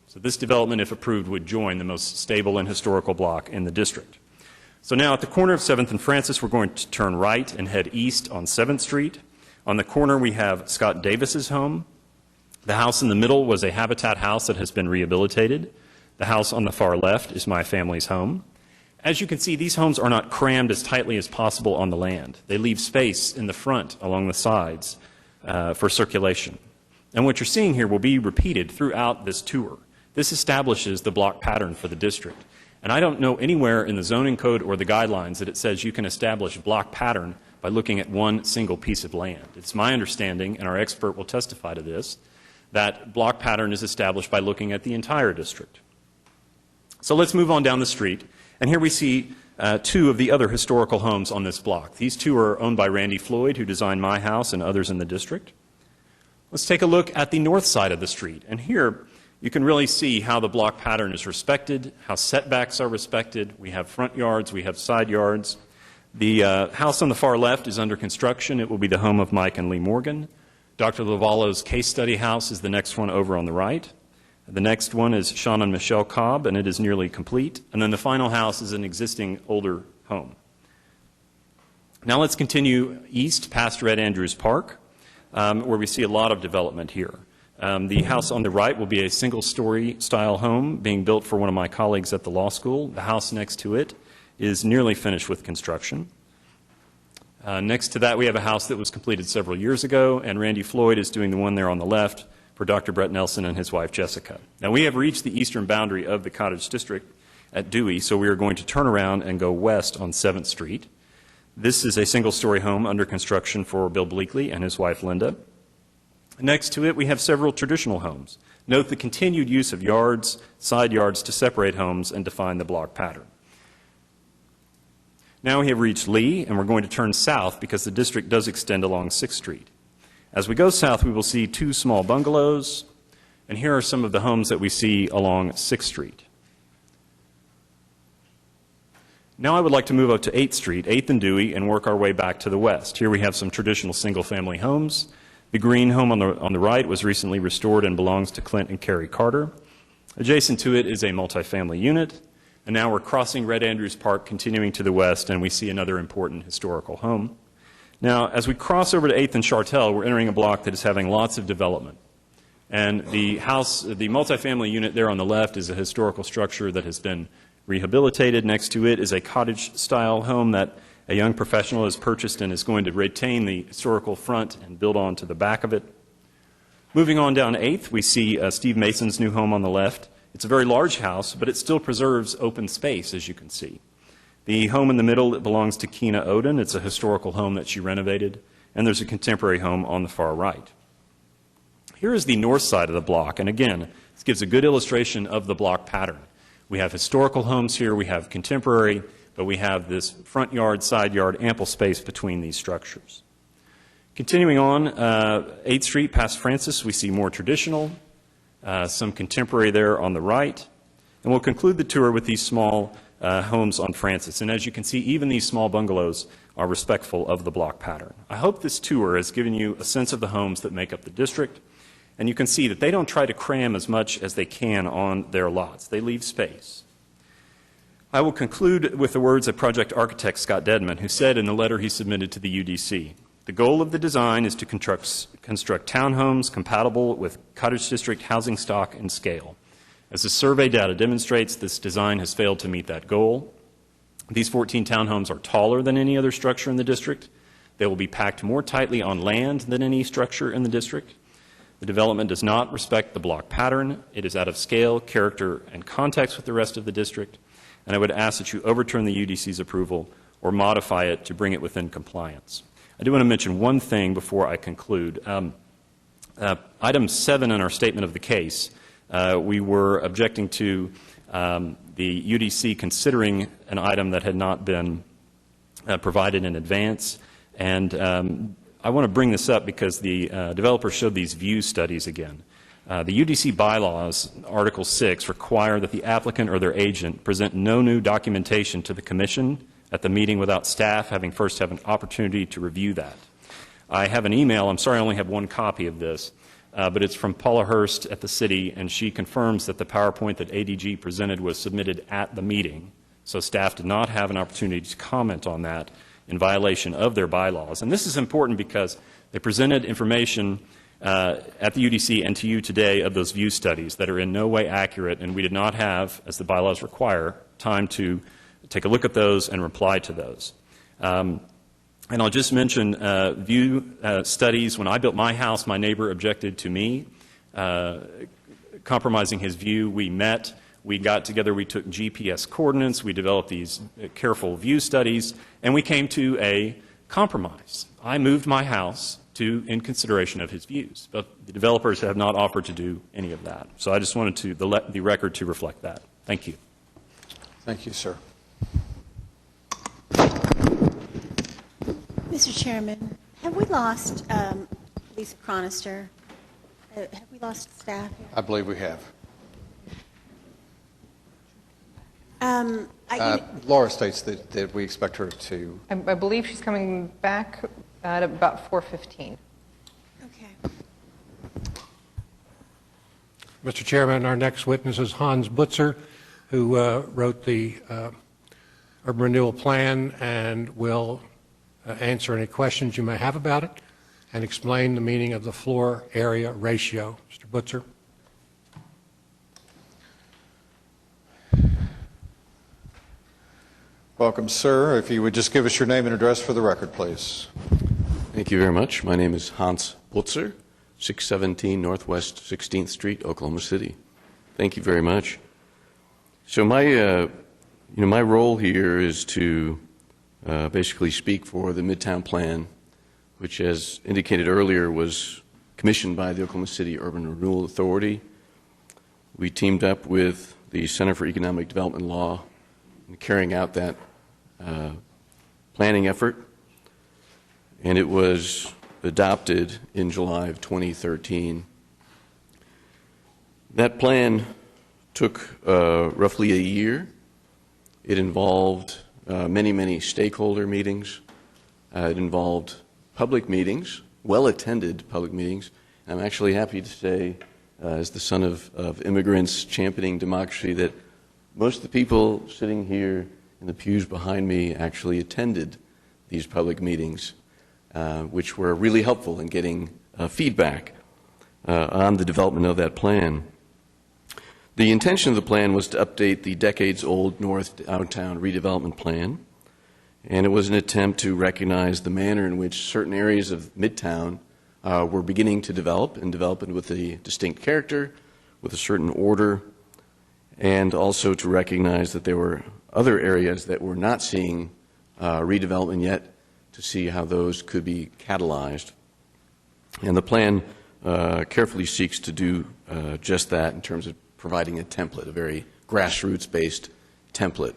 So this development, if approved, would join the most stable and historical block in the district. So now at the corner of 7th and Francis, we're going to turn right and head east on 7th Street. On the corner, we have Scott Davis's home. The house in the middle was a Habitat house that has been rehabilitated. The house on the far left is my family's home. As you can see, these homes are not crammed as tightly as possible on the land. They leave space in the front along the sides for circulation. And what you're seeing here will be repeated throughout this tour. This establishes the block pattern for the district. And I don't know anywhere in the zoning code or the guidelines that it says you can establish block pattern by looking at one single piece of land. It's my understanding, and our expert will testify to this, that block pattern is established by looking at the entire district. So let's move on down the street. And here we see 2 of the other historical homes on this block. These 2 are owned by Randy Floyd, who designed my house and others in the district. Let's take a look at the north side of the street. And here you can really see how the block pattern is respected, how setbacks are respected. We have front yards, we have side yards. The house on the far left is under construction. It will be the home of Mike and Lee Morgan. Dr. Lavallo's case study house is the next one over on the right. The next one is Sean and Michelle Cobb, and it is nearly complete. And then the final house is an existing older home. Now let's continue east past Red Andrews Park, where we see a lot of development here. The house on the right will be a single-story style home being built for one of my colleagues at the law school. The house next to it is nearly finished with construction. Next to that, we have a house that was completed several years ago, and Randy Floyd is doing the one there on the left for Dr. Brett Nelson and his wife Jessica. Now we have reached the eastern boundary of the Cottage District at Dewey, so we are going to turn around and go west on 7th Street. This is a single-story home under construction for Bill Bleakley and his wife Linda. Next to it, we have several traditional homes. Note the continued use of yards, side yards to separate homes and define the block pattern. Now we have reached Lee, and we're going to turn south because the district does extend along 6th Street. As we go south, we will see 2 small bungalows, and here are some of the homes that we see along 6th Street. Now I would like to move up to 8th Street, 8th and Dewey, and work our way back to the west. Here we have some traditional single-family homes. The green home on the right was recently restored and belongs to Clint and Carrie Carter. Adjacent to it is a multifamily unit. And now we're crossing Red Andrews Park, continuing to the west, and we see another important historical home. Now, as we cross over to 8th and Chartel, we're entering a block that is having lots of development. And the house, the multifamily unit there on the left is a historical structure that has been rehabilitated. Next to it is a cottage-style home that a young professional has purchased and is going to retain the historical front and build on to the back of it. Moving on down 8th, we see Steve Mason's new home on the left. It's a very large house, but it still preserves open space, as you can see. The home in the middle belongs to Keena Oden. It's a historical home that she renovated, and there's a contemporary home on the far right. Here is the north side of the block, and again, this gives a good illustration of the block pattern. We have historical homes here, we have contemporary, but we have this front yard, side yard, ample space between these structures. Continuing on 8th Street past Francis, we see more traditional, some contemporary there on the right. And we'll conclude the tour with these small homes on Francis. And as you can see, even these small bungalows are respectful of the block pattern. I hope this tour has given you a sense of the homes that make up the district. And you can see that they don't try to cram as much as they can on their lots. They leave space. I will conclude with the words of project architect Scott Dedman, who said in the letter he submitted to the UDC, "The goal of the design is to construct townhomes compatible with cottage district housing stock and scale. As the survey data demonstrates, this design has failed to meet that goal. These 14 townhomes are taller than any other structure in the district. They will be packed more tightly on land than any structure in the district. The development does not respect the block pattern. It is out of scale, character, and context with the rest of the district. And I would ask that you overturn the UDC's approval or modify it to bring it within compliance." I do want to mention one thing before I conclude. Item 7 in our statement of the case, we were objecting to the UDC considering an item that had not been provided in advance. And I want to bring this up because the developer showed these view studies again. The UDC bylaws, Article 6, require that the applicant or their agent present no new documentation to the Commission at the meeting without staff having first had an opportunity to review that. I have an email, I'm sorry I only have one copy of this, but it's from Paula Hurst at the city, and she confirms that the PowerPoint that ADG presented was submitted at the meeting, so staff did not have an opportunity to comment on that in violation of their bylaws. And this is important because they presented information at the UDC and to you today of those view studies that are in no way accurate, and we did not have, as the bylaws require, time to take a look at those and reply to those. And I'll just mention view studies. When I built my house, my neighbor objected to me compromising his view. We met, we got together, we took GPS coordinates, we developed these careful view studies, and we came to a compromise. I moved my house in consideration of his views, but the developers have not offered to do any of that. So I just wanted the record to reflect that. Thank you. Thank you, sir. Mr. Chairman, have we lost Lisa Cronister? Have we lost staff here? I believe we have. Laura states that we expect her to... I believe she's coming back at about 4:15. Okay. Mr. Chairman, our next witness is Hans Butzer, who wrote the Urban Renewal Plan and will answer any questions you may have about it and explain the meaning of the floor area ratio. Mr. Butzer. Welcome, sir. If you would just give us your name and address for the record, please. Thank you very much. My name is Hans Butzer, 617 Northwest 16th Street, Oklahoma City. Thank you very much. So my role here is to basically speak for the Midtown Plan, which, as indicated earlier, was commissioned by the Oklahoma City Urban Renewal Authority. We teamed up with the Center for Economic Development Law in carrying out that planning effort, and it was adopted in July of 2013. That plan took roughly a year. It involved many stakeholder meetings. It involved public meetings, well-attended public meetings. I'm actually happy to say, as the son of immigrants championing democracy, that most of the people sitting here in the pews behind me actually attended these public meetings, which were really helpful in getting feedback on the development of that plan. The intention of the plan was to update the decades-old North Downtown redevelopment plan, and it was an attempt to recognize the manner in which certain areas of Midtown were beginning to develop with a distinct character, with a certain order, and also to recognize that there were other areas that were not seeing redevelopment yet, to see how those could be catalyzed. And the plan carefully seeks to do just that in terms of providing a template, a very grassroots-based template.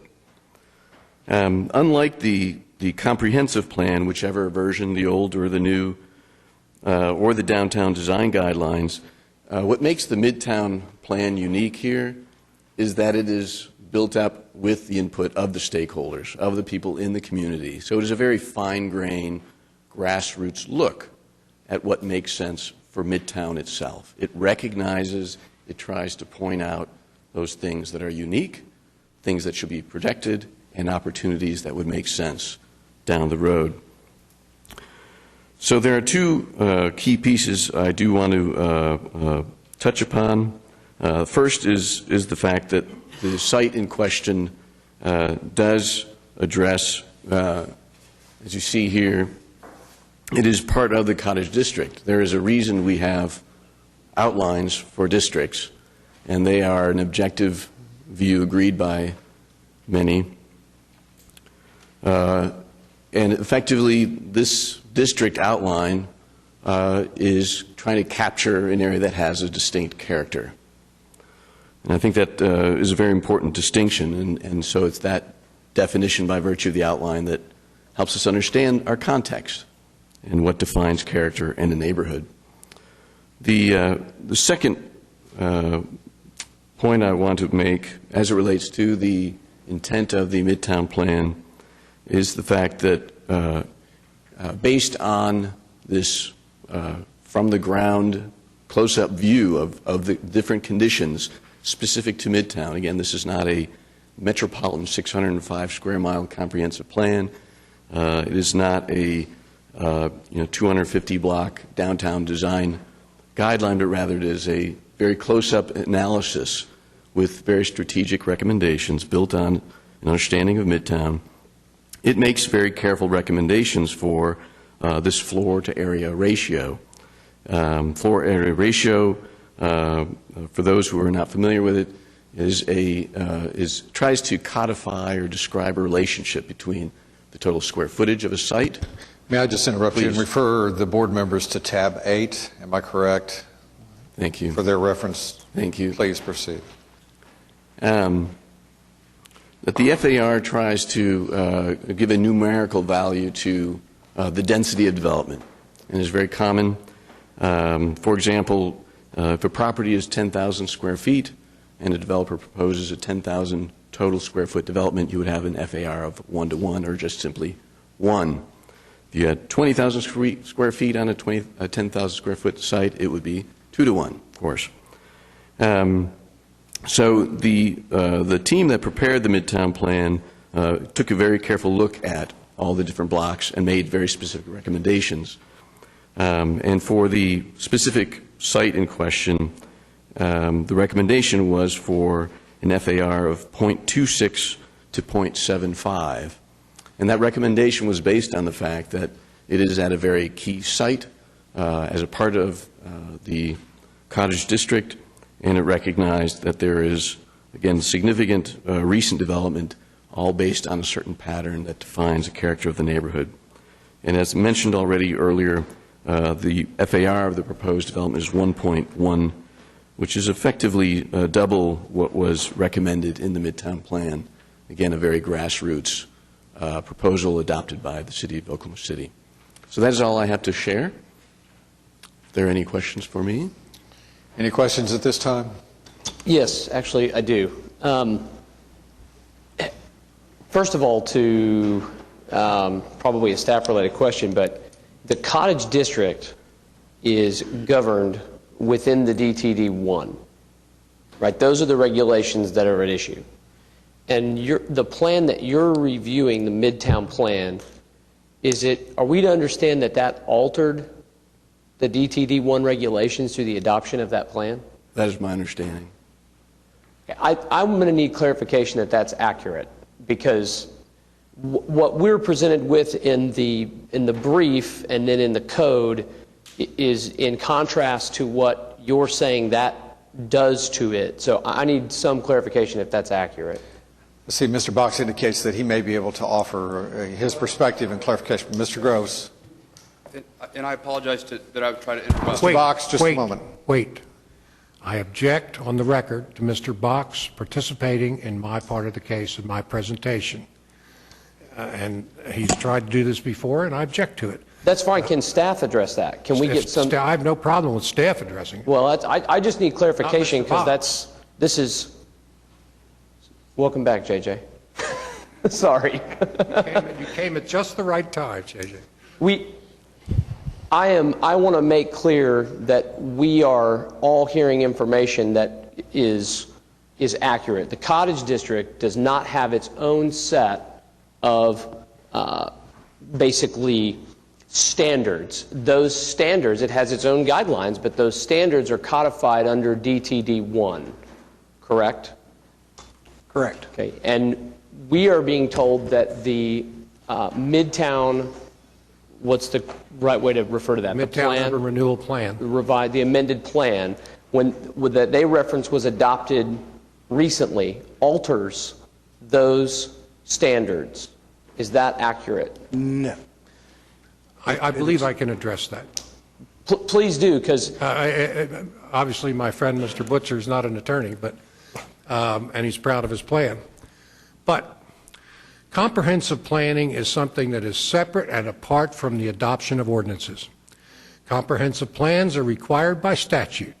Unlike the comprehensive plan, whichever version, the old or the new, or the downtown design guidelines, what makes the Midtown plan unique here is that it is built up with the input of the stakeholders, of the people in the community. So it is a very fine-grained, grassroots look at what makes sense for Midtown itself. It recognizes, it tries to point out those things that are unique, things that should be protected, and opportunities that would make sense down the road. So there are two key pieces I do want to touch upon. First is the fact that the site in question does address, as you see here, it is part of the Cottage District. There is a reason we have outlines for districts, and they are an objective view agreed by many. And effectively, this district outline is trying to capture an area that has a distinct character. And I think that is a very important distinction, and so it's that definition by virtue of the outline that helps us understand our context and what defines character in a neighborhood. The second point I want to make as it relates to the intent of the Midtown Plan is the fact that based on this from the ground close-up view of the different conditions specific to Midtown. Again, this is not a metropolitan 605 square mile comprehensive plan. It is not a 250 block downtown design guideline, but rather it is a very close-up analysis with very strategic recommendations built on an understanding of Midtown. It makes very careful recommendations for this floor-to-area ratio. Floor-area ratio, for those who are not familiar with it, tries to codify or describe a relationship between the total square footage of a site. May I just interrupt you and Please. refer the board members to tab 8? Am I correct? Thank you. For their reference. Thank you. Please proceed. That the FAR tries to give a numerical value to the density of development, and is very common. For example, if a property is 10,000 square feet and a developer proposes a 10,000 total square foot development, you would have an FAR of 1-to-1 or just simply 1. If you had 20,000 square feet on a 10,000 square foot site, it would be 2-to-1, of course. So the team that prepared the Midtown Plan took a very careful look at all the different blocks and made very specific recommendations. And for the specific site in question, the recommendation was for an FAR of 0.26 to 0.75. And that recommendation was based on the fact that it is at a very key site as a part of the Cottage District, and it recognized that there is, again, significant recent development, all based on a certain pattern that defines the character of the neighborhood. And as mentioned already earlier, the FAR of the proposed development is 1.1, which is effectively double what was recommended in the Midtown Plan. Again, a very grassroots proposal adopted by the City of Oklahoma City. So that is all I have to share. Are there any questions for me? Any questions at this time? Yes, actually, I do. First of all, to probably a staff-related question, but the Cottage District is governed within the DTD1, right? Those are the regulations that are at issue. And the plan that you're reviewing, the Midtown plan, are we to understand that that altered the DTD1 regulations through the adoption of that plan? That is my understanding. I'm going to need clarification that that's accurate, because what we're presented with in the brief and then in the code is in contrast to what you're saying that does to it. So I need some clarification if that's accurate. See, Mr. Box indicates that he may be able to offer his perspective and clarification. Mr. Gross. And I apologize that I've tried to interrupt. Mr. Box, just a moment. Wait. I object on the record to Mr. Box participating in my part of the case in my presentation. And he's tried to do this before, and I object to it. That's fine. Can staff address that? Can we get some? I have no problem with staff addressing it. Well, I just need clarification, because this is. Welcome back, JJ. Sorry. You came at just the right time, JJ. I want to make clear that we are all hearing information that is accurate. The Cottage District does not have its own set of basically standards. Those standards, it has its own guidelines, but those standards are codified under DTD1, correct? Correct. Okay, and we are being told that the Midtown, what's the right way to refer to that? Midtown Urban Renewal Plan. The amended plan, that they reference was adopted recently, alters those standards. Is that accurate? No. I believe I can address that. Please do, because obviously my friend Mr. Butcher is not an attorney, but and he's proud of his plan. But comprehensive planning is something that is separate and apart from the adoption of ordinances. Comprehensive plans are required by statute.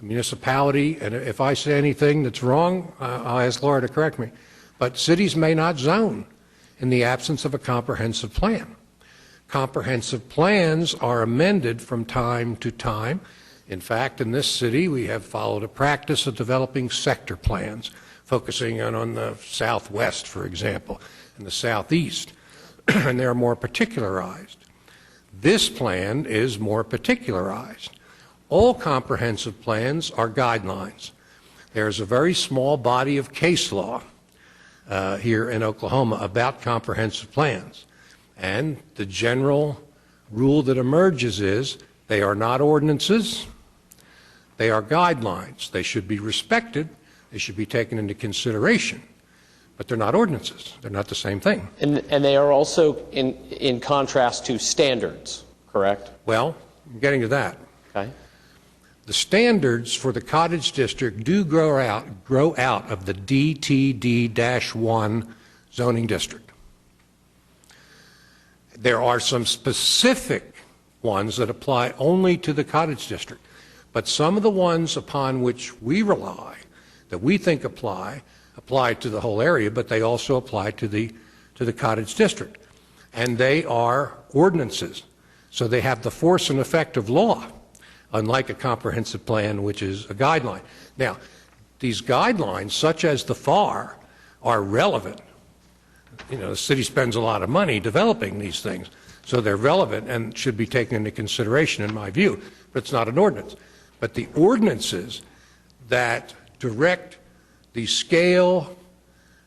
A municipality, and if I say anything that's wrong, I'll ask Laura to correct me, but cities may not zone in the absence of a comprehensive plan. Comprehensive plans are amended from time to time. In fact, in this city, we have followed a practice of developing sector plans, focusing on the southwest, for example, and the southeast, and they're more particularized. This plan is more particularized. All comprehensive plans are guidelines. There's a very small body of case law here in Oklahoma about comprehensive plans. And the general rule that emerges is they are not ordinances, they are guidelines. They should be respected, they should be taken into consideration, but they're not ordinances. They're not the same thing. And they are also in contrast to standards, correct? Well, I'm getting to that. Okay. The standards for the Cottage District do grow out of the DTD-1 zoning district. There are some specific ones that apply only to the Cottage District, but some of the ones upon which we rely, that we think apply to the whole area, but they also apply to the Cottage District. And they are ordinances, so they have the force and effect of law, unlike a comprehensive plan, which is a guideline. Now, these guidelines, such as the FAR, are relevant. You know, the city spends a lot of money developing these things, so they're relevant and should be taken into consideration, in my view, but it's not an ordinance. But the ordinances that direct the scale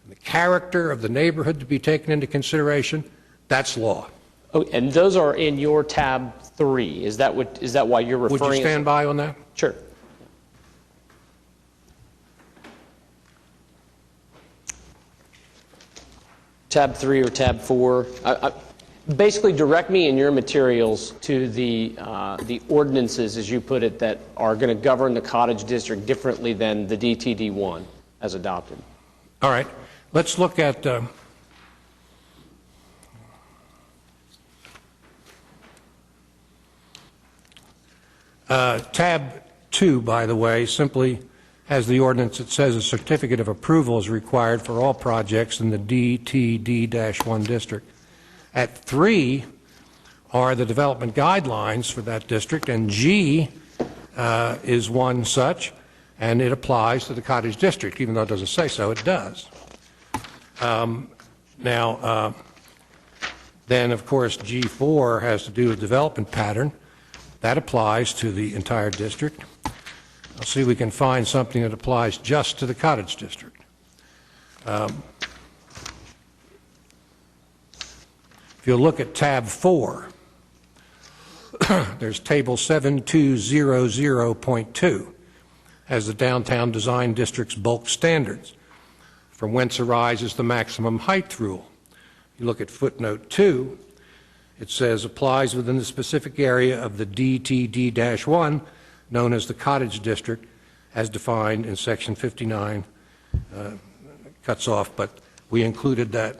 and the character of the neighborhood to be taken into consideration, that's law. Oh, and those are in your tab 3. Is that why you're referring? Would you stand by on that? Sure. Tab 3 or tab 4. Basically, direct me in your materials to the ordinances, as you put it, that are going to govern the Cottage District differently than the DTD1 as adopted. All right. Let's look at Tab 2, by the way, simply has the ordinance that says a certificate of approval is required for all projects in the DTD-1 district. At 3 are the development guidelines for that district, and G is one such, and it applies to the cottage district. Even though it doesn't say so, it does. Then, of course, G4 has to do with development pattern. That applies to the entire district. I'll see if we can find something that applies just to the cottage district. If you look at tab 4, there's table 7200.2 as the downtown design district's bulk standards, from whence arises the maximum height rule. You look at footnote 2, it says applies within the specific area of the DTD-1 known as the cottage district as defined in section 59, cuts off, but we included that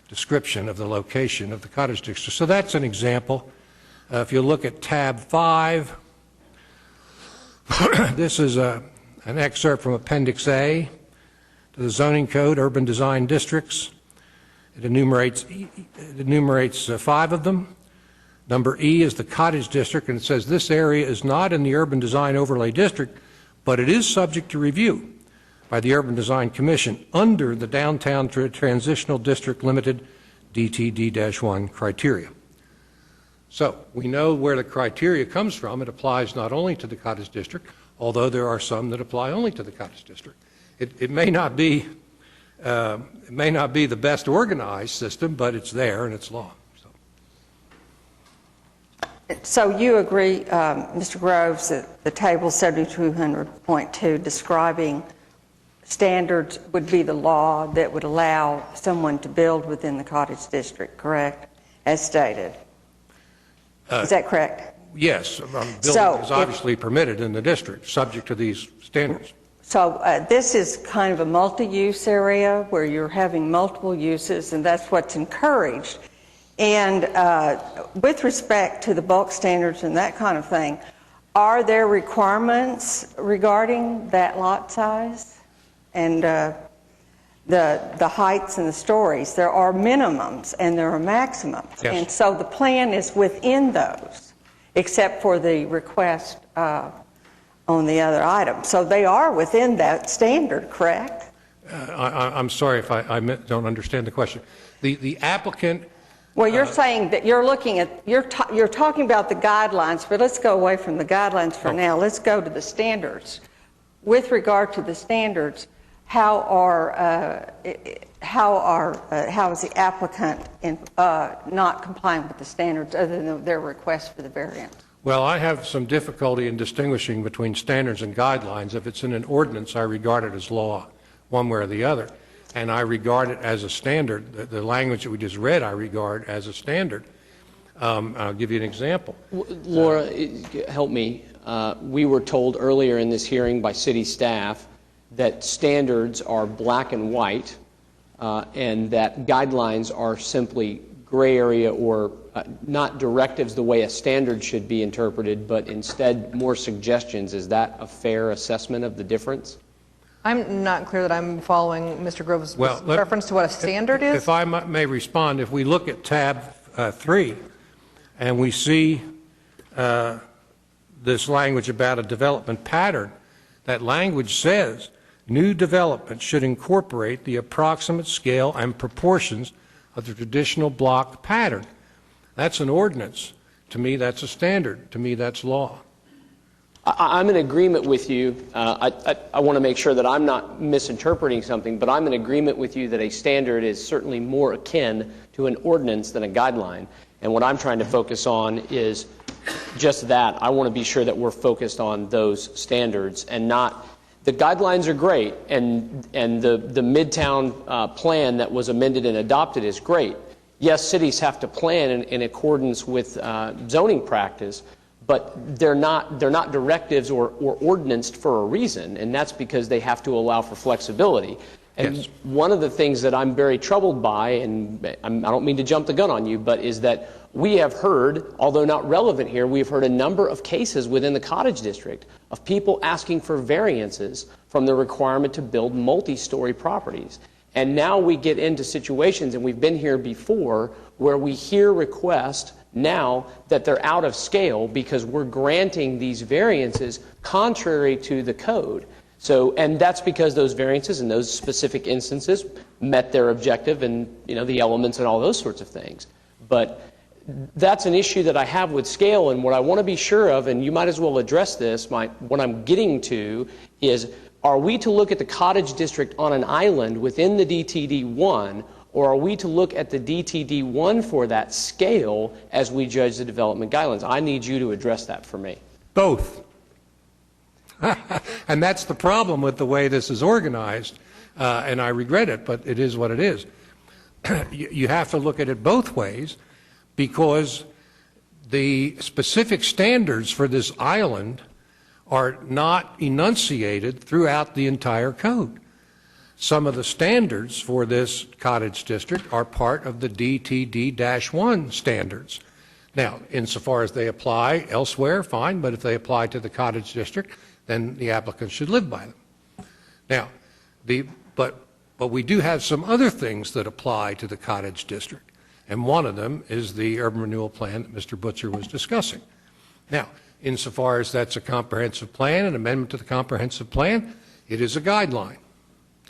description of the location of the cottage district. So that's an example. If you look at tab 5, this is an excerpt from Appendix A to the Zoning Code, Urban Design Districts. It enumerates 5 of them. Number E is the cottage district, and it says this area is not in the Urban Design Overlay District, but it is subject to review by the Urban Design Commission under the Downtown Transitional District Limited DTD-1 criteria. So we know where the criteria comes from. It applies not only to the cottage district, although there are some that apply only to the cottage district. It may not be the best organized system, but it's there and it's law. So you agree, Mr. Groves, that the table 7200.2 describing standards would be the law that would allow someone to build within the cottage district, correct, as stated? Is that correct? Yes. Building is obviously permitted in the district, subject to these standards. So this is kind of a multi-use area where you're having multiple uses, and that's what's encouraged. And with respect to the bulk standards and that kind of thing, are there requirements regarding that lot size and the heights and the stories? There are minimums and there are maximums. Yes. And so the plan is within those, except for the request on the other item. So they are within that standard, correct? I'm sorry if I don't understand the question. The applicant... Well, you're saying that you're looking at, you're talking about the guidelines, but let's go away from the guidelines for now. Let's go to the standards. With regard to the standards, how is the applicant not complying with the standards other than their request for the variance? Well, I have some difficulty in distinguishing between standards and guidelines. If it's in an ordinance, I regard it as law, one way or the other. And I regard it as a standard. The language that we just read, I regard as a standard. I'll give you an example. Laura, help me. We were told earlier in this hearing by city staff that standards are black and white, and that guidelines are simply gray area or not directives the way a standard should be interpreted, but instead more suggestions. Is that a fair assessment of the difference? I'm not clear that I'm following Mr. Grove's reference to what a standard is. If I may respond, if we look at tab 3 and we see this language about a development pattern, that language says new development should incorporate the approximate scale and proportions of the traditional block pattern. That's an ordinance. To me, that's a standard. To me, that's law. I'm in agreement with you. I want to make sure that I'm not misinterpreting something, but I'm in agreement with you that a standard is certainly more akin to an ordinance than a guideline. And what I'm trying to focus on is just that. I want to be sure that we're focused on those standards and not... The guidelines are great, and the Midtown plan that was amended and adopted is great. Yes, cities have to plan in accordance with zoning practice, but they're not directives or ordinanced for a reason, and that's because they have to allow for flexibility. And yes. One of the things that I'm very troubled by, and I don't mean to jump the gun on you, but is that We have heard, although not relevant here, we have heard a number of cases within the Cottage District of people asking for variances from the requirement to build multi-story properties. And now we get into situations, and we've been here before, where we hear requests now that they're out of scale because we're granting these variances contrary to the code. So, and that's because those variances in those specific instances met their objective and, the elements and all those sorts of things. But that's an issue that I have with scale, and what I want to be sure of, and you might as well address this, what I'm getting to is, are we to look at the Cottage District on an island within the DTD1, or are we to look at the DTD1 for that scale as we judge the development guidelines? I need you to address that for me. Both. And that's the problem with the way this is organized, and I regret it, but it is what it is. You have to look at it both ways, because the specific standards for this island are not enunciated throughout the entire code. Some of the standards for this cottage district are part of the DTD-1 standards. Now, insofar as they apply elsewhere, fine, but if they apply to the cottage district, then the applicant should live by them. Now, but we do have some other things that apply to the cottage district, and one of them is the urban renewal plan that Mr. Butzer was discussing. Now, insofar as that's a comprehensive plan, an amendment to the comprehensive plan, it is a guideline.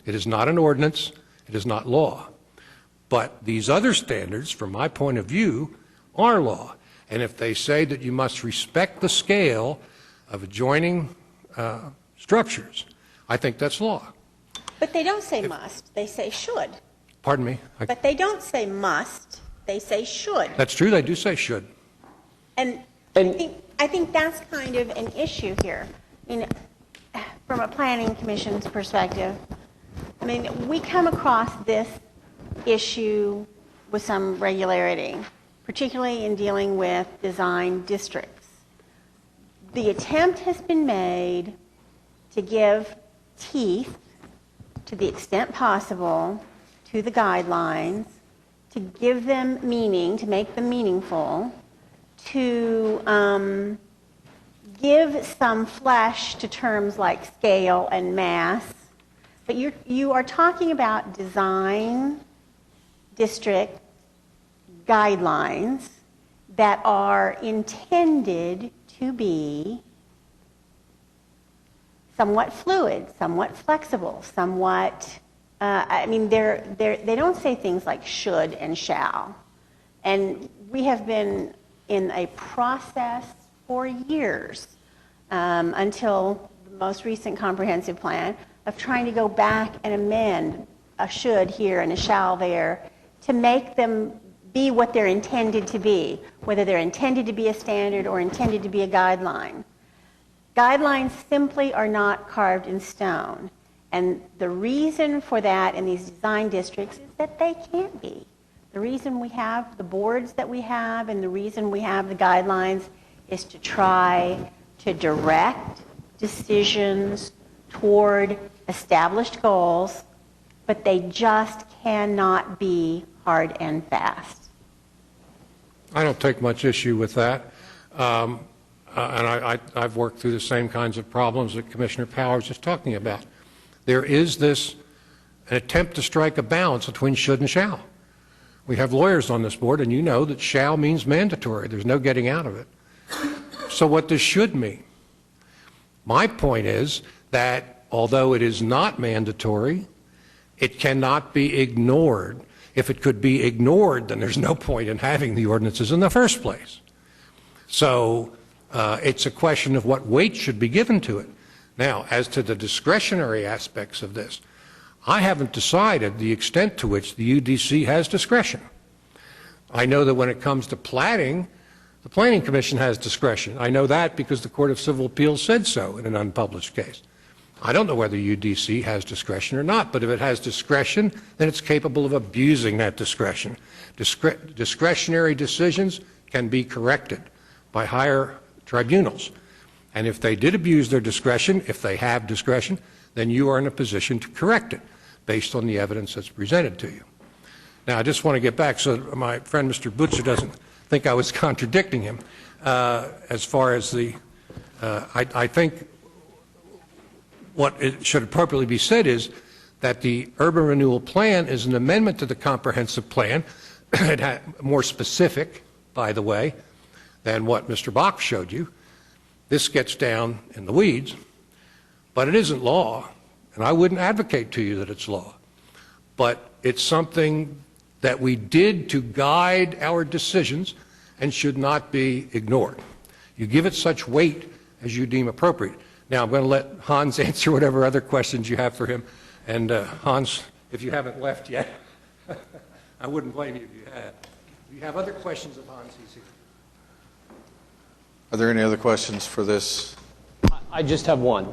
It is not an ordinance. It is not law. But these other standards, from my point of view, are law. And if they say that you must respect the scale of adjoining structures, I think that's law. But they don't say must, they say should. Pardon me? But they don't say must, they say should. That's true, they do say should. And I think that's kind of an issue here. I mean, from a planning commission's perspective, I mean, we come across this issue with some regularity, particularly in dealing with design districts. The attempt has been made to give teeth, to the extent possible, to the guidelines, to give them meaning, to make them meaningful, to give some flesh to terms like scale and mass. But you are talking about design district guidelines that are intended to be somewhat fluid, somewhat flexible, somewhat, I mean, they don't say things like should and shall. And we have been in a process for years, until the most recent comprehensive plan, of trying to go back and amend a should here and a shall there to make them be what they're intended to be, whether they're intended to be a standard or intended to be a guideline. Guidelines simply are not carved in stone. And the reason for that in these design districts is that they can't be. The reason we have the boards that we have and the reason we have the guidelines is to try to direct decisions toward established goals, but they just cannot be hard and fast. I don't take much issue with that. And I've worked through the same kinds of problems that Commissioner Powers is talking about. There is an attempt to strike a balance between should and shall. We have lawyers on this board, and you know that shall means mandatory. There's no getting out of it. So what does should mean? My point is that although it is not mandatory, it cannot be ignored. If it could be ignored, then there's no point in having the ordinances in the first place. So it's a question of what weight should be given to it. Now, as to the discretionary aspects of this, I haven't decided the extent to which the UDC has discretion. I know that when it comes to platting, the Planning Commission has discretion. I know that because the Court of Civil Appeals said so in an unpublished case. I don't know whether UDC has discretion or not, but if it has discretion, then it's capable of abusing that discretion. Discretionary decisions can be corrected by higher tribunals. And if they did abuse their discretion, if they have discretion, then you are in a position to correct it based on the evidence that's presented to you. Now, I just want to get back so that my friend Mr. Butzer doesn't think I was contradicting him as far as the, I think what it should appropriately be said is that the urban renewal plan is an amendment to the comprehensive plan, more specific, by the way, than what Mr. Bach showed you. This gets down in the weeds, but it isn't law, and I wouldn't advocate to you that it's law. But it's something that we did to guide our decisions and should not be ignored. You give it such weight as you deem appropriate. Now, I'm going to let Hans answer whatever other questions you have for him. And Hans, if you haven't left yet, I wouldn't blame you if you had. If you have other questions of Hans, he's here. Are there any other questions for this? I just have one.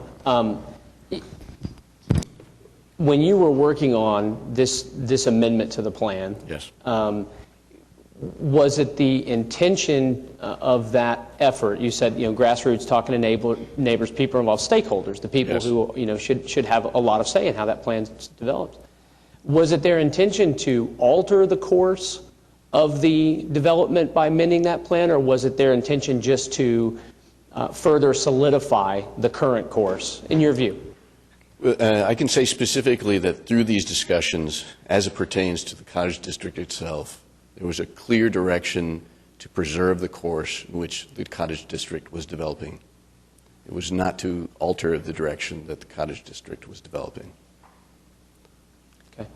When you were working on this amendment to the plan, Yes. Was it the intention of that effort? You said, grassroots, talking to neighbors, people involved, stakeholders, the people Yes. who, should have a lot of say in how that plan's developed. Was it their intention to alter the course of the development by amending that plan, or was it their intention just to further solidify the current course, in your view? I can say specifically that through these discussions, as it pertains to the Cottage District itself, there was a clear direction to preserve the course in which the Cottage District was developing. It was not to alter the direction that the Cottage District was developing. Okay.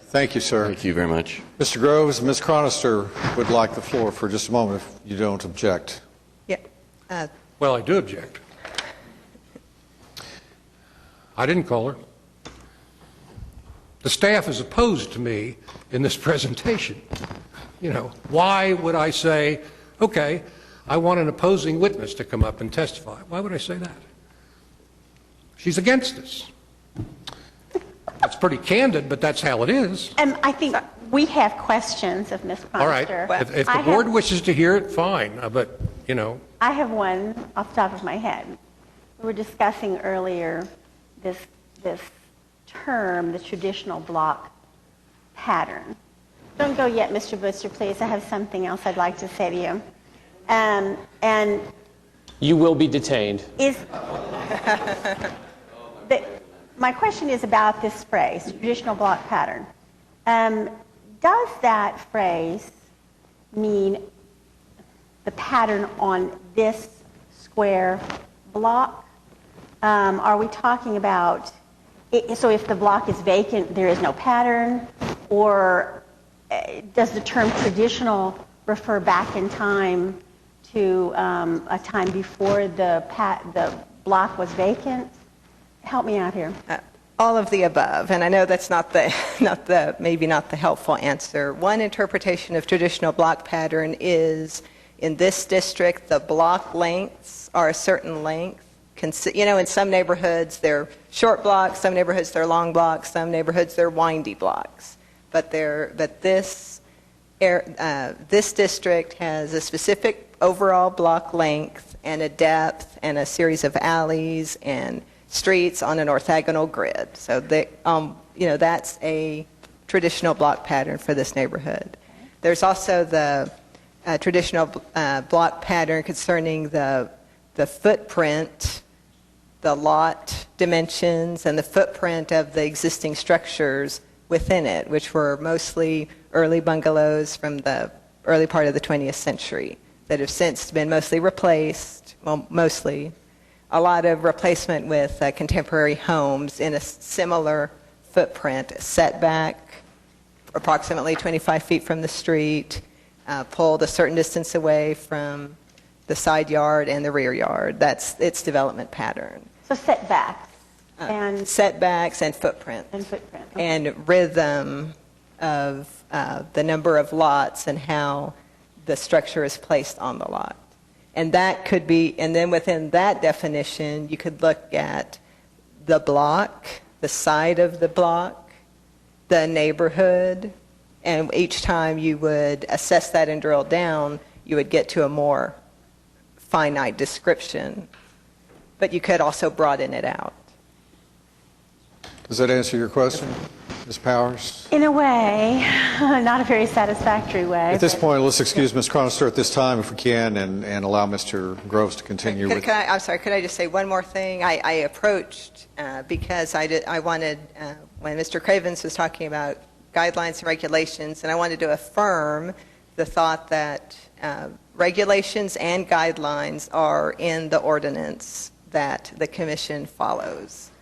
Thank you, sir. Thank you very much. Mr. Groves, Ms. Cronister would like the floor for just a moment if you don't object. Yeah. Well, I do object. I didn't call her. The staff is opposed to me in this presentation. Why would I say, okay, I want an opposing witness to come up and testify? Why would I say that? She's against us. That's pretty candid, but that's how it is. I think we have questions of Ms. Cronister. All right. If the board wishes to hear it, fine. But, I have one off the top of my head. We were discussing earlier this term, the traditional block pattern. Don't go yet, Mr. Butzer, please. I have something else I'd like to say to you. And You will be detained. My question is about this phrase, traditional block pattern. Does that phrase mean the pattern on this square block? Are we talking about, so if the block is vacant, there is no pattern? Or does the term traditional refer back in time to a time before the block was vacant? Help me out here. All of the above, and I know that's maybe not the helpful answer. One interpretation of traditional block pattern is, in this district, the block lengths are a certain length. In some neighborhoods they're short blocks, some neighborhoods they're long blocks, some neighborhoods they're windy blocks. But this district has a specific overall block length and a depth and a series of alleys and streets on an orthogonal grid. So that's a traditional block pattern for this neighborhood. There's also the traditional block pattern concerning the footprint, the lot dimensions, and the footprint of the existing structures within it, which were mostly early bungalows from the early part of the 20th century that have since been mostly replaced, a lot of replacement with contemporary homes in a similar footprint, setback approximately 25 feet from the street, pulled a certain distance away from the side yard and the rear yard. That's its development pattern. So setbacks and setbacks and footprint. Okay. And rhythm of the number of lots and how the structure is placed on the lot. And that could be, and then within that definition, you could look at the block, the side of the block, the neighborhood, and each time you would assess that and drill down, you would get to a more finite description. But you could also broaden it out. Does that answer your question? Ms. Powers? In a way, not a very satisfactory way. At this point, let's excuse Ms. Cronister at this time if we can and allow Mr. Groves to continue with... I'm sorry, could I just say one more thing? I approached because I wanted, when Mr. Cravens was talking about guidelines and regulations, and I wanted to affirm the thought that regulations and guidelines are in the ordinance that the commission follows.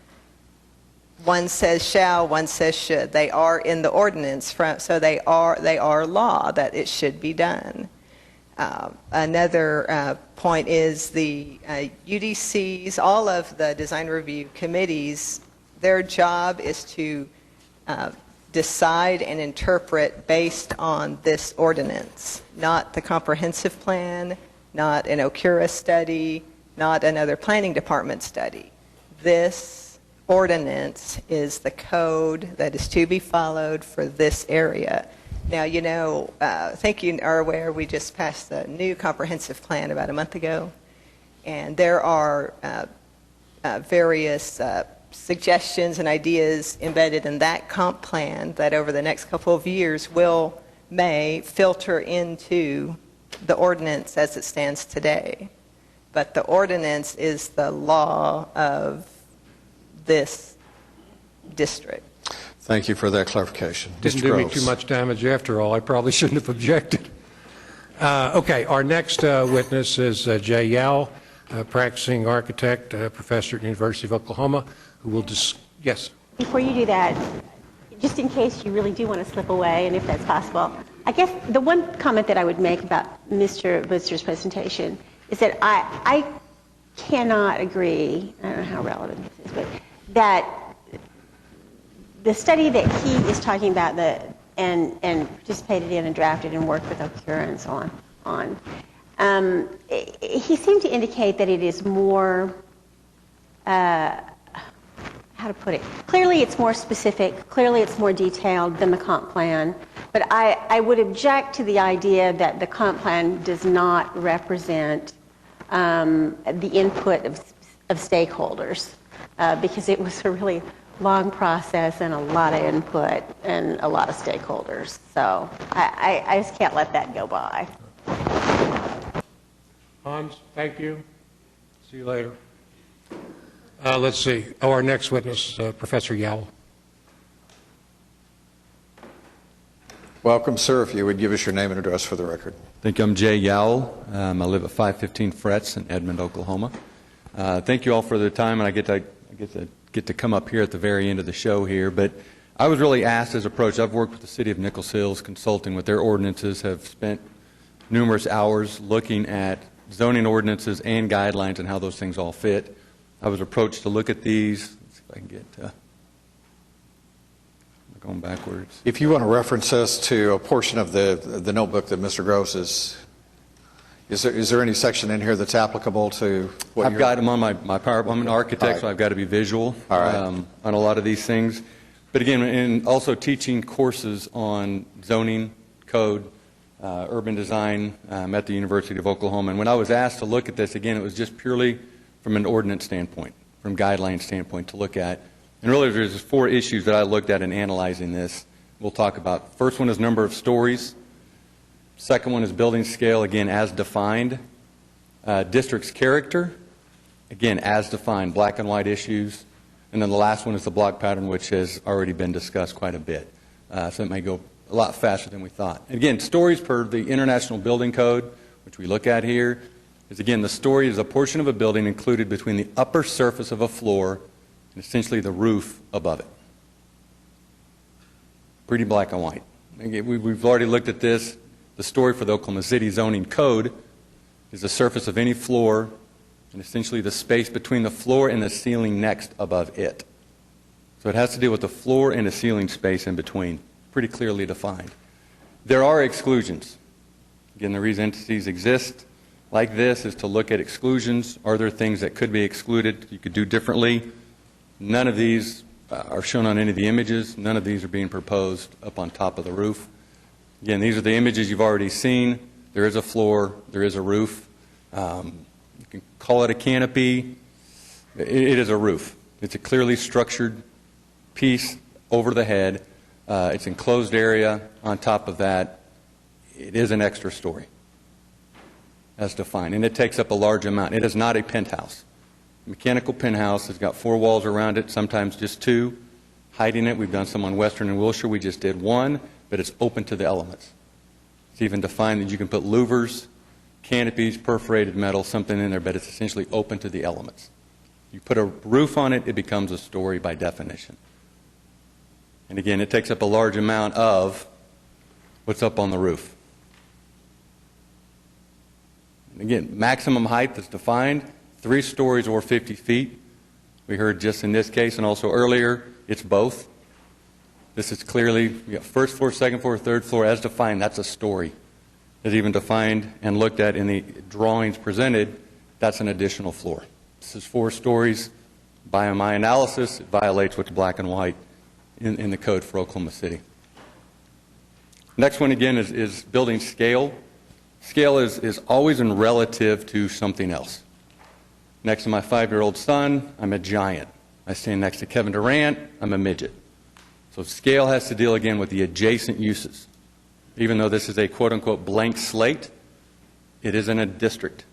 One says shall, one says should. They are in the ordinance, so they are law that it should be done. Another point is the UDCs, all of the design review committees, their job is to decide and interpret based on this ordinance, not the comprehensive plan, not an OCURA study, not another planning department study. This ordinance is the code that is to be followed for this area. Now, you know, I think you are aware we just passed the new comprehensive plan about a month ago, and there are various suggestions and ideas embedded in that comp plan that over the next couple of years may filter into the ordinance as it stands today. But the ordinance is the law of this district. Thank you for that clarification. Didn't Mr. do me Groves. too much damage after all. I probably shouldn't have objected. Okay, our next witness is Jay Yao, practicing architect, professor at the University of Oklahoma, who will yes. Before you do that, just in case you really do want to slip away, and if that's possible, I guess the one comment that I would make about Mr. Butzer's presentation is that I cannot agree, I don't know how relevant this is, but that the study that he is talking about and participated in and drafted and worked with OCURA and so on, he seemed to indicate that it is more, how to put it, clearly it's more specific, clearly it's more detailed than the comp plan, but I would object to the idea that the comp plan does not represent the input of stakeholders, because it was a really long process and a lot of input and a lot of stakeholders. So I just can't let that go by. Hans, thank you. See you later. Let's see. Our next witness, Professor Yao. Welcome, sir. If you would give us your name and address for the record. Thank you. I'm Jay Yao. I live at 515 Frets in Edmond, Oklahoma. Thank you all for the time, and I get to come up here at the very end of the show here. But I was really asked as approached. I've worked with the City of Nichols Hills, consulting with their ordinances, have spent numerous hours looking at zoning ordinances and guidelines and how those things all fit. I was approached to look at these. Let's see if I can get going backwards. If you want to reference us to a portion of the notebook that Mr. Gross is there any section in here that's applicable to what I've got them on my PowerPoint. I'm an architect, right. So I've got to be visual All right. on a lot of these things. But again, and also teaching courses on zoning, code, urban design at the University of Oklahoma. And when I was asked to look at this, again, it was just purely from an ordinance standpoint, from guideline standpoint to look at. And really, there's 4 issues that I looked at in analyzing this. We'll talk about. First one is number of stories. Second one is building scale, again, as defined. District's character, again, as defined, black and white issues. And then the last one is the block pattern, which has already been discussed quite a bit. So it may go a lot faster than we thought. And again, stories per the International Building Code, which we look at here, is again, the story is a portion of a building included between the upper surface of a floor and essentially the roof above it. Pretty black and white. Again, we've already looked at this. The story for the Oklahoma City Zoning Code is the surface of any floor and essentially the space between the floor and the ceiling next above it. So it has to do with the floor and the ceiling space in between, pretty clearly defined. There are exclusions. Again, the reason entities exist like this is to look at exclusions. Are there things that could be excluded you could do differently? None of these are shown on any of the images. None of these are being proposed up on top of the roof. Again, these are the images you've already seen. There is a floor. There is a roof. You can call it a canopy. It is a roof. It's a clearly structured piece over the head It's enclosed area. On top of that, it is an extra story as defined, and it takes up a large amount. It is not a penthouse. Mechanical penthouse has got 4 walls around it, sometimes just 2. Hiding it, we've done some on Western and Wilshire. We just did 1, but it's open to the elements. It's even defined that you can put louvers, canopies, perforated metal, something in there, but it's essentially open to the elements. You put a roof on it, it becomes a story by definition. And again, it takes up a large amount of what's up on the roof. And again, maximum height is defined, 3 stories or 50 feet. We heard just in this case and also earlier, it's both. This is clearly, you got first floor, second floor, third floor, as defined, that's a story. As even defined and looked at in the drawings presented, that's an additional floor. This is 4 stories. By my analysis, it violates what's black and white in the code for Oklahoma City. Next one again is building scale. Scale is always in relative to something else. Next to my 5-year-old son, I'm a giant. I stand next to Kevin Durant, I'm a midget. So scale has to deal again with the adjacent uses. Even though this is a quote-unquote blank slate, it is in a district.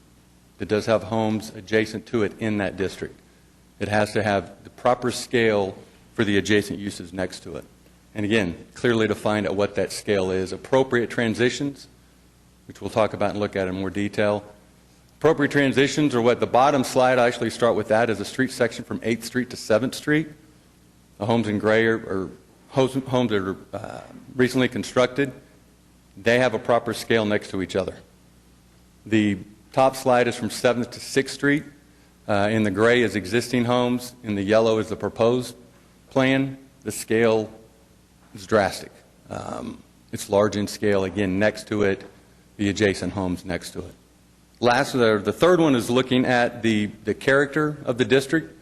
It does have homes adjacent to it in that district. It has to have the proper scale for the adjacent uses next to it. And again, clearly defined at what that scale is. Appropriate transitions, which we'll talk about and look at in more detail. Appropriate transitions are what the bottom slide, I actually start with that, is a street section from 8th Street to 7th Street. The homes in gray are homes that are recently constructed. They have a proper scale next to each other. The top slide is from 7th to 6th Street. In the gray is existing homes. In the yellow is the proposed plan. The scale is drastic. It's large in scale, again, next to it, the adjacent homes next to it. Last, the third one is looking at the character of the district.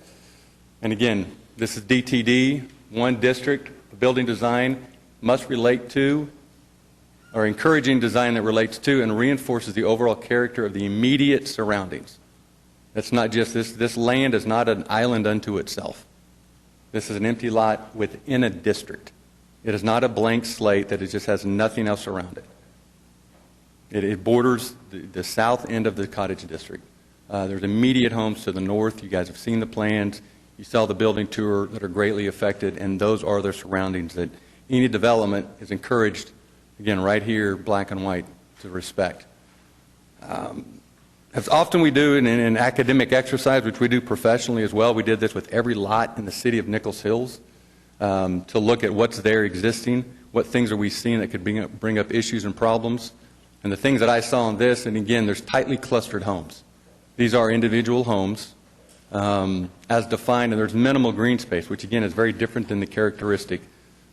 And again, this is DTD, one district. The building design must relate to, or encouraging design that relates to and reinforces the overall character of the immediate surroundings. That's not just this land is not an island unto itself. This is an empty lot within a district. It is not a blank slate that it just has nothing else around it. It borders the south end of the cottage district. There's immediate homes to the north. You guys have seen the plans. You saw the building tour that are greatly affected, and those are their surroundings that any development is encouraged, again, right here, black and white, to respect. As often we do in an academic exercise, which we do professionally as well, we did this with every lot in the city of Nichols Hills to look at what's there existing, what things are we seeing that could bring up issues and problems. And the things that I saw in this, and again, there's tightly clustered homes. These are individual homes as defined, and there's minimal green space, which again is very different than the characteristic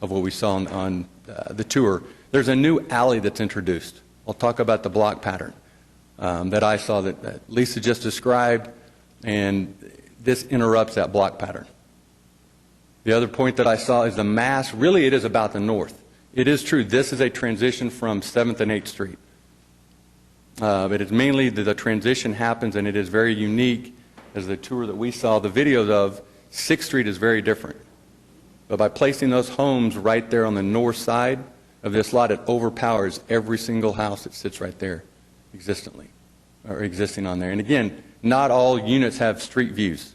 of what we saw on the tour. There's a new alley that's introduced. I'll talk about the block pattern that I saw that Lisa just described, and this interrupts that block pattern. The other point that I saw is the mass. Really, it is about the north. It is true, this is a transition from 7th and 8th Street. But it's mainly the transition happens, and it is very unique, as the tour that we saw, the videos of 6th Street is very different. But by placing those homes right there on the north side of this lot, it overpowers every single house that sits right there existing on there. And again, not all units have street views.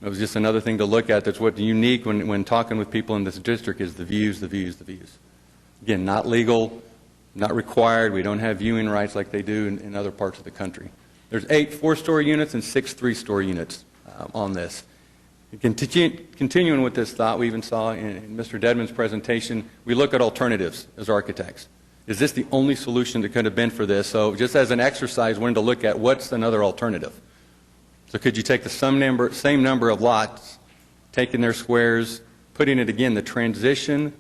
It was just another thing to look at. That's what's unique when talking with people in this district is the views, the views, the views. Again, not legal, not required. We don't have viewing rights like they do in other parts of the country. There's 8 4-story units and 6 3-story units on this. Continuing with this thought, we even saw in Mr. Dedman's presentation, we look at alternatives as architects. Is this the only solution that could have been for this? So just as an exercise, wanted to look at what's another alternative. So could you take the same number of lots, taking their squares, putting it again, the transition,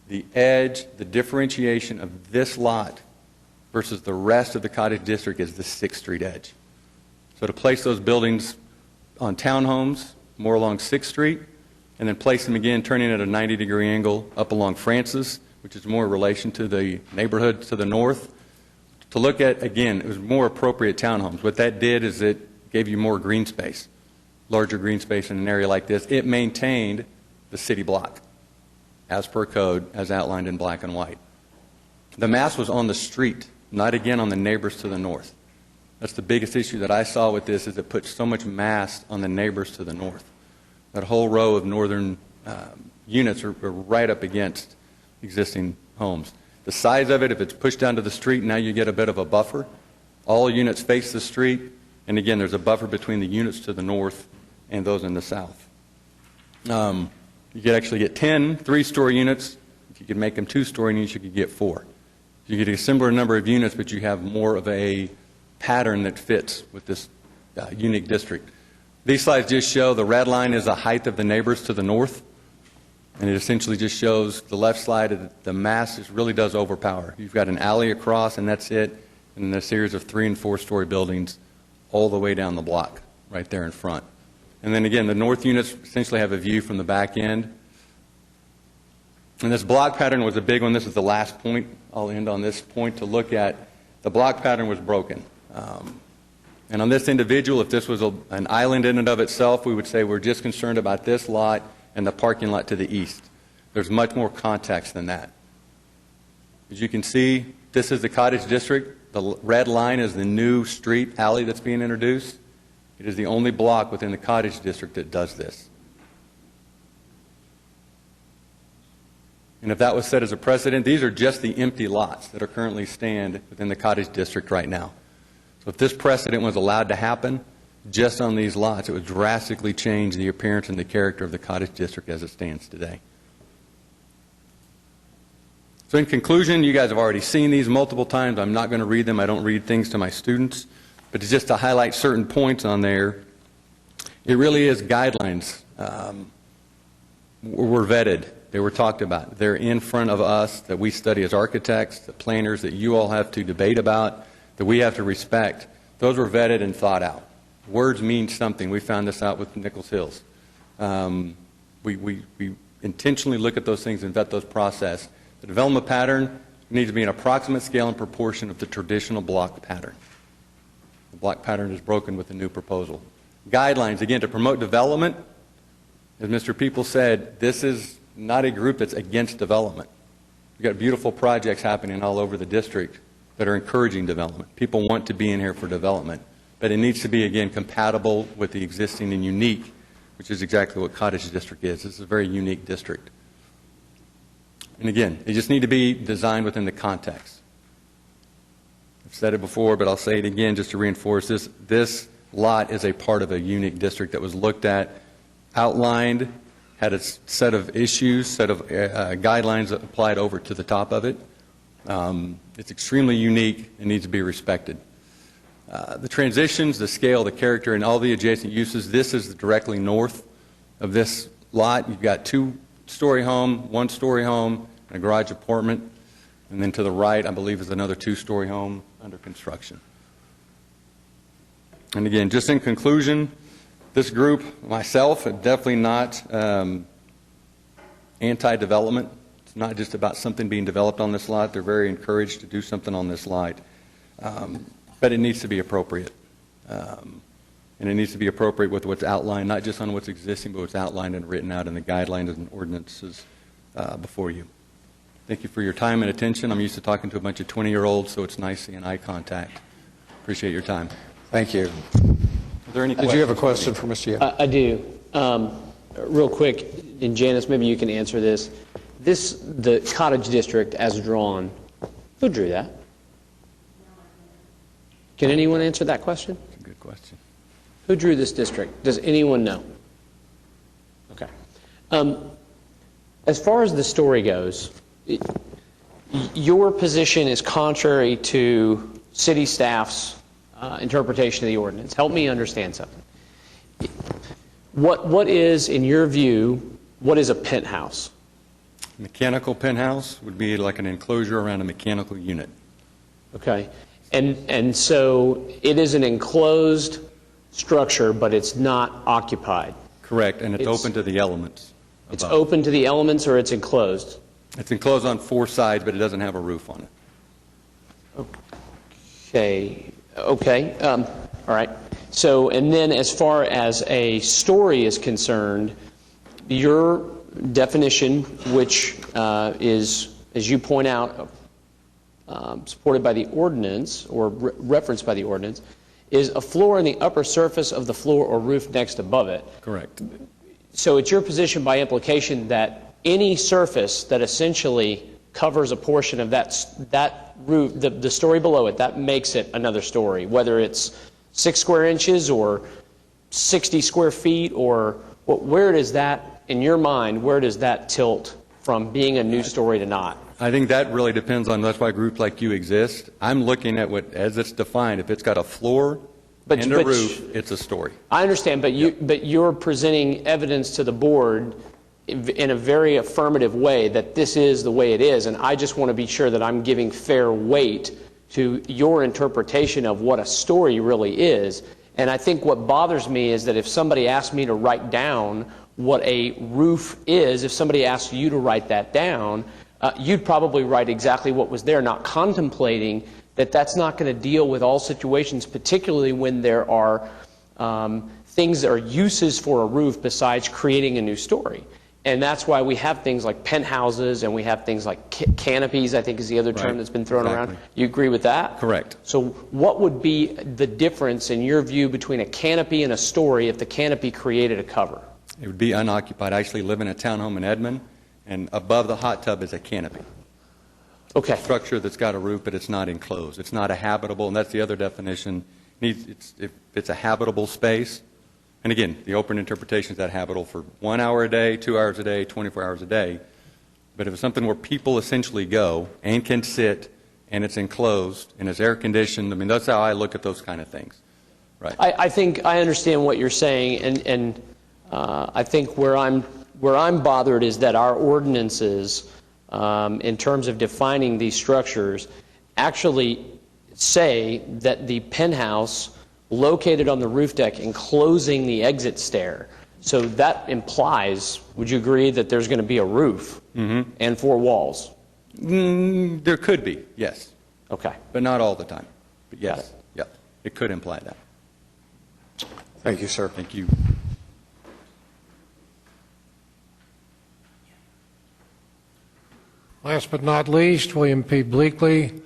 the edge, the differentiation of this lot versus the rest of the cottage district is the 6th Street edge. So to place those buildings on townhomes, more along 6th Street, and then place them again, turning at a 90-degree angle up along Francis, which is more in relation to the neighborhood to the north. To look at, again, it was more appropriate townhomes. What that did is it gave you more green space, larger green space in an area like this. It maintained the city block. as per code, as outlined in black and white. The mass was on the street, not again on the neighbors to the north. That's the biggest issue that I saw with this, is it puts so much mass on the neighbors to the north. That whole row of northern units are right up against existing homes. The size of it, if it's pushed down to the street, now you get a bit of a buffer. All units face the street, and again, there's a buffer between the units to the north and those in the south. You could actually get 10 3-story units. If you could make them 2-story units, you could get 4. You get a similar number of units, but you have more of a pattern that fits with this unique district. These slides just show the red line is the height of the neighbors to the north, and it essentially just shows the left side, the mass really does overpower. You've got an alley across, and that's it, and then a series of 3- and 4-story buildings all the way down the block, right there in front. And then again, the north units essentially have a view from the back end. And this block pattern was a big one. This is the last point. I'll end on this point to look at. The block pattern was broken. And on this individual, if this was an island in and of itself, we would say we're just concerned about this lot and the parking lot to the east. There's much more context than that. As you can see, this is the Cottage District. The red line is the new street alley that's being introduced. It is the only block within the Cottage District that does this. And if that was set as a precedent, these are just the empty lots that are currently stand within the Cottage District right now. So if this precedent was allowed to happen just on these lots, it would drastically change the appearance and the character of the Cottage District as it stands today. So in conclusion, you guys have already seen these multiple times. I'm not going to read them. I don't read things to my students. But it's just to highlight certain points on there. It really is guidelines. Were vetted. They were talked about. They're in front of us, that we study as architects, the planners, that you all have to debate about, that we have to respect. Those were vetted and thought out. Words mean something. We found this out with Nichols Hills. We intentionally look at those things and vet those process. The development pattern needs to be an approximate scale and proportion of the traditional block pattern. The block pattern is broken with the new proposal. Guidelines, again, to promote development. As Mr. People said, this is not a group that's against development. We've got beautiful projects happening all over the district that are encouraging development. People want to be in here for development. But it needs to be, again, compatible with the existing and unique, which is exactly what Cottage District is. This is a very unique district. And again, they just need to be designed within the context. I've said it before, but I'll say it again just to reinforce this. This lot is a part of a unique district that was looked at, outlined, had a set of issues, set of guidelines that applied over to the top of it. It's extremely unique and needs to be respected. The transitions, the scale, the character, and all the adjacent uses, this is directly north of this lot. You've got 2-story home, 1-story home, and a garage apartment. And then to the right, I believe, is another 2-story home under construction. And again, just in conclusion, this group, myself, are definitely not anti-development. It's not just about something being developed on this lot. They're very encouraged to do something on this lot. But it needs to be appropriate. And it needs to be appropriate with what's outlined, not just on what's existing, but what's outlined and written out in the guidelines and ordinances before you. Thank you for your time and attention. I'm used to talking to a bunch of 20-year-olds, so it's nice seeing eye contact. Appreciate your time. Thank you. Are there any questions? Did you have a question for Mr. Yap? I do. Real quick, and Janice, maybe you can answer this. The Cottage District as drawn, who drew that? Can anyone answer that question? That's a good question. Who drew this district? Does anyone know? Okay. As far as the story goes, your position is contrary to city staff's interpretation of the ordinance. Help me understand something. What is, in your view, what is a penthouse? Mechanical penthouse would be like an enclosure around a mechanical unit. Okay. And so it is an enclosed structure, but it's not occupied. Correct, and it's open to the elements. It's open to the elements, or it's enclosed? It's enclosed on 4 sides, but it doesn't have a roof on it. Okay. All right. So, and then as far as a story is concerned, your definition, which is, as you point out, supported by the ordinance or referenced by the ordinance, is a floor in the upper surface of the floor or roof next above it. Correct. So it's your position by implication that any surface that essentially covers a portion of that roof, the story below it, that makes it another story, whether it's 6 square inches or 60 square feet, or where does that, in your mind, where does that tilt from being a new story to not? I think that really depends on, that's why groups like you exist. I'm looking at what, as it's defined, if it's got a floor and a roof, it's a story. I understand, but you're presenting evidence to the board in a very affirmative way that this is the way it is, and I just want to be sure that I'm giving fair weight to your interpretation of what a story really is. And I think what bothers me is that if somebody asks me to write down what a roof is, if somebody asks you to write that down, you'd probably write exactly what was there, not contemplating that that's not going to deal with all situations, particularly when there are things that are uses for a roof besides creating a new story. And that's why we have things like penthouses, and we have things like canopies, I think is the other term that's been thrown around. You agree with that? Correct. So what would be the difference in your view between a canopy and a story if the canopy created a cover? It would be unoccupied. I actually live in a townhome in Edmond, and above the hot tub is a canopy. Okay. Structure that's got a roof, but it's not enclosed. It's not a habitable, and that's the other definition. It's a habitable space. And again, the open interpretation is that habitable for 1 hour a day, 2 hours a day, 24 hours a day. But if it's something where people essentially go and can sit, and it's enclosed, and it's air conditioned, I mean, that's how I look at those kind of things. Right. I think I understand what you're saying, and I think where I'm bothered is that our ordinances, in terms of defining these structures, actually say that the penthouse located on the roof deck enclosing the exit stair. So that implies, would you agree, that there's going to be a roof and 4 walls? There could be, yes. Okay. But not all the time. But yes, yeah, it could imply that. Thank you, sir. Thank you. Last but not least, William P. Bleakley,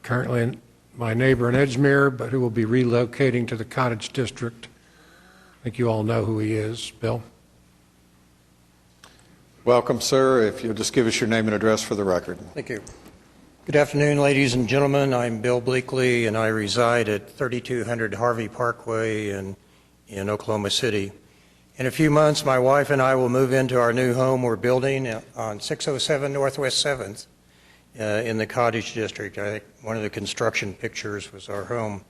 currently my neighbor in Edgemere, but who will be relocating to the Cottage District. I think you all know who he is. Bill? Welcome, sir. If you'll just give us your name and address for the record. Thank you. Good afternoon, ladies and gentlemen. I'm Bill Bleakley, and I reside at 3200 Harvey Parkway in Oklahoma City. In a few months, my wife and I will move into our new home we're building on 607 Northwest 7th in the Cottage District. I think one of the construction pictures was our home.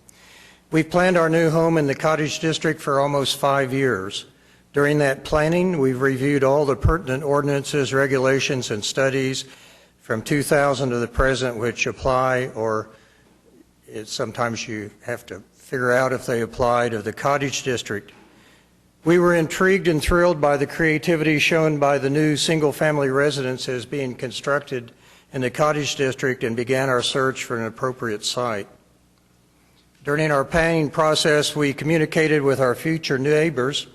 We've planned our new home in the Cottage District for almost 5 years. During that planning, we've reviewed all the pertinent ordinances, regulations, and studies from 2000 to the present which apply, or sometimes you have to figure out if they apply to the Cottage District. We were intrigued and thrilled by the creativity shown by the new single-family residences being constructed in the Cottage District and began our search for an appropriate site. During our planning process, we communicated with our future neighbors,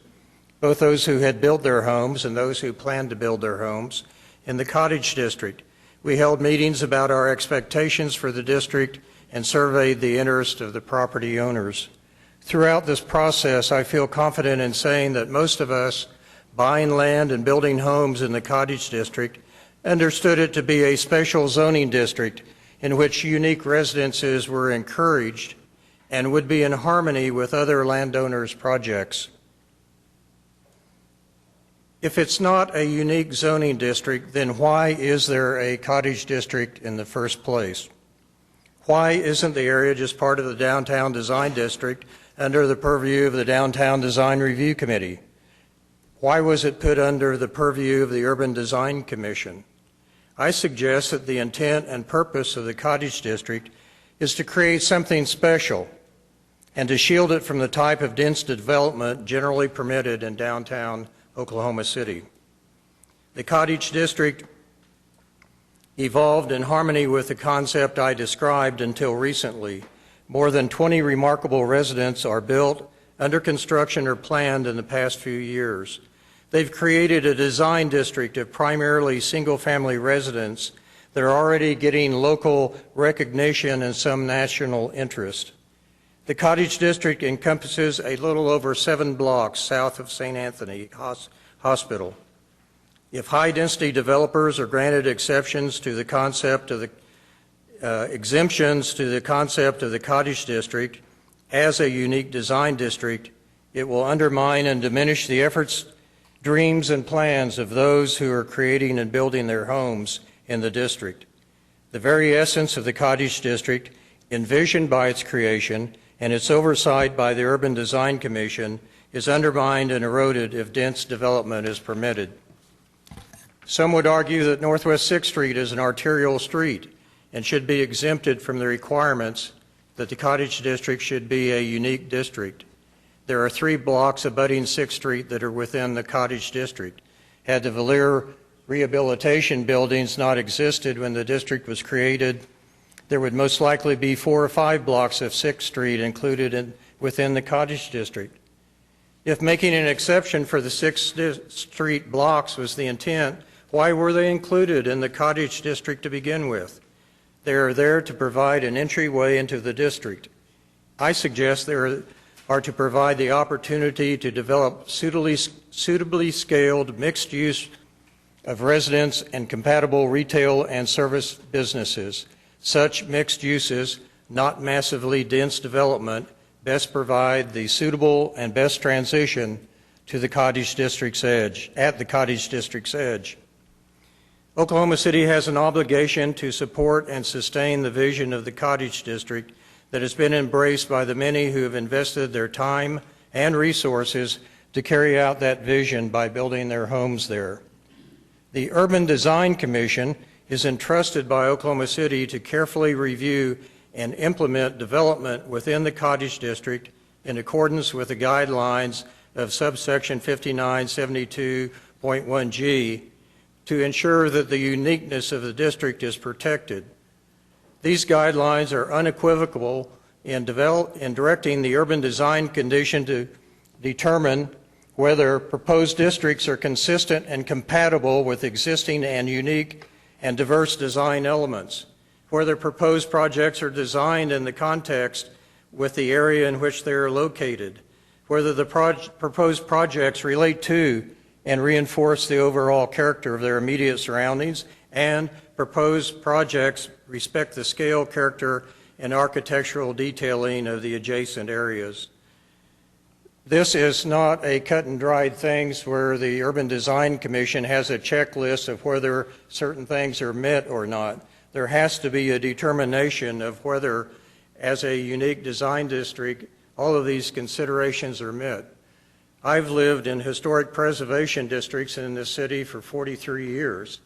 both those who had built their homes and those who planned to build their homes in the Cottage District. We held meetings about our expectations for the district and surveyed the interest of the property owners. Throughout this process, I feel confident in saying that most of us buying land and building homes in the Cottage District understood it to be a special zoning district in which unique residences were encouraged and would be in harmony with other landowners' projects. If it's not a unique zoning district, then why is there a Cottage District in the first place? Why isn't the area just part of the Downtown Design District under the purview of the Downtown Design Review Committee? Why was it put under the purview of the Urban Design Commission? I suggest that the intent and purpose of the Cottage District is to create something special and to shield it from the type of dense development generally permitted in downtown Oklahoma City. The Cottage District evolved in harmony with the concept I described until recently. More than 20 remarkable residences are built, under construction, or planned in the past few years. They've created a design district of primarily single-family residents that are already getting local recognition and some national interest. The Cottage District encompasses a little over 7 blocks south of St. Anthony Hospital. If high-density developers are granted exceptions to the concept of the exemptions to the concept of the Cottage District as a unique design district, it will undermine and diminish the efforts, dreams, and plans of those who are creating and building their homes in the district. The very essence of the Cottage District, envisioned by its creation and its oversight by the Urban Design Commission, is undermined and eroded if dense development is permitted. Some would argue that Northwest 6th Street is an arterial street and should be exempted from the requirements that the Cottage District should be a unique district. There are 3 blocks abutting 6th Street that are within the Cottage District. Had the Valier rehabilitation buildings not existed when the district was created, there would most likely be 4 or 5 blocks of 6th Street included within the Cottage District. If making an exception for the 6th Street blocks was the intent, why were they included in the Cottage District to begin with? They are there to provide an entryway into the district. I suggest they are to provide the opportunity to develop suitably scaled mixed use of residents and compatible retail and service businesses. Such mixed uses, not massively dense development, best provide the suitable and best transition to the Cottage District's edge, at the Cottage District's edge. Oklahoma City has an obligation to support and sustain the vision of the Cottage District that has been embraced by the many who have invested their time and resources to carry out that vision by building their homes there. The Urban Design Commission is entrusted by Oklahoma City to carefully review and implement development within the Cottage District in accordance with the guidelines of subsection 5972.1G to ensure that the uniqueness of the district is protected. These guidelines are unequivocal in directing the Urban Design Commission to determine whether proposed districts are consistent and compatible with existing and unique and diverse design elements, whether proposed projects are designed in the context with the area in which they are located, whether the proposed projects relate to and reinforce the overall character of their immediate surroundings, and proposed projects respect the scale, character, and architectural detailing of the adjacent areas. This is not a cut and dried things where the Urban Design Commission has a checklist of whether certain things are met or not. There has to be a determination of whether, as a unique design district, all of these considerations are met. I've lived in historic preservation districts in this city for 43 years,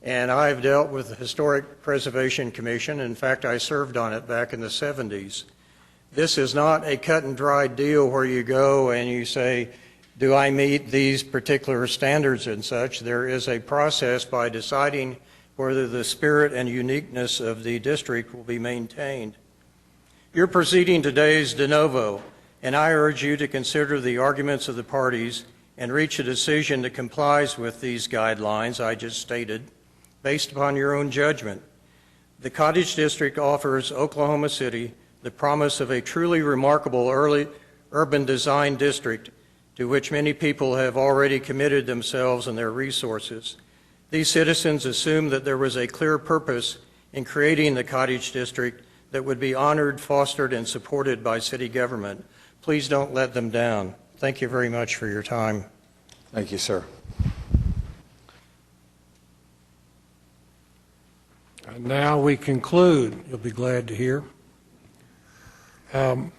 and I've dealt with the Historic Preservation Commission. In fact, I served on it back in the 70s. This is not a cut and dried deal where you go and you say, do I meet these particular standards and such? There is a process by deciding whether the spirit and uniqueness of the district will be maintained. Your proceeding today is de novo, and I urge you to consider the arguments of the parties and reach a decision that complies with these guidelines I just stated, based upon your own judgment. The Cottage District offers Oklahoma City the promise of a truly remarkable early urban design district to which many people have already committed themselves and their resources. These citizens assumed that there was a clear purpose in creating the Cottage District that would be honored, fostered, and supported by city government. Please don't let them down. Thank you very much for your time. Thank you, sir. And now we conclude. You'll be glad to hear. I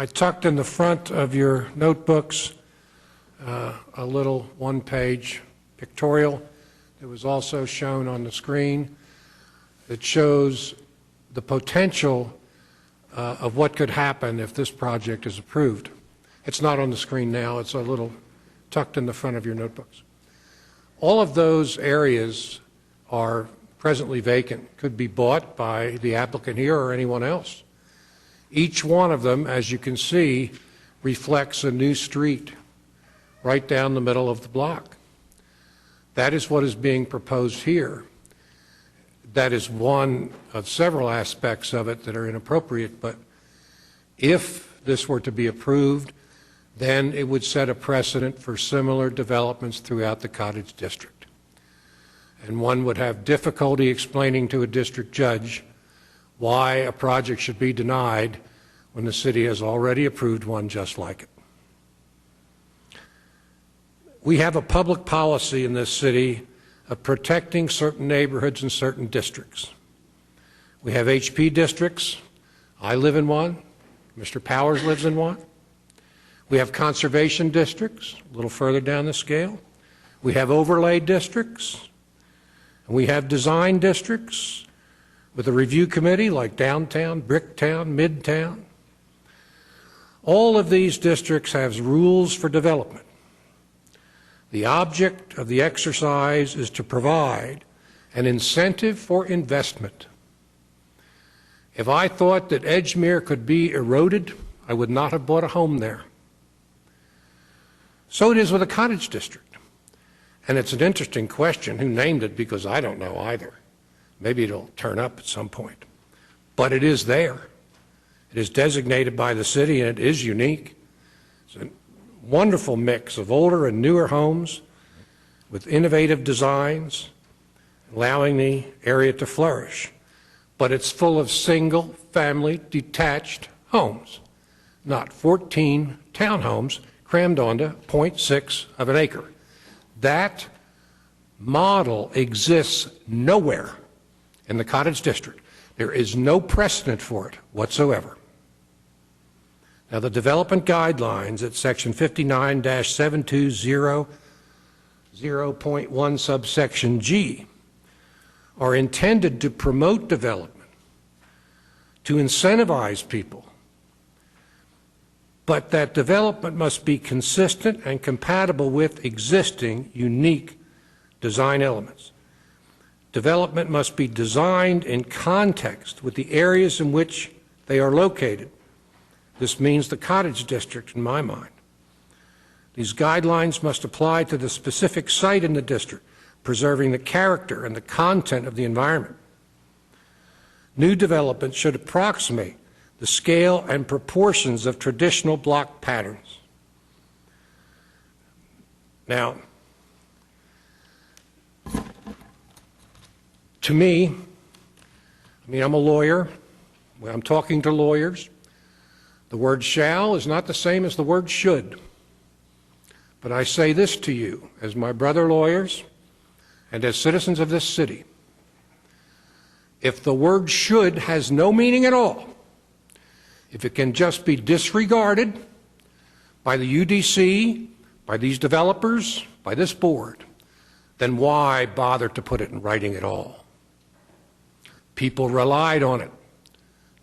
tucked in the front of your notebooks a little one-page pictorial that was also shown on the screen that shows the potential of what could happen if this project is approved. It's not on the screen now. It's a little tucked in the front of your notebooks. All of those areas are presently vacant, could be bought by the applicant here or anyone else. Each one of them, as you can see, reflects a new street right down the middle of the block. That is what is being proposed here. That is one of several aspects of it that are inappropriate, but if this were to be approved, then it would set a precedent for similar developments throughout the Cottage District. And one would have difficulty explaining to a district judge why a project should be denied when the city has already approved one just like it. We have a public policy in this city of protecting certain neighborhoods and certain districts. We have HP districts. I live in one. Mr. Powers lives in one. We have conservation districts, a little further down the scale. We have overlay districts. And we have design districts with a review committee like downtown, Bricktown, Midtown. All of these districts have rules for development. The object of the exercise is to provide an incentive for investment. If I thought that Edgemere could be eroded, I would not have bought a home there. So it is with a cottage district. And it's an interesting question who named it, because I don't know either. Maybe it'll turn up at some point. But it is there. It is designated by the city, and it is unique. It's a wonderful mix of older and newer homes with innovative designs, allowing the area to flourish. But it's full of single-family detached homes, not 14 townhomes crammed onto 0.6 of an acre. That model exists nowhere in the Cottage District. There is no precedent for it whatsoever. Now, the development guidelines at section 59-720.1 subsection G are intended to promote development, to incentivize people, but that development must be consistent and compatible with existing unique design elements. Development must be designed in context with the areas in which they are located. This means the Cottage District, in my mind. These guidelines must apply to the specific site in the district, preserving the character and the content of the environment. New development should approximate the scale and proportions of traditional block patterns. Now, to me, I'm a lawyer. When I'm talking to lawyers, the word shall is not the same as the word should. But I say this to you, as my brother lawyers and as citizens of this city. If the word should has no meaning at all, if it can just be disregarded by the UDC, by these developers, by this board, then why bother to put it in writing at all? People relied on it.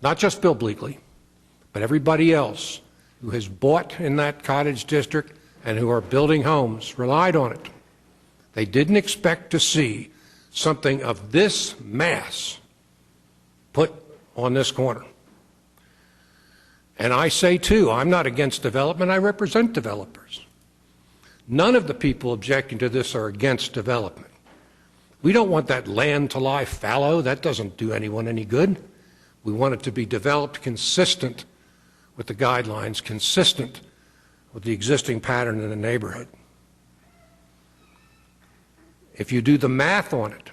Not just Bill Bleakley, but everybody else who has bought in that Cottage District and who are building homes relied on it. They didn't expect to see something of this mass put on this corner. And I say, too, I'm not against development. I represent developers. None of the people objecting to this are against development. We don't want that land to lie fallow. That doesn't do anyone any good. We want it to be developed consistent with the guidelines, consistent with the existing pattern in the neighborhood. If you do the math on it,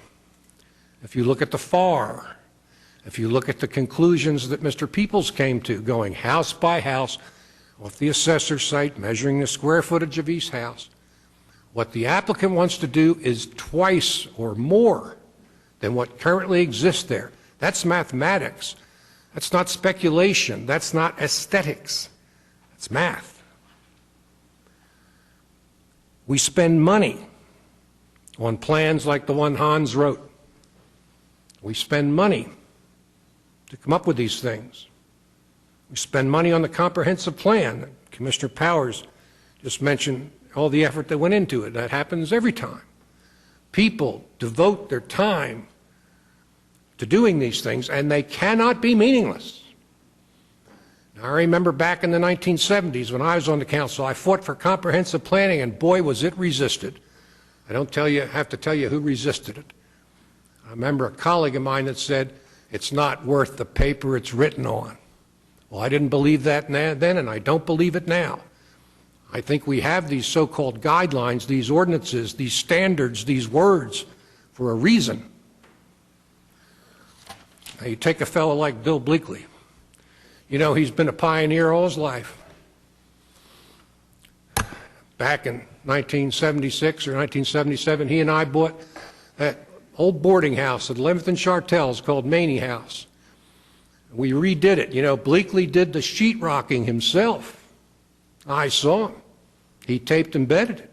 if you look at the FAR, if you look at the conclusions that Mr. Peoples came to, going house by house off the assessor's site, measuring the square footage of each house, what the applicant wants to do is twice or more than what currently exists there. That's mathematics. That's not speculation. That's not aesthetics. That's math. We spend money on plans like the one Hans wrote. We spend money to come up with these things. We spend money on the comprehensive plan. Commissioner Powers just mentioned all the effort that went into it. That happens every time. People devote their time to doing these things, and they cannot be meaningless. Now, I remember back in the 1970s when I was on the council, I fought for comprehensive planning, and boy, was it resisted. I don't have to tell you who resisted it. I remember a colleague of mine that said, it's not worth the paper it's written on. Well, I didn't believe that then, and I don't believe it now. I think we have these so-called guidelines, these ordinances, these standards, these words for a reason. Now, you take a fellow like Bill Bleakley. You know, he's been a pioneer all his life. Back in 1976 or 1977, he and I bought that old boarding house at 11th and Chartels called Maney House. We redid it. You know, Bleakley did the sheetrocking himself. I saw him. He taped and bedded it.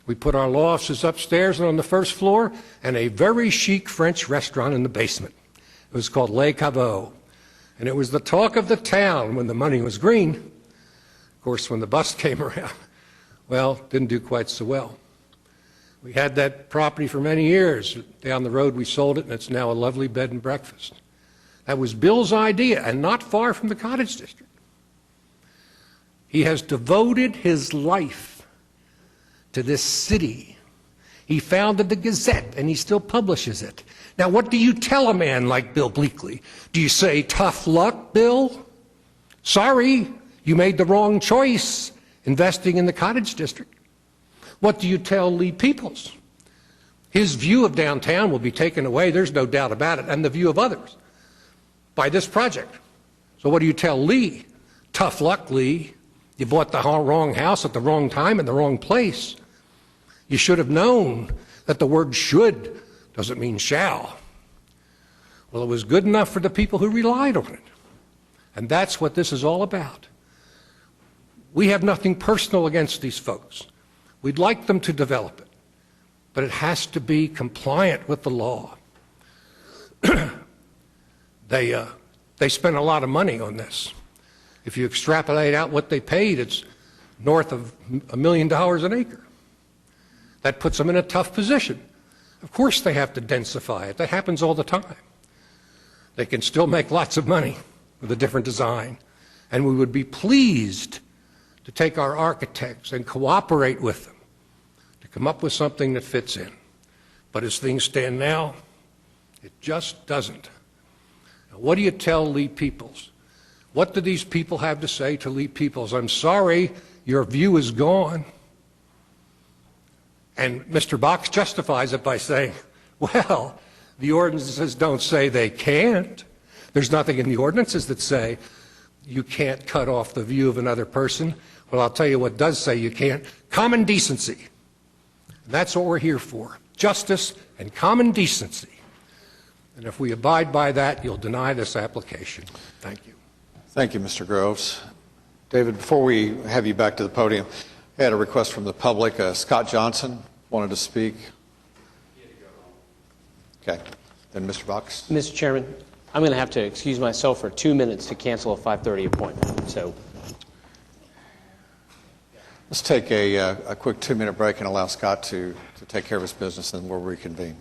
We put our law offices upstairs and on the first floor, and a very chic French restaurant in the basement. It was called Le Caveau. And it was the talk of the town when the money was green. Of course, when the bust came around, well, didn't do quite so well. We had that property for many years. Down the road, we sold it, and it's now a lovely bed and breakfast. That was Bill's idea, and not far from the Cottage District. He has devoted his life to this city. He founded the Gazette, and he still publishes it. Now, what do you tell a man like Bill Bleakley? Do you say, tough luck, Bill? Sorry, you made the wrong choice investing in the Cottage District. What do you tell Lee Peoples? His view of downtown will be taken away, there's no doubt about it, and the view of others, by this project. So what do you tell Lee? Tough luck, Lee. You bought the wrong house at the wrong time in the wrong place. You should have known that the word should doesn't mean shall. Well, it was good enough for the people who relied on it. And that's what this is all about. We have nothing personal against these folks. We'd like them to develop it, but it has to be compliant with the law. They spent a lot of money on this. If you extrapolate out what they paid, it's north of $1 million an acre. That puts them in a tough position. Of course they have to densify it. That happens all the time. They can still make lots of money with a different design. And we would be pleased to take our architects and cooperate with them to come up with something that fits in. But as things stand now, it just doesn't. Now, what do you tell Lee Peoples? What do these people have to say to Lee Peoples? I'm sorry, your view is gone. And Mr. Box justifies it by saying, well, the ordinances don't say they can't. There's nothing in the ordinances that say you can't cut off the view of another person. Well, I'll tell you what does say you can't. Common decency. And that's what we're here for. Justice and common decency. And if we abide by that, you'll deny this application. Thank you. Thank you, Mr. Groves. David, before we have you back to the podium, I had a request from the public. Scott Johnson wanted to speak. Okay. Then Mr. Box. Mr. Chairman, I'm going to have to excuse myself for 2 minutes to cancel a 5:30 appointment. So let's take a quick 2-minute break and allow Scott to take care of his business, and we'll reconvene.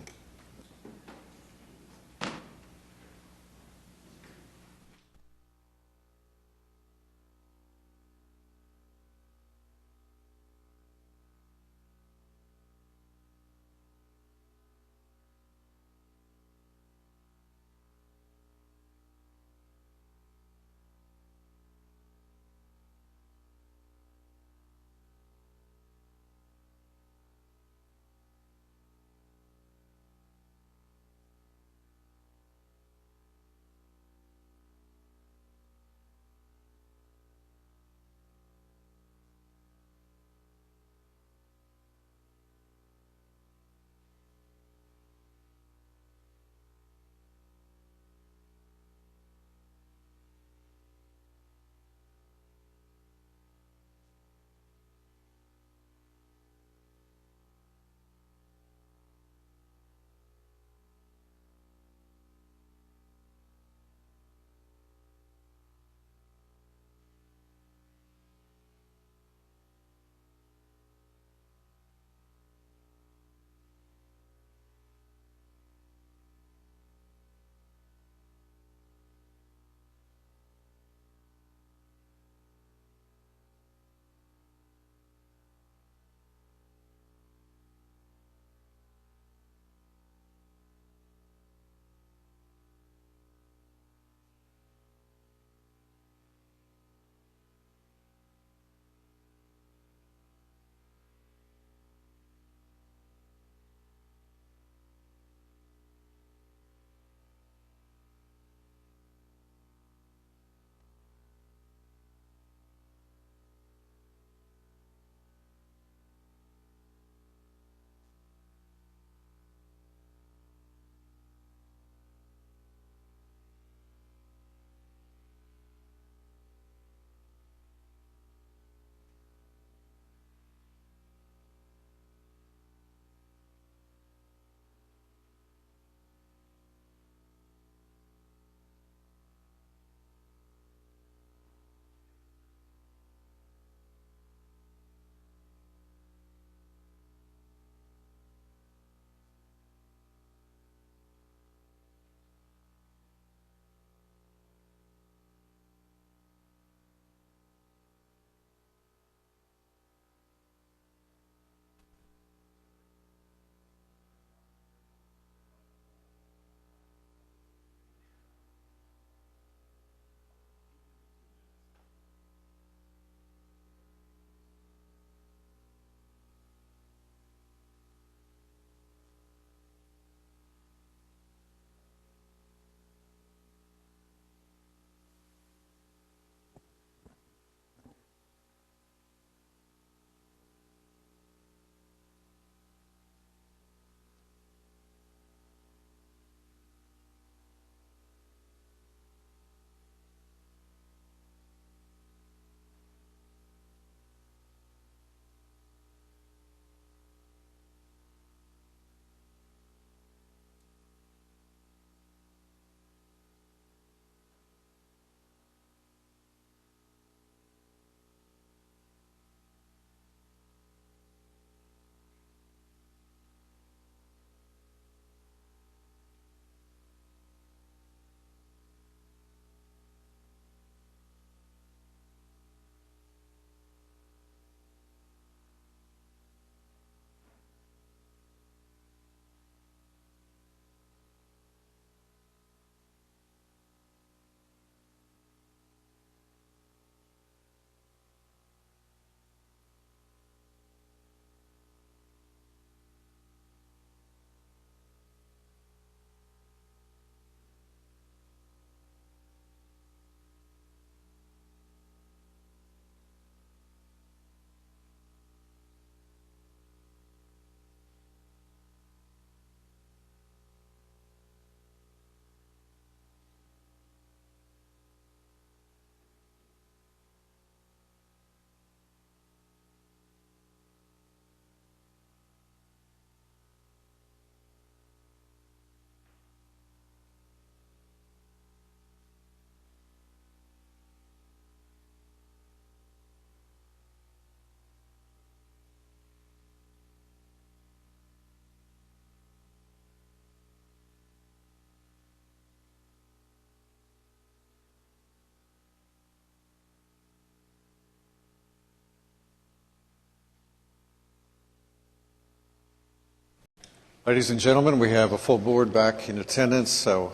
Ladies and gentlemen, we have a full board back in attendance, so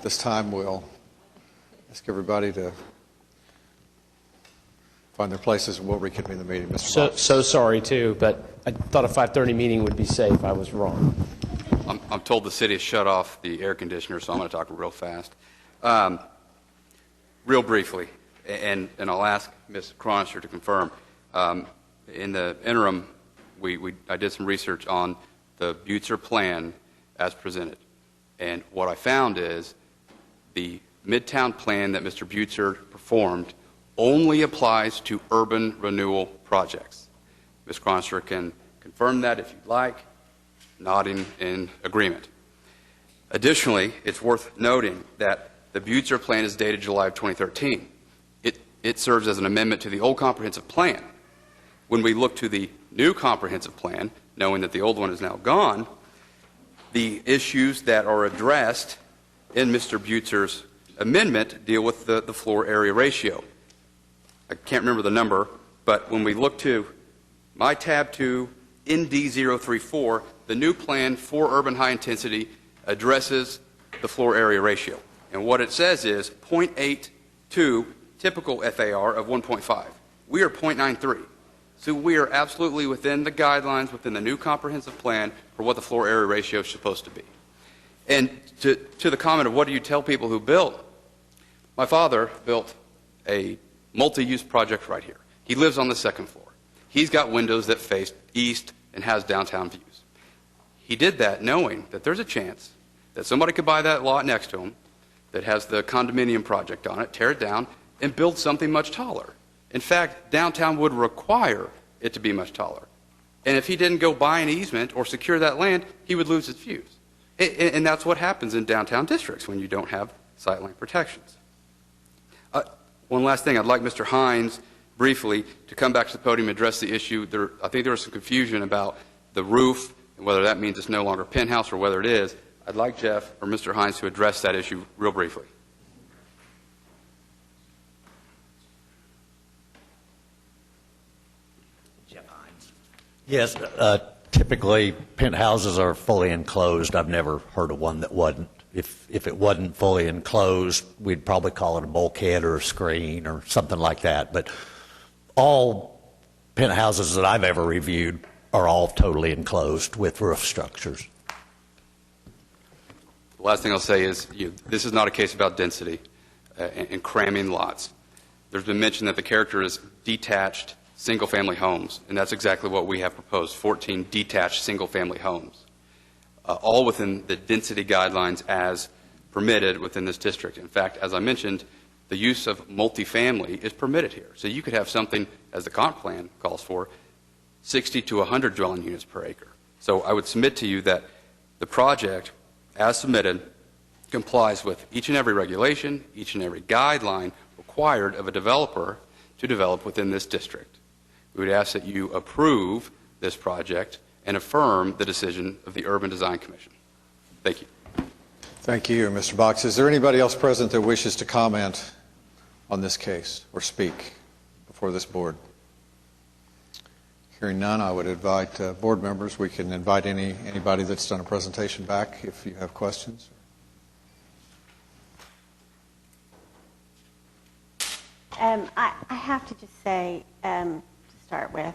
this time will ask everybody to find their places and we'll reconvene the meeting. Mr. Box. So sorry, too, but I thought a 5:30 meeting would be safe. I was wrong. I'm told the city has shut off the air conditioner, so I'm going to talk real fast. Real briefly, and I'll ask Ms. Cronister to confirm. In the interim, I did some research on the Butzer plan as presented. And what I found is the Midtown plan that Mr. Butzer performed only applies to urban renewal projects. Ms. Cronister can confirm that if you'd like, nodding in agreement. Additionally, it's worth noting that the Butzer plan is dated July of 2013. It serves as an amendment to the old comprehensive plan. When we look to the new comprehensive plan, knowing that the old one is now gone, the issues that are addressed in Mr. Butzer's amendment deal with the floor area ratio. I can't remember the number, but when we look to my tab 2, ND034, the new plan for urban high intensity addresses the floor area ratio. And what it says is 0.82 typical FAR of 1.5. We are 0.93. So we are absolutely within the guidelines, within the new comprehensive plan for what the floor area ratio is supposed to be. And to the comment of what do you tell people who build, my father built a multi-use project right here. He lives on the second floor. He's got windows that face east and has downtown views. He did that knowing that there's a chance that somebody could buy that lot next to him that has the condominium project on it, tear it down, and build something much taller. In fact, downtown would require it to be much taller. And if he didn't go buy an easement or secure that land, he would lose his views. And that's what happens in downtown districts when you don't have sightline protections. One last thing, I'd like Mr. Hines briefly to come back to the podium and address the issue. I think there was some confusion about the roof and whether that means it's no longer a penthouse or whether it is. I'd like Jeff or Mr. Hines to address that issue real briefly. Yes, typically penthouses are fully enclosed. I've never heard of one that wasn't. If it wasn't fully enclosed, we'd probably call it a bulkhead or a screen or something like that. But all penthouses that I've ever reviewed are all totally enclosed with roof structures. The last thing I'll say is this is not a case about density and cramming lots. There's been mention that the character is detached single-family homes, and that's exactly what we have proposed, 14 detached single-family homes, all within the density guidelines as permitted within this district. In fact, as I mentioned, the use of multifamily is permitted here. So you could have something, as the comp plan calls for, 60 to 100 dwelling units per acre. So I would submit to you that the project, as submitted, complies with each and every regulation, each and every guideline required of a developer to develop within this district. We would ask that you approve this project and affirm the decision of the Urban Design Commission. Thank you. Thank you, Mr. Box. Is there anybody else present that wishes to comment on this case or speak before this board? Hearing none, I would invite board members. We can invite anybody that's done a presentation back if you have questions. I have to just say, to start with,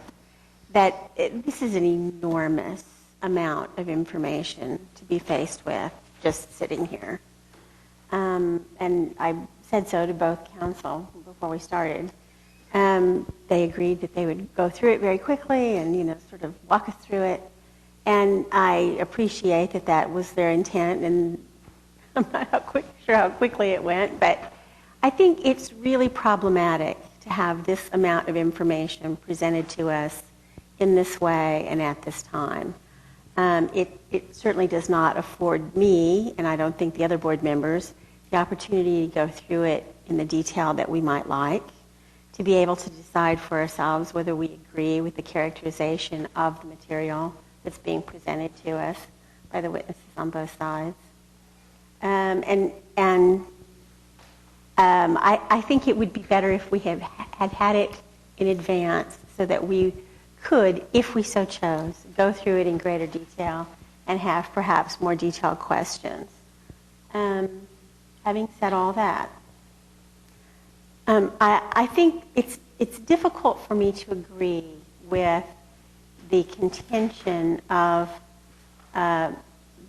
that this is an enormous amount of information to be faced with just sitting here. And I said so to both council before we started. They agreed that they would go through it very quickly and, sort of walk us through it. And I appreciate that that was their intent, and I'm not sure how quickly it went, but I think it's really problematic to have this amount of information presented to us in this way and at this time. It certainly does not afford me, and I don't think the other board members, the opportunity to go through it in the detail that we might like, to be able to decide for ourselves whether we agree with the characterization of the material that's being presented to us by the witnesses on both sides. I think it would be better if we had it in advance so that we could, if we so chose, go through it in greater detail and have perhaps more detailed questions. Having said all that, I think it's difficult for me to agree with the contention of the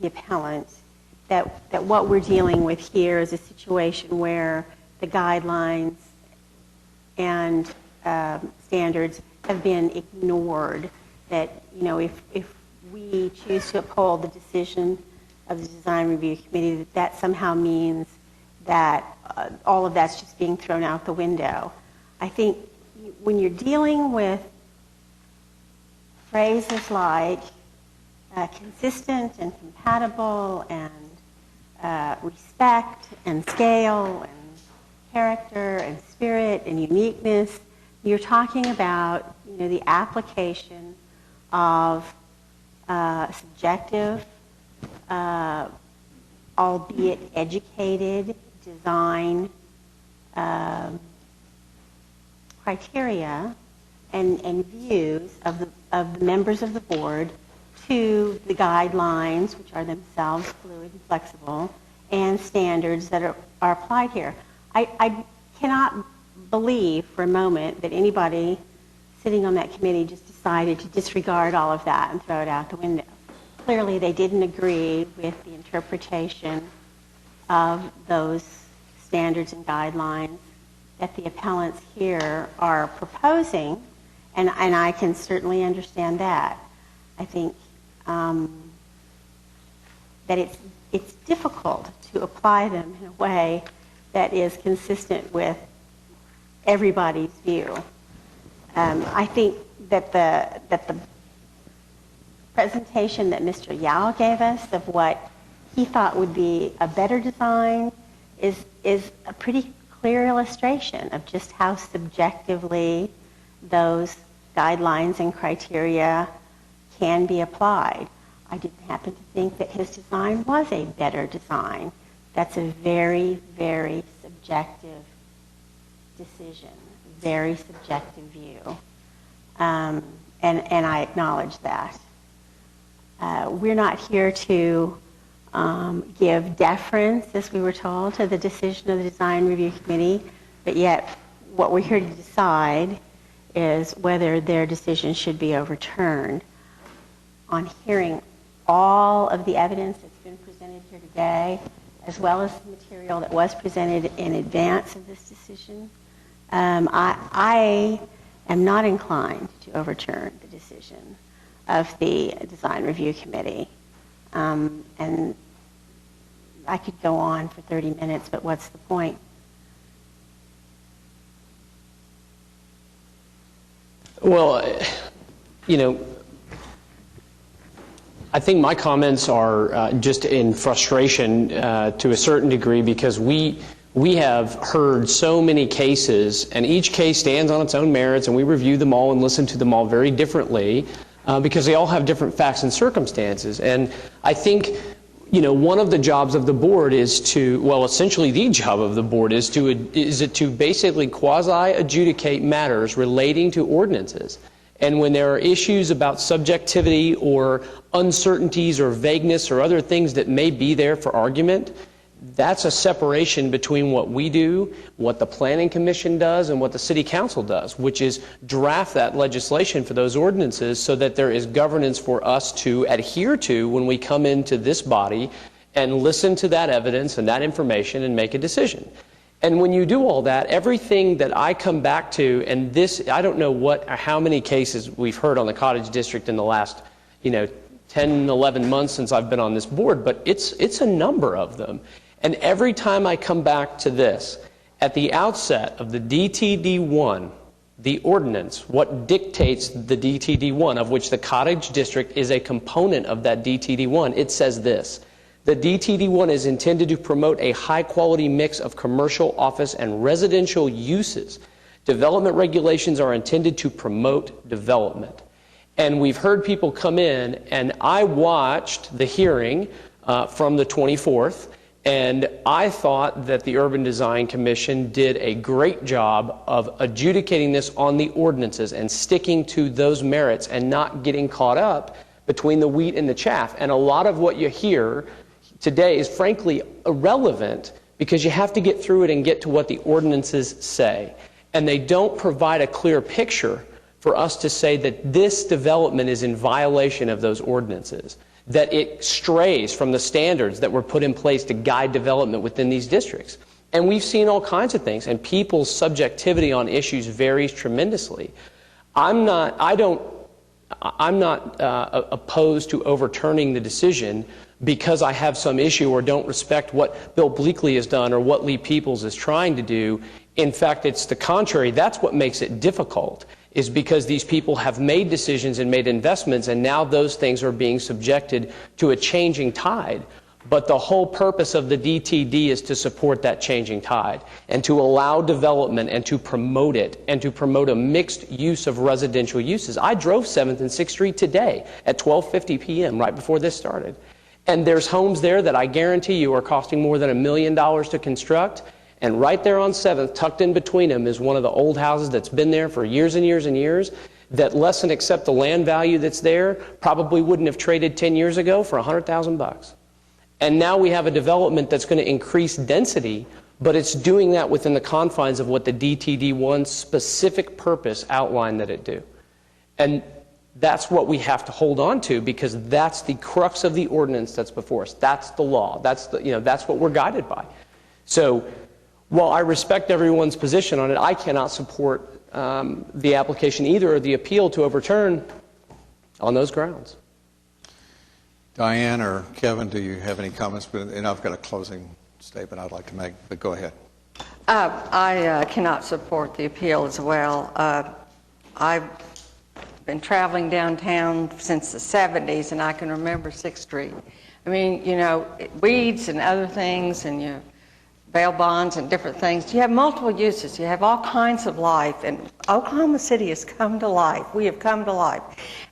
appellant that what we're dealing with here is a situation where the guidelines and standards have been ignored, that, you know, if we choose to uphold the decision of the Design Review Committee, that somehow means that all of that's just being thrown out the window. I think when you're dealing with phrases like consistent and compatible and respect and scale and character and spirit and uniqueness, you're talking about, you know, the application of subjective, albeit educated, design criteria and views of the members of the board to the guidelines, which are themselves fluid and flexible, and standards that are applied here. I cannot believe for a moment that anybody sitting on that committee just decided to disregard all of that and throw it out the window. Clearly, they didn't agree with the interpretation of those standards and guidelines that the appellants here are proposing, and I can certainly understand that. I think that it's difficult to apply them in a way that is consistent with everybody's view. I think that the presentation that Mr. Yao gave us of what he thought would be a better design is a pretty clear illustration of just how subjectively those guidelines and criteria can be applied. I didn't happen to think that his design was a better design. That's a very, very subjective decision, very subjective view. And I acknowledge that. We're not here to give deference, as we were told, to the decision of the Design Review Committee, but yet what we're here to decide is whether their decision should be overturned. On hearing all of the evidence that's been presented here today, as well as the material that was presented in advance of this decision, I am not inclined to overturn the decision of the Design Review Committee. And I could go on for 30 minutes, but what's the point? Well, you know, I think my comments are just in frustration to a certain degree, because we have heard so many cases, and each case stands on its own merits, and we review them all and listen to them all very differently because they all have different facts and circumstances. And I think, you know, one of the jobs of the board is to, well, essentially the job of the board is to basically quasi-adjudicate matters relating to ordinances. And when there are issues about subjectivity or uncertainties or vagueness or other things that may be there for argument, that's a separation between what we do, what the Planning Commission does, and what the City Council does, which is draft that legislation for those ordinances so that there is governance for us to adhere to when we come into this body and listen to that evidence and that information and make a decision. And when you do all that, everything that I come back to, and this, I don't know how many cases we've heard on the Cottage District in the last, 10, 11 months since I've been on this board, but it's a number of them. And every time I come back to this, at the outset of the DTD1, the ordinance, what dictates the DTD1, of which the Cottage District is a component of that DTD1, it says this: the DTD1 is intended to promote a high-quality mix of commercial, office, and residential uses. Development regulations are intended to promote development. And we've heard people come in, and I watched the hearing from the 24th, and I thought that the Urban Design Commission did a great job of adjudicating this on the ordinances and sticking to those merits and not getting caught up between the wheat and the chaff. And a lot of what you hear today is frankly irrelevant because you have to get through it and get to what the ordinances say. And they don't provide a clear picture for us to say that this development is in violation of those ordinances, that it strays from the standards that were put in place to guide development within these districts. And we've seen all kinds of things, and people's subjectivity on issues varies tremendously. I'm not opposed to overturning the decision because I have some issue or don't respect what Bill Bleakley has done or what Lee Peoples is trying to do. In fact, it's the contrary. That's what makes it difficult, is because these people have made decisions and made investments, and now those things are being subjected to a changing tide. But the whole purpose of the DTD is to support that changing tide and to allow development and to promote it and to promote a mixed use of residential uses. I drove 7th and 6th Street today at 12:50 p.m. right before this started. And there's homes there that I guarantee you are costing more than $1 million to construct. And right there on 7th, tucked in between them, is one of the old houses that's been there for years and years and years, that less than accept the land value that's there probably wouldn't have traded 10 years ago for $100,000. And now we have a development that's going to increase density, but it's doing that within the confines of what the DTD1's specific purpose outlined that it do. And that's what we have to hold on to, because that's the crux of the ordinance that's before us. That's the law. That's what we're guided by. So while I respect everyone's position on it, I cannot support the application either, or the appeal to overturn on those grounds. Diane or Kevin, do you have any comments? And I've got a closing statement I'd like to make, but go ahead. I cannot support the appeal as well. I've been traveling downtown since the 70s, and I can remember 6th Street. I mean, you know, weeds and other things, and bail bonds and different things. You have multiple uses. You have all kinds of life, and Oklahoma City has come to life. We have come to life.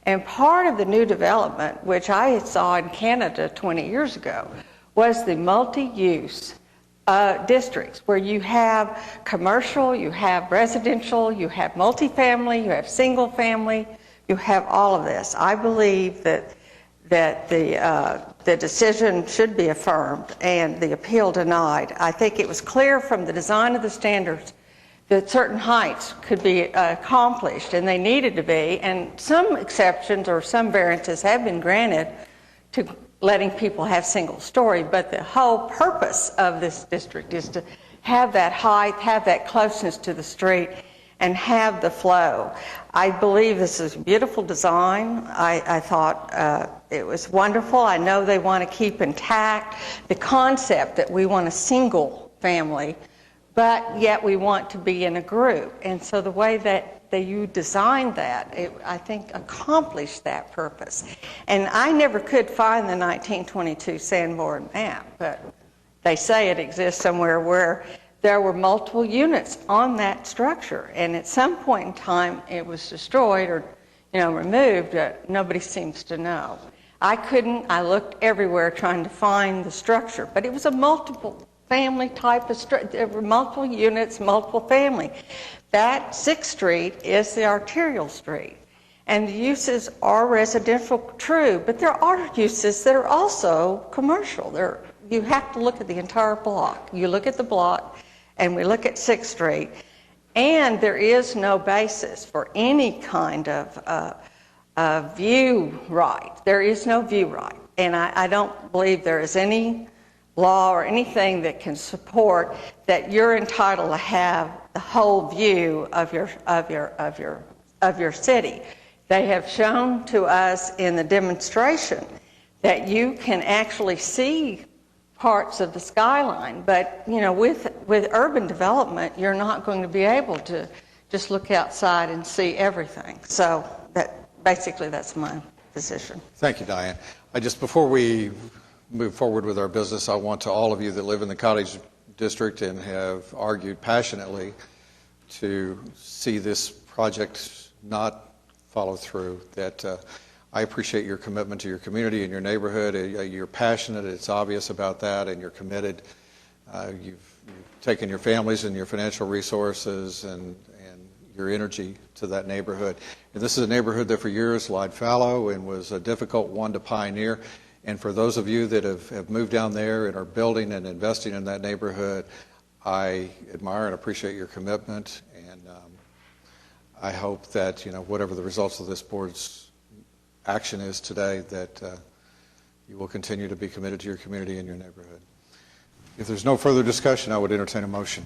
And part of the new development, which I saw in Canada 20 years ago, was the multi-use districts, where you have commercial, you have residential, you have multifamily, you have single family, you have all of this. I believe that the decision should be affirmed and the appeal denied. I think it was clear from the design of the standards that certain heights could be accomplished, and they needed to be, and some exceptions or some variances have been granted to letting people have single story, but the whole purpose of this district is to have that height, have that closeness to the street, and have the flow. I believe this is a beautiful design. I thought it was wonderful. I know they want to keep intact the concept that we want a single family, but yet we want to be in a group. And so the way that you designed that, I think, accomplished that purpose. And I never could find the 1922 Sanborn map, but they say it exists somewhere where there were multiple units on that structure, and at some point in time it was destroyed or removed. Nobody seems to know. I looked everywhere trying to find the structure, but it was a multiple family type of structure. There were multiple units, multiple family. That 6th Street is the arterial street, and the uses are residential, true, but there are uses that are also commercial. You have to look at the entire block. You look at the block, and we look at 6th Street, and there is no basis for any kind of view right. There is no view right, and I don't believe there is any law or anything that can support that you're entitled to have the whole view of your city. They have shown to us in the demonstration that you can actually see parts of the skyline, but with urban development, you're not going to be able to just look outside and see everything. So that's my position. Thank you, Diane. Before we move forward with our business, I want to all of you that live in the Cottage District and have argued passionately to see this project not follow through, that I appreciate your commitment to your community and your neighborhood. You're passionate, it's obvious about that, and you're committed. You've taken your families and your financial resources and your energy to that neighborhood. And this is a neighborhood that for years lied fallow and was a difficult one to pioneer. And for those of you that have moved down there and are building and investing in that neighborhood, I admire and appreciate your commitment. And I hope that, whatever the results of this board's action is today, that you will continue to be committed to your community and your neighborhood. If there's no further discussion, I would entertain a motion.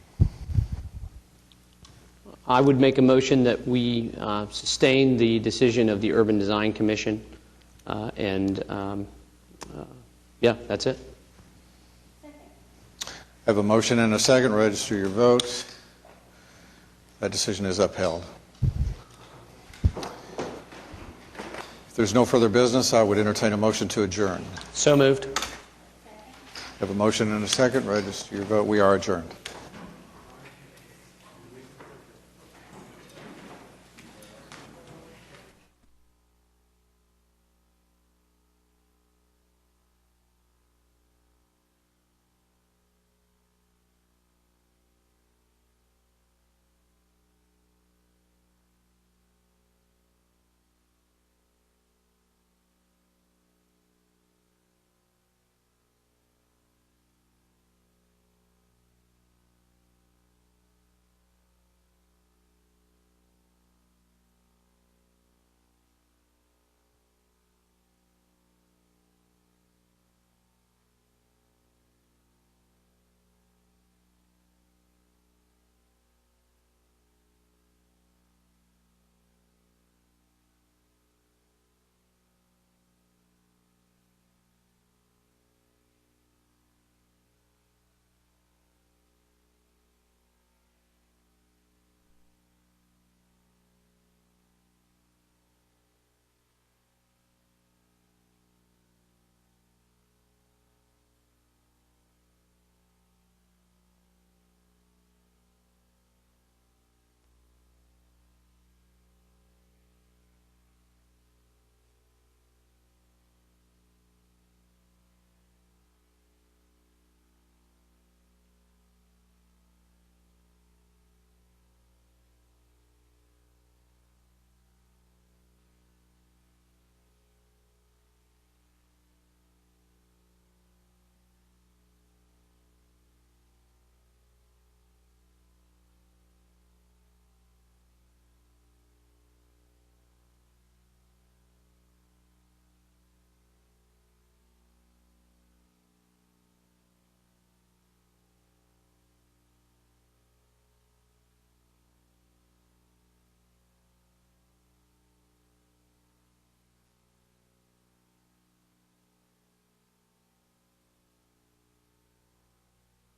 I would make a motion that we sustain the decision of the Urban Design Commission, yeah, that's it. I have a motion and a second. Register your votes. That decision is upheld. If there's no further business, I would entertain a motion to adjourn. So moved. I have a motion and a second. Register your vote. We are adjourned.